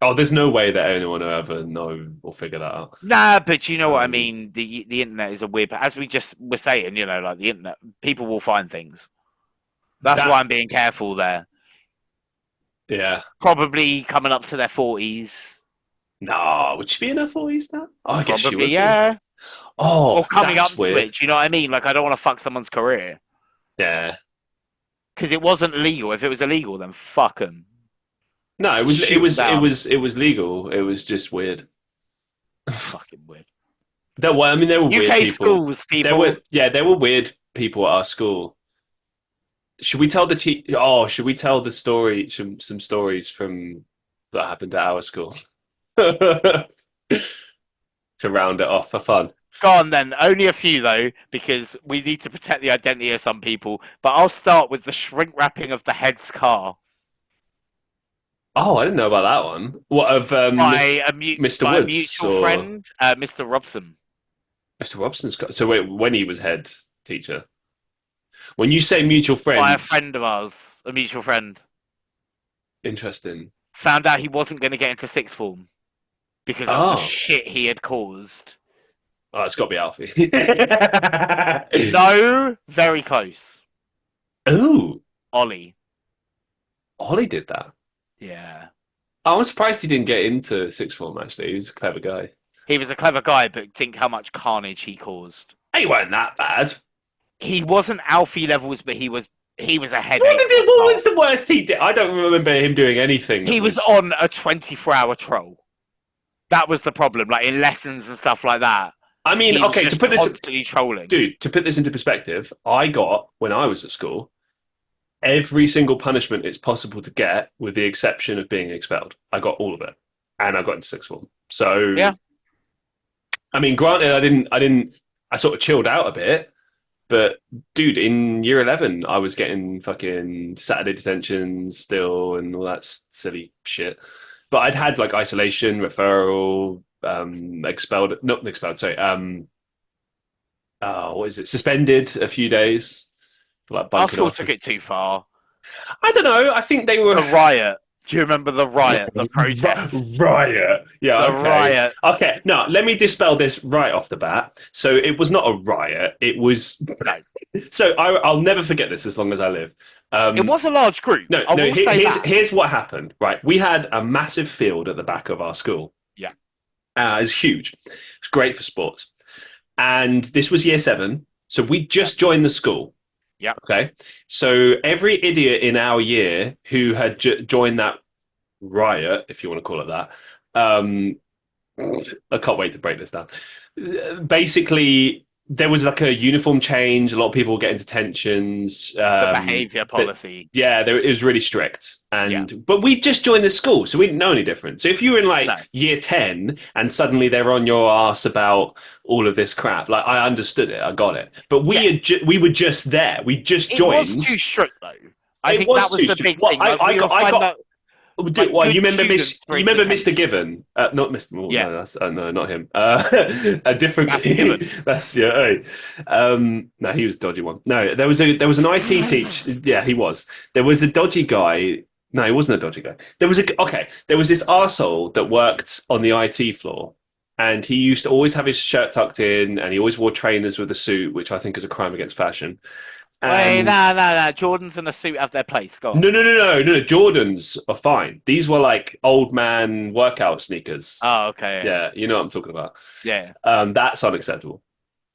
Oh, there's no way that anyone will ever know or figure that out.
Nah, but you know what I
Um,
mean. The internet is a weird. As we just were saying, like the internet, people will find things. That's
that
why I'm being careful there.
yeah.
Probably coming up to their 40s.
No, would she be in her 40s now? Oh, I guess she
Probably,
would be.
yeah. Or
Oh,
coming up
that's
to
weird.
it. Do you know what I mean? Like, I don't want to fuck someone's career
Yeah.
because it wasn't illegal. If it was illegal, then fuck them.
No,
Shoot 'em down.
it was legal. It was just weird.
Fucking weird.
I mean, there were weird
UK
people.
schools, people.
There were weird people at our school. Should we tell should we tell the story? Some stories from that happened at our school to round it off for fun.
Go on then. Only a few though, because we need to protect the identity of some people. But I'll start with the shrink wrapping of the head's car
Oh, I didn't know about that one. What of Mr.
by a
Woods
mutual
or
friend, Mr. Robson.
Mr. Robson's got? So wait, when he was head teacher. When you say mutual
By a
friends,
friend of ours, a mutual friend.
interesting.
Found out he wasn't going to get into sixth form because of the
Oh,
shit he had caused.
oh, it's got to be Alfie.
No, very close.
Oh,
Ollie.
Ollie did that.
Yeah.
I'm surprised he didn't get into sixth form. Actually, he was a clever guy.
He was a clever guy, but think how much carnage he caused.
He wasn't that bad.
He wasn't Alfie levels, but he was a headache.
What was the worst he did? I don't remember him doing anything.
He was on a 24-hour troll. That was the problem. Like in lessons and stuff like that.
I mean,
He was
okay,
just
to put this,
constantly trolling.
dude, to put this into perspective, I got when I was at school every single punishment it's possible to get, with the exception of being expelled. I got all of it, and I got into sixth form. So,
Yeah.
I mean, granted, I sort of chilled out a bit, but dude, in year 11, I was getting fucking Saturday detentions still and all that silly shit. But I'd had like isolation, referral, expelled, not expelled, sorry, what is it? Suspended a few days for like
Our
bunking
school
off.
took it too far.
I don't know. I think they were
The riot. Do you remember the riot? The protest?
riot. Yeah,
The
okay.
riot.
Okay, now let me dispel this right off the bat. So it was not a riot. It was.
No.
So I'll never forget this as long as I live.
It was a large group.
No,
I
no.
will say
Here's
that.
here's what happened. Right, we had a massive field at the back of our school.
Yeah.
It's huge. It's great for sports. And this was year 7, so we just joined the school.
Yeah.
Okay. So every idiot in our year who had joined that riot, if you want to call it that, I can't wait to break this down. Basically, there was like a uniform change. A lot of people were getting detentions.
The behavior policy.
Yeah, it was really strict.
Yeah.
But we just joined the school, so we didn't know any different. So if you were in like
No.
year 10 and suddenly they're on your ass about all of this crap, like I understood it, I got it. But we were just there. We just
It was
joined.
too strict though. I
It
think
was
that was
too
the
strict.
big
Well,
thing. Like, we were
I got.
out, like,
Well,
good
you remember
students
You
in
remember Mr.
detention.
Given? Not Mr. Oh,
Yeah.
no, that's no, not him. A different.
That's Given.
That's yeah. Hey. No, he was a dodgy one. No, there was an IT teacher. Yeah, he was. There was a dodgy guy. No, he wasn't a dodgy guy. There was this arsehole that worked on the IT floor, and he used to always have his shirt tucked in, and he always wore trainers with a suit, which I think is a crime against fashion.
Wait, no. Jordans in a suit have their place. Go on.
No. Jordans are fine. These were like old man workout sneakers.
Oh, okay.
Yeah, you know what I'm talking about.
Yeah.
That's unacceptable.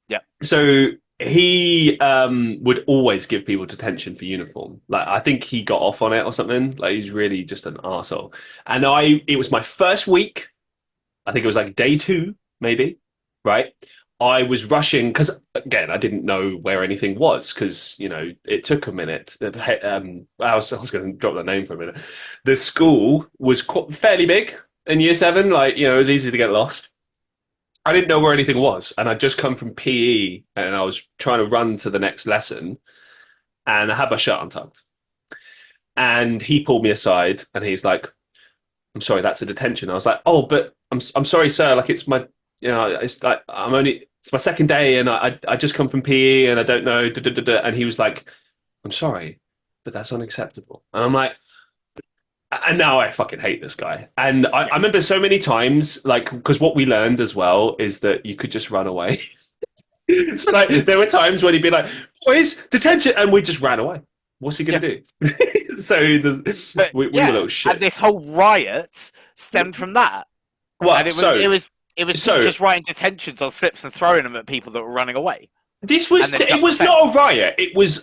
Yeah.
So he would always give people detention for uniform. Like I think he got off on it or something. Like he's really just an arsehole. And it was my first week. I think it was like day 2, maybe. Right. I was rushing because, again, I didn't know where anything was because, it took a minute. I was going to drop that name for a minute. The school was fairly big in year 7. Like, it was easy to get lost. I didn't know where anything was. And I'd just come from PE and I was trying to run to the next lesson and I had my shirt untucked. And he pulled me aside and he's like, I'm sorry, that's a detention. I was like, oh, but I'm sorry, sir. Like, it's my, it's like, it's my second day and I just come from PE and I don't know. And he was like, I'm sorry, but that's unacceptable. And I'm like, and now I fucking hate this guy. And I remember so many times, like, because what we learned as well is that you could just run away. So, like, there were times when he'd be like, boys, detention. And we just ran away. What's he going to do? So we were little shit.
And this whole riot stemmed from that.
Well,
and it was just writing detentions on slips and throwing them at people that were running away.
It was not a riot. It was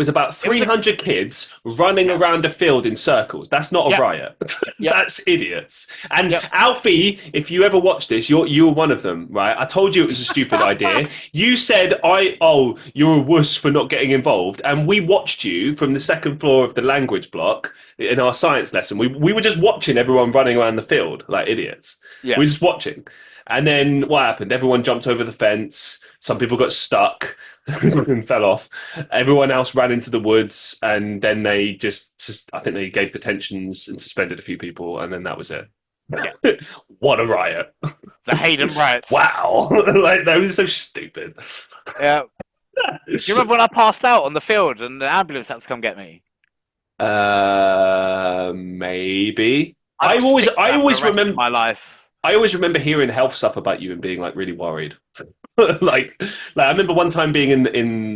about 300 kids running around a field in circles. That's not a riot. That's idiots. And Alfie, if you ever watch this, you were one of them, right? I told you it was a stupid idea. You said, you're a wuss for not getting involved. And we watched you from the second floor of the language block in our science lesson. We were just watching everyone running around the field like idiots. Yeah. We were just watching. And then what happened? Everyone jumped over the fence. Some people got stuck and fell off. Everyone else ran into the woods, and then they just I think they gave detentions and suspended a few people, and then that was it. Yeah. What a riot!
The Hayden riots.
Wow, like that was so stupid.
Yeah. Do you remember when I passed out on the field and the ambulance had to come get me?
Maybe. I always remember
my life.
I always remember hearing health stuff about you and being like really worried. like I remember one time being in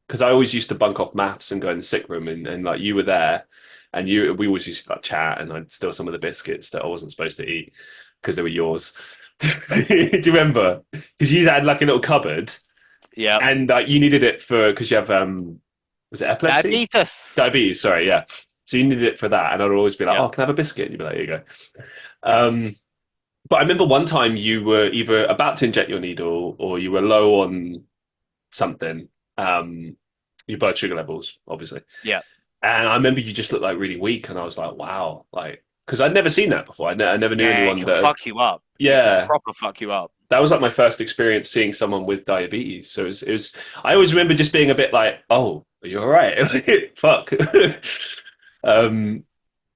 because I always used to bunk off maths and go in the sick room and like you were there and we always used to like chat and I'd steal some of the biscuits that I wasn't supposed to eat because they were yours. Do you remember? Because you had like a little cupboard.
Yeah. And
you needed it because you have was it epilepsy? Diabetes, sorry, yeah. So you needed it for that and I'd always be like, oh, can I have a biscuit? And you'd be like, here you go. But I remember one time you were either about to inject your needle or you were low on something, your blood sugar levels, obviously.
Yeah.
And I remember you just looked like really weak, and I was like, wow, like because I'd never seen that before. I never knew anyone
it
that
fuck you up.
Yeah,
it can proper fuck you up.
That was like my first experience seeing someone with diabetes. So it was. I always remember just being a bit like, oh, are you all right? Fuck. No,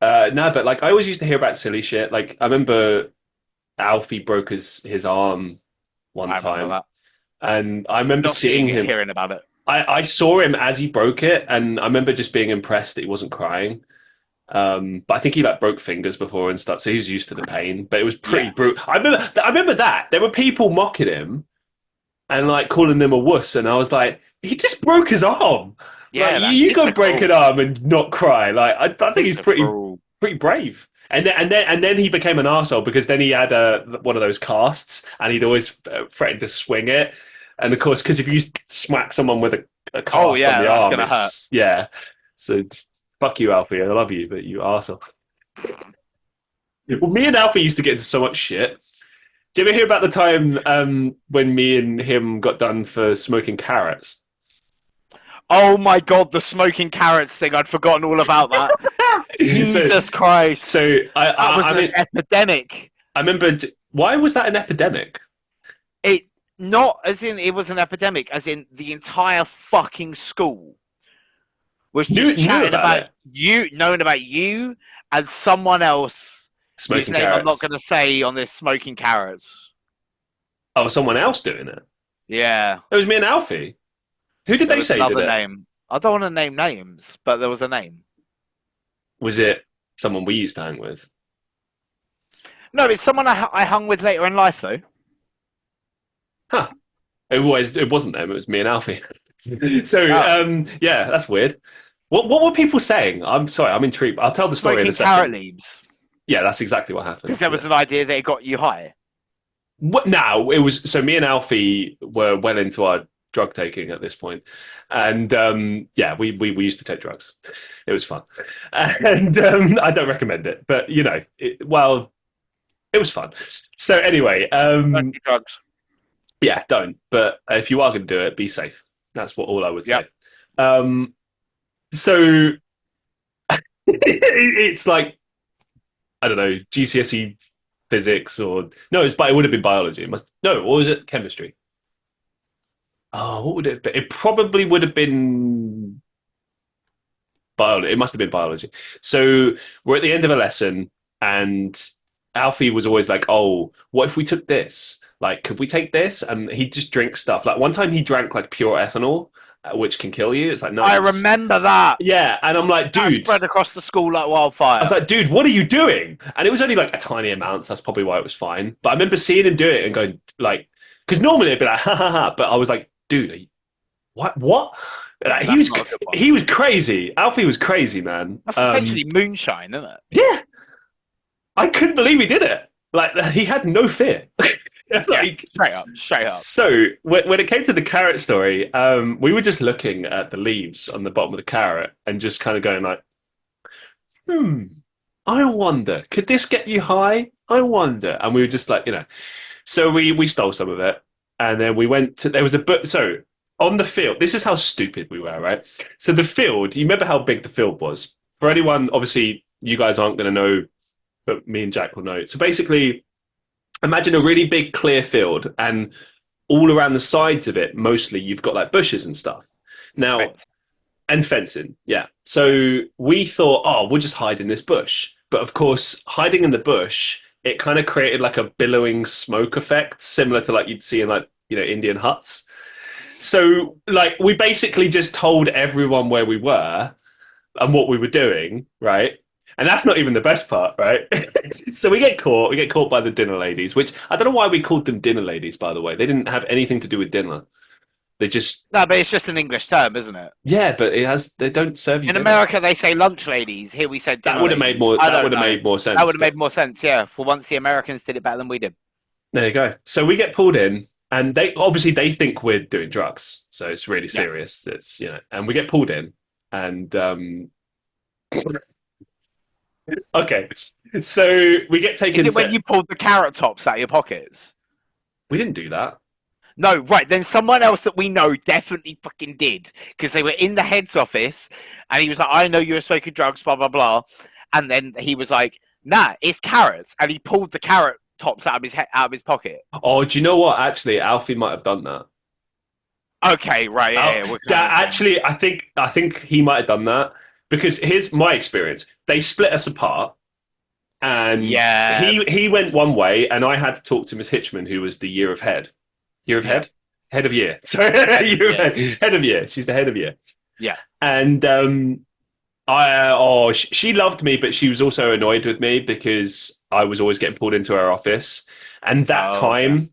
but like I always used to hear about silly shit. Like I remember Alfie broke his arm one time, and I remember seeing him
hearing about it.
I saw him as he broke it, and I remember just being impressed that he wasn't crying. But I think he like broke fingers before and stuff, so he was used to the pain. But it was pretty brutal. I remember that there were people mocking him and like calling him a wuss, and I was like, he just broke his arm.
Yeah,
like, you got to break an arm and not cry. Like I think he's pretty brave. And then he became an arsehole because then he had one of those casts, and he'd always threatened to swing it. And of course, because if you smack someone with a cast on the arm,
gonna hurt.
Yeah. So fuck you, Alfie. I love you, but you arsehole. Well, me and Alfie used to get into so much shit. Do you ever hear about the time when me and him got done for smoking carrots?
Oh my god, the smoking carrots thing! I'd forgotten all about that.
so,
Jesus Christ,
so
that was
I
an
mean,
epidemic.
I remember. Why was that an epidemic?
It not as in it was an epidemic, as in the entire fucking school was just
Knew
chatting
about
about
it.
you, knowing about you and someone else whose
Smoking
name I'm not
carrots.
going to say on this smoking carrots.
Oh, someone else doing it.
Yeah,
It was me and Alfie. Who did
there
they
was
say did
another
it?
name. I don't want to name names, but there was a name.
Was it someone we used to hang with?
No, it's someone I hung with later in life, though.
Huh. It wasn't them. It was me and Alfie. so
Oh,
yeah, that's weird. What were people saying? I'm sorry, I'm intrigued. I'll tell the story in a
smoking carrot
second.
leaves
Yeah, that's exactly what happened.
because there
Yeah.
was an idea that it got you high.
What now? It was so me and Alfie were well into our drug taking at this point, and yeah, we used to take drugs. It was fun, and I don't recommend it, but well, it was fun. So anyway,
Don't do drugs.
yeah, don't. But if you are going to do it, be safe. That's all I would say.
Yep.
So it's like I don't know GCSE physics or no, it would have been biology. It must no, or was it chemistry? Oh, what would it have been? It probably would have been biology. It must have been biology. So we're at the end of a lesson, and Alfie was always like, "Oh, what if we took this? Like, could we take this?" And he'd just drink stuff. Like one time, he drank like pure ethanol, which can kill you. It's like
I
nice.
remember that.
Yeah, and I'm like,
That
dude.
spread across the school like
I was
wildfire.
like, dude, what are you doing? And it was only like a tiny amount, so that's probably why it was fine. But I remember seeing him do it and going like, because normally it'd be like, ha ha ha. But I was like, dude, what? What?
Yeah,
He
that's
was
not a good one.
he was crazy. Alfie was crazy, man.
That's essentially moonshine, isn't it?
Yeah, I couldn't believe he did it. Like he had no fear. like
Yeah, straight up.
so when it came to the carrot story, we were just looking at the leaves on the bottom of the carrot and just kind of going like, I wonder, could this get you high? I wonder. And we were just like, so we stole some of it. And then we went to, there was a book. So on the field, this is how stupid we were, right? So the field, you remember how big the field was? For anyone, obviously, you guys aren't going to know, but me and Jack will know. So basically, imagine a really big clear field and all around the sides of it, mostly you've got like bushes and stuff. Now,
Fence.
and fencing, yeah. So we thought, oh, we'll just hide in this bush. But of course, hiding in the bush, it kind of created like a billowing smoke effect, similar to like you'd see in like, Indian huts. So like we basically just told everyone where we were and what we were doing, right? And that's not even the best part, right? So we get caught. We get caught by the dinner ladies, which I don't know why we called them dinner ladies, by the way. They didn't have anything to do with dinner. They just
No, but it's just an English term, isn't it?
yeah, but they don't serve you
In
dinner.
America, they say lunch ladies. Here we said dinner
That would have
ladies.
made more.
I
That
don't
would have
know.
made more sense.
That would have
but-
made more sense, yeah. For once, the Americans did it better than we did.
There you go. So we get pulled in, and they obviously they think we're doing drugs, so it's really
Yeah.
serious. It's and we get pulled in, and okay, so we get taken.
Is it when you pulled the carrot tops out of your pockets?
We didn't do that.
No, right. Then someone else that we know definitely fucking did because they were in the head's office and he was like, I know you're smoking drugs, blah, blah, blah. And then he was like, nah, it's carrots. And he pulled the carrot tops out of his pocket.
Oh, do you know what? Actually, Alfie might have done that.
Okay, right. Yeah,
Yeah, actually, I think he might have done that because here's my experience. They split us apart. And
Yeah.
he went one way, and I had to talk to Miss Hitchman, who was the year of head. Year of head? Head of year. Sorry, head of year. She's the head of year.
Yeah.
And she loved me, but she was also annoyed with me because I was always getting pulled into her office. And that time,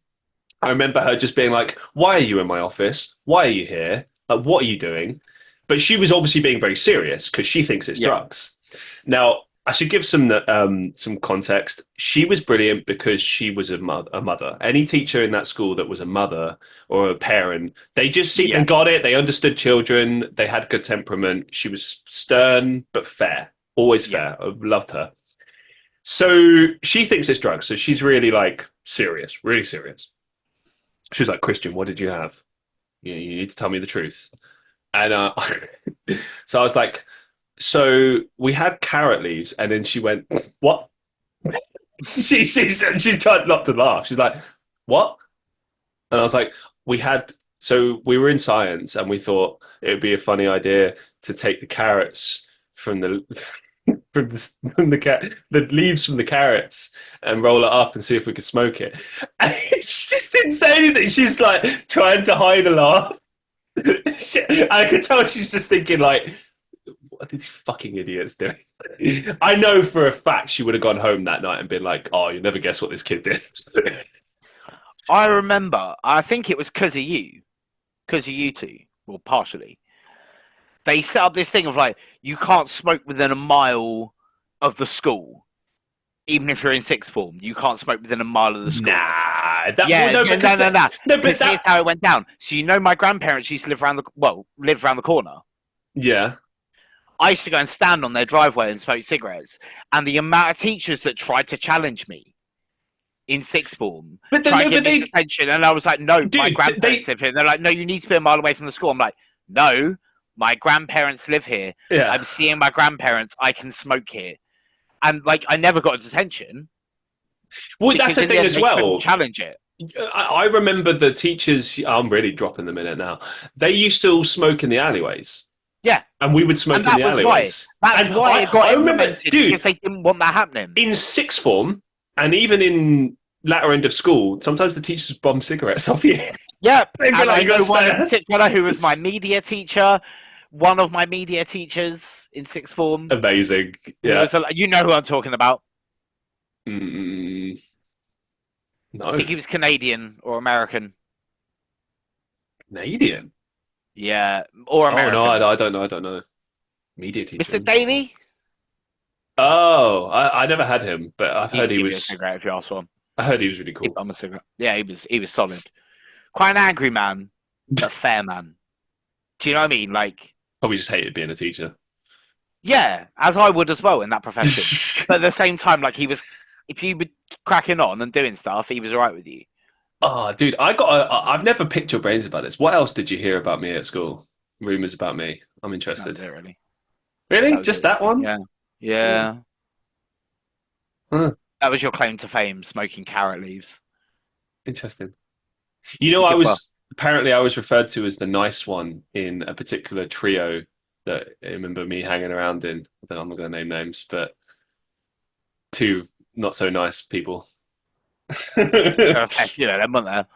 I remember her just being like, "Why are you in my office? Why are you here? Like, what are you doing?" But she was obviously being very serious because she thinks it's drugs. Now, I should give some context. She was brilliant because she was a mother. Any teacher in that school that was a mother or a parent, they just see and got it. They understood children. They had good temperament. She was stern but fair, always fair. I loved her. So she thinks it's drugs. So she's really like serious, really serious. She's like, Christian, what did you have? You need to tell me the truth. And so I was like, so we had carrot leaves, and then she went, what? She tried not to laugh. She's like, what? And I was like, we had. So we were in science, and we thought it would be a funny idea to take the carrots from the the leaves from the carrots and roll it up and see if we could smoke it. And she just didn't say anything. She's like trying to hide a laugh. I could tell she's just thinking like, what are these fucking idiots doing? I know for a fact she would have gone home that night and been like, oh, you never guess what this kid did.
I remember, I think it was because of you two, well, partially. They set up this thing of like, you can't smoke within a mile of the school. Even if you're in sixth form, you can't smoke within a mile of the school.
Nah,
No.
No,
Because here's how it went down. So my grandparents used to lived around the corner.
Yeah.
I used to go and stand on their driveway and smoke cigarettes. And the amount of teachers that tried to challenge me in sixth form,
but
tried to get me detention, and I was like, no,
dude,
my grandparents live here. And they're like, no, you need to be a mile away from the school. I'm like, no, my grandparents live here.
Yeah.
I'm seeing my grandparents. I can smoke here. And like, I never got a detention.
Well, that's the thing as well.
Challenge it.
I remember the teachers. I'm really dropping them in it now. They used to all smoke in the alleyways.
Yeah,
and we would smoke in the alleyways.
That's why it got implemented, because they didn't want that happening.
In sixth form, and even in latter end of school, sometimes the teachers bomb cigarettes off you.
Yeah, and I know one in particular who was my media teacher. One of my media teachers in sixth form.
Amazing. Yeah.
You know who I'm talking about.
No.
I think he was Canadian or American.
Canadian?
Yeah. Or American.
Oh, no, I don't know. Media teacher.
Mr. Daly?
Oh, I never had him, but I've heard he was...
a cigarette if you ask for him.
I heard he was really cool.
I'm a cigarette. Yeah, he was solid. Quite an angry man, but fair man. Do you know what I mean? Like...
Probably just hated being a teacher.
Yeah, as I would as well in that profession. But at the same time, like if you were cracking on and doing stuff, he was all right with you.
Oh, dude, I've never picked your brains about this. What else did you hear about me at school? Rumors about me. I'm interested.
That was it, really.
Really? Just that one?
Yeah. Yeah.
Huh.
That was your claim to fame, smoking carrot leaves.
Interesting. Apparently I was referred to as the nice one in a particular trio that I remember me hanging around in. I'm not going to name names, but two not so nice people.
You know, them, weren't there?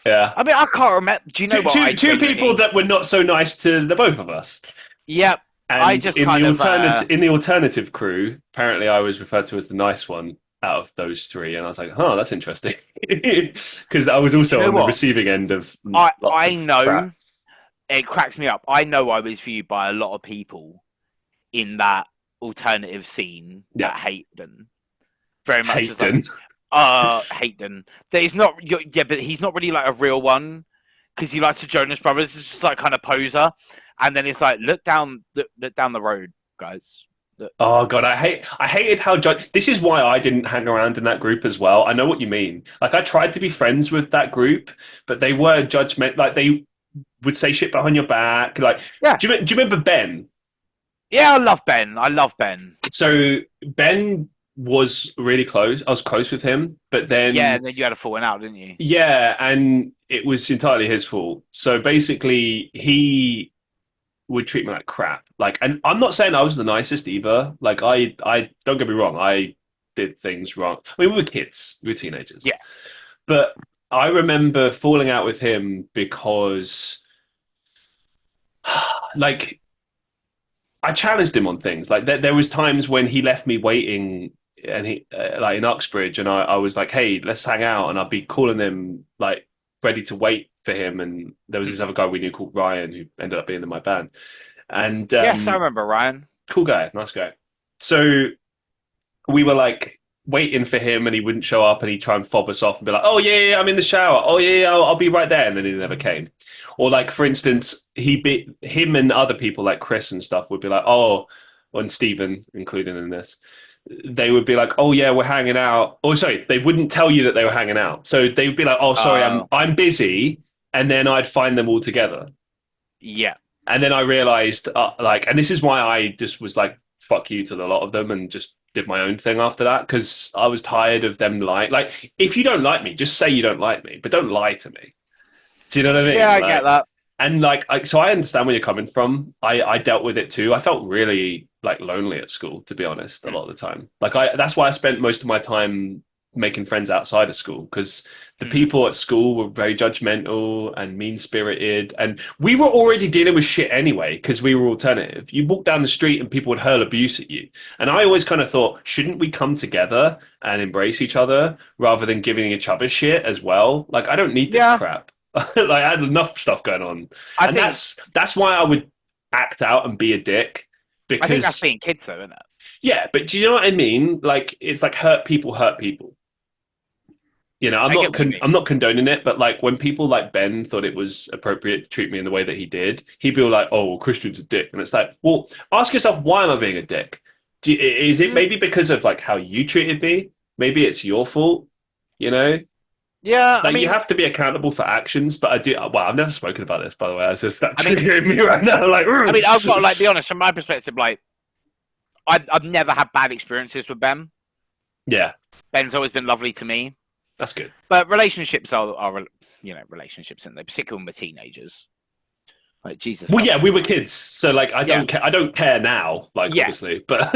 Yeah.
I mean, I can't remember. Do you know what?
Two people that were not so nice to the both of us.
Yep.
And
I just
in the alternative crew, apparently I was referred to as the nice one out of those three, and I was like, "Oh, that's interesting," because I was also on the receiving end of.
I know crap. It cracks me up. I know I was viewed by a lot of people in that alternative scene that hate them very much. Hate them. That he's not. Yeah, but he's not really like a real one because he likes the Jonas Brothers. It's just like kind of poser, and then it's like look down the road, guys.
Oh god, I hated how this is why I didn't hang around in that group as well. I know what you mean. Like I tried to be friends with that group, but they were judgment. Like they would say shit behind your back. Like, yeah. Do you remember Ben?
Yeah, I love Ben.
So Ben was really close. I was close with him, but then
then you had a falling out, didn't you?
Yeah, and it was entirely his fault. So basically, he would treat me like crap. Like, and I'm not saying I was the nicest either. Like, I don't get me wrong. I did things wrong. I mean, we were kids. We were teenagers.
Yeah.
But I remember falling out with him because, like, I challenged him on things. Like, there was times when he left me waiting, and he like in Uxbridge, and I was like, "Hey, let's hang out," and I'd be calling him like ready to wait for him, and there was this other guy we knew called Ryan who ended up being in my band. And
yes, I remember Ryan.
Cool guy, nice guy. So we were like waiting for him, and he wouldn't show up, and he'd try and fob us off and be like, "Oh yeah, I'm in the shower. Oh yeah, I'll be right there," and then he never came. Or like for instance, him and other people like Chris and stuff would be like, "Oh," and Stephen included in this. they would be like, "Oh yeah, we're hanging out." Or sorry, they wouldn't tell you that they were hanging out. So they would be like, "Oh, sorry,
Oh,
I'm busy," and then I'd find them all together.
yeah.
And then I realized, like, and this is why I just was like, "Fuck you" to a lot of them, and just did my own thing after that because I was tired of them lying. Like, if you don't like me, just say you don't like me, but don't lie to me. Do you know what I
Yeah,
mean?
I get
Like,
that.
and like, so I understand where you're coming from. I dealt with it too. I felt really like lonely at school, to be honest, a
Mm,
lot of the time. Like, that's why I spent most of my time making friends outside of school because the
mm.
people at school were very judgmental and mean spirited, and we were already dealing with shit anyway because we were alternative. You walk down the street and people would hurl abuse at you, and I always kind of thought, shouldn't we come together and embrace each other rather than giving each other shit as well? Like, I don't need this
Yeah,
crap. Like, I had enough stuff going on,
I
and
think
that's why I would act out and be a dick
I think that's
because
being kids, though, isn't it?
yeah. But do you know what I mean? Like, it's like hurt people hurt people. You know,
I get what you mean.
I'm not condoning it, but like when people like Ben thought it was appropriate to treat me in the way that he did, he'd be like, "Oh, well, Christian's a dick," and it's like, well, ask yourself, why am I being a dick? Is it
Mm,
maybe because of like how you treated me? Maybe it's your fault. You know,
yeah,
like you have to be accountable for actions. But I do. Well, I've never spoken about this, by the way. It's just that
I mean,
triggering me right now. Like,
I've got to like be honest from my perspective. Like, I've never had bad experiences with Ben.
yeah,
Ben's always been lovely to me.
that's good.
But relationships are relationships, and they particularly when we're teenagers. Like Jesus
Well, yeah,
fucking
we were
Christ.
kids, so like I
Yeah,
don't care. I don't care now, like
yeah,
obviously, but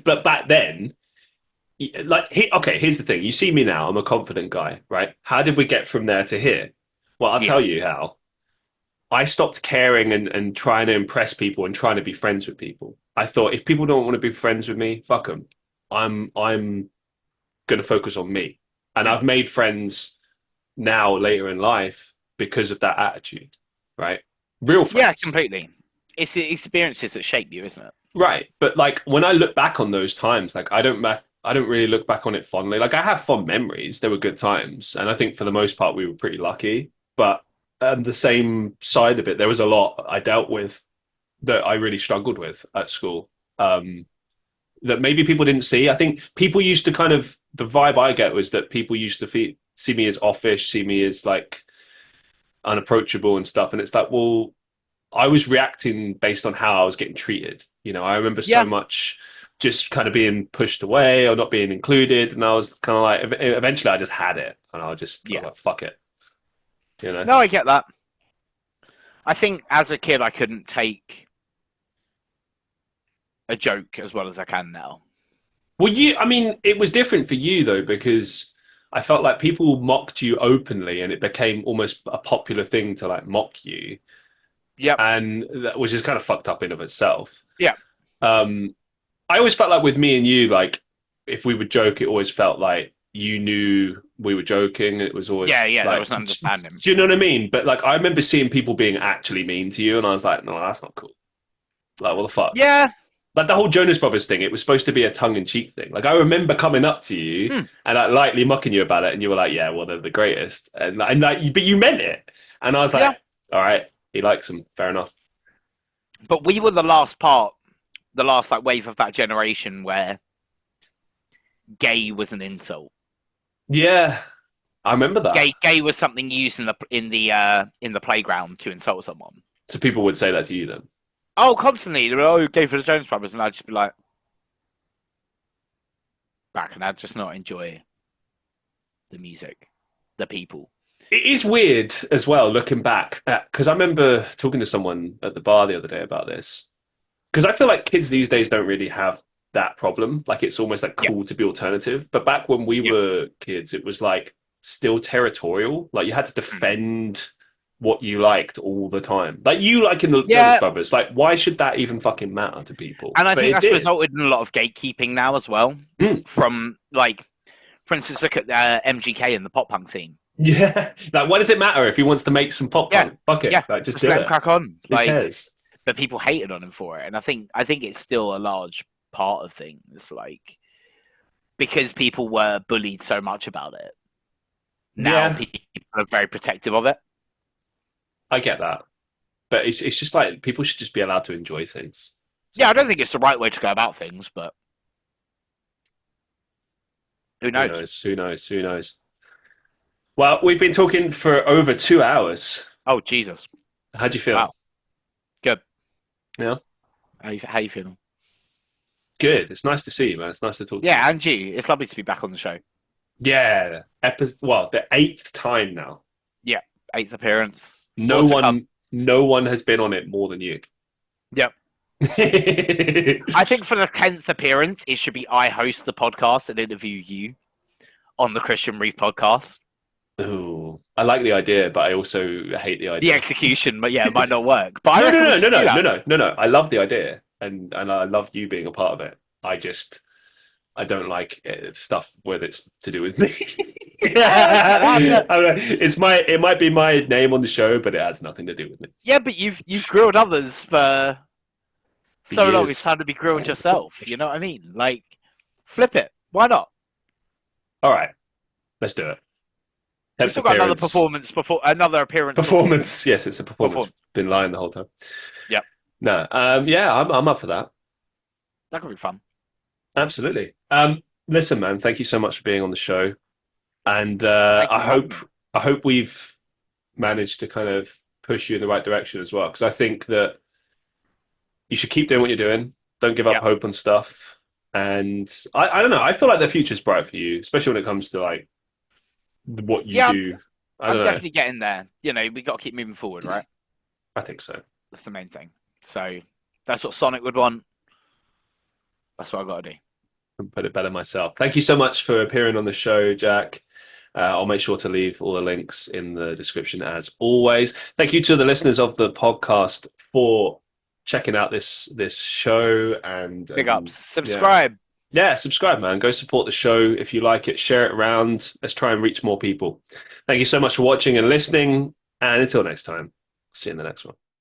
but back then, like okay, here's the thing. You see me now. I'm a confident guy, right? How did we get from there to here? Well, I'll
yeah,
tell you how. I stopped caring and trying to impress people and trying to be friends with people. I thought if people don't want to be friends with me, fuck them. I'm going to focus on me, and
mm.
I've made friends now later in life because of that attitude, right? Real
Yeah,
friends.
completely. It's the experiences that shape you, isn't it?
Right, but like when I look back on those times, like I don't really look back on it fondly. Like I have fond memories. There were good times, and I think for the most part we were pretty lucky. But the same side of it, there was a lot I dealt with that I really struggled with at school. That maybe people didn't see. I think people used to kind of the vibe I get was that people used to see me as offish, see me as like unapproachable and stuff. And it's like, well, I was reacting based on how I was getting treated. You know, I remember so
Yeah,
much just kind of being pushed away or not being included, and I was kind of like, eventually, I just had it, and I was
yeah.
like, fuck it, you know.
No, I get that. I think as a kid, I couldn't take a joke as well as I can now.
Well, I mean, it was different for you though because I felt like people mocked you openly, and it became almost a popular thing to like mock you,
Yep.
and that which is kind of fucked up in of itself.
Yeah.
Um, I always felt like with me and you, like if we would joke, it always felt like you knew we were joking. It was
Yeah,
always
yeah. There
like,
was an understanding.
do you know what I mean? But like, I remember seeing people being actually mean to you, and I was like, no, that's not cool. Like, what the fuck?
Yeah.
Like the whole Jonas Brothers thing, it was supposed to be a tongue-in-cheek thing. Like I remember coming up to you
Hmm.
and like lightly mocking you about it, and you were like, "Yeah, well, they're the greatest," and like, but you meant it, and I was
Yeah.
like, "All right, he likes them, fair enough."
But we were the last like wave of that generation where gay was an insult.
Yeah, I remember that.
Gay was something used in the playground to insult someone.
So people would say that to you then.
Oh, constantly. They were, oh, gay for the Jonas Brothers, and I'd just be like, back, and I'd just not enjoy the music, the people.
It is weird as well looking back because I remember talking to someone at the bar the other day about this because I feel like kids these days don't really have that problem. Like it's almost like
Yeah,
cool to be alternative. But back when we
yeah,
were kids, it was like still territorial. Like you had to
mm.
defend what you liked all the time. Like you like in the Jonas
Yeah.
Brothers. Like why should that even fucking matter to people?
And I
But
think
it
that's
did.
resulted in a lot of gatekeeping now as well.
Mm.
From like, for instance, look at MGK and the pop punk scene.
Yeah. Like what does it matter if he wants to make some pop
Yeah,
punk? Fuck it.
yeah,
Like just
just
do
let him
it.
crack on.
Who
Like,
cares?
but people hated on him for it, and I think it's still a large part of things. Like, because people were bullied so much about it, now
Yeah,
people are very protective of it.
I get that. But it's just like people should just be allowed to enjoy things.
Yeah, I don't think it's the right way to go about things, but Who
Who
knows?
knows? Who knows? Who knows? Well, we've been talking for over 2 hours.
Oh, Jesus.
How do you feel?
Wow. Good.
Yeah,
How you feeling?
good. It's nice to see you, man. It's nice to talk to you.
Yeah, and you. It's lovely to be back on the show.
Yeah, well, the eighth time now.
Yeah, 8th appearance.
No
More to
one,
come.
no one has been on it more than you.
Yep. I think for the 10th appearance, it should be I host the podcast and interview you on the Christian Reeve podcast.
Ooh, I like the idea, but I also hate the
The
idea.
execution, but yeah, it might not work. But I
No,
reckon we
no, no,
should
no,
do
no,
that.
no, no, no, no. I love the idea, and I love you being a part of it. I don't like stuff where it's to do with me. I don't know. It might be my name on the show, but it has nothing to do with me.
Yeah, but you've grilled others for so long.
Years.
It's time to be grilled yourself. You know what I mean? Like, flip it. Why not?
All right, let's do it.
We've still got another performance before another appearance.
Performance. Yes, it's a performance. Been lying the whole time.
Yep.
No. Yeah, I'm up for that.
That could be fun.
Absolutely. Listen, man, thank you so much for being on the show, and
Thank you
I
for having me.
hope we've managed to kind of push you in the right direction as well, because I think that you should keep doing what you're doing. Don't give up
Yep.
hope on stuff. And I don't know. I feel like the future's bright for you, especially when it comes to like what you
Yeah,
do. I
I'm
don't know.
definitely getting there. You know, we got to keep moving forward, right?
I think so.
That's the main thing. So that's what Sonic would want. That's what I've got to do.
Couldn't put it better myself. Thank you so much for appearing on the show, Jack. I'll make sure to leave all the links in the description as always. Thank you to the listeners of the podcast for checking out this show and
Big ups. Subscribe.
Yeah, subscribe, man. Go support the show if you like it. Share it around. Let's try and reach more people. Thank you so much for watching and listening. And until next time, see you in the next one.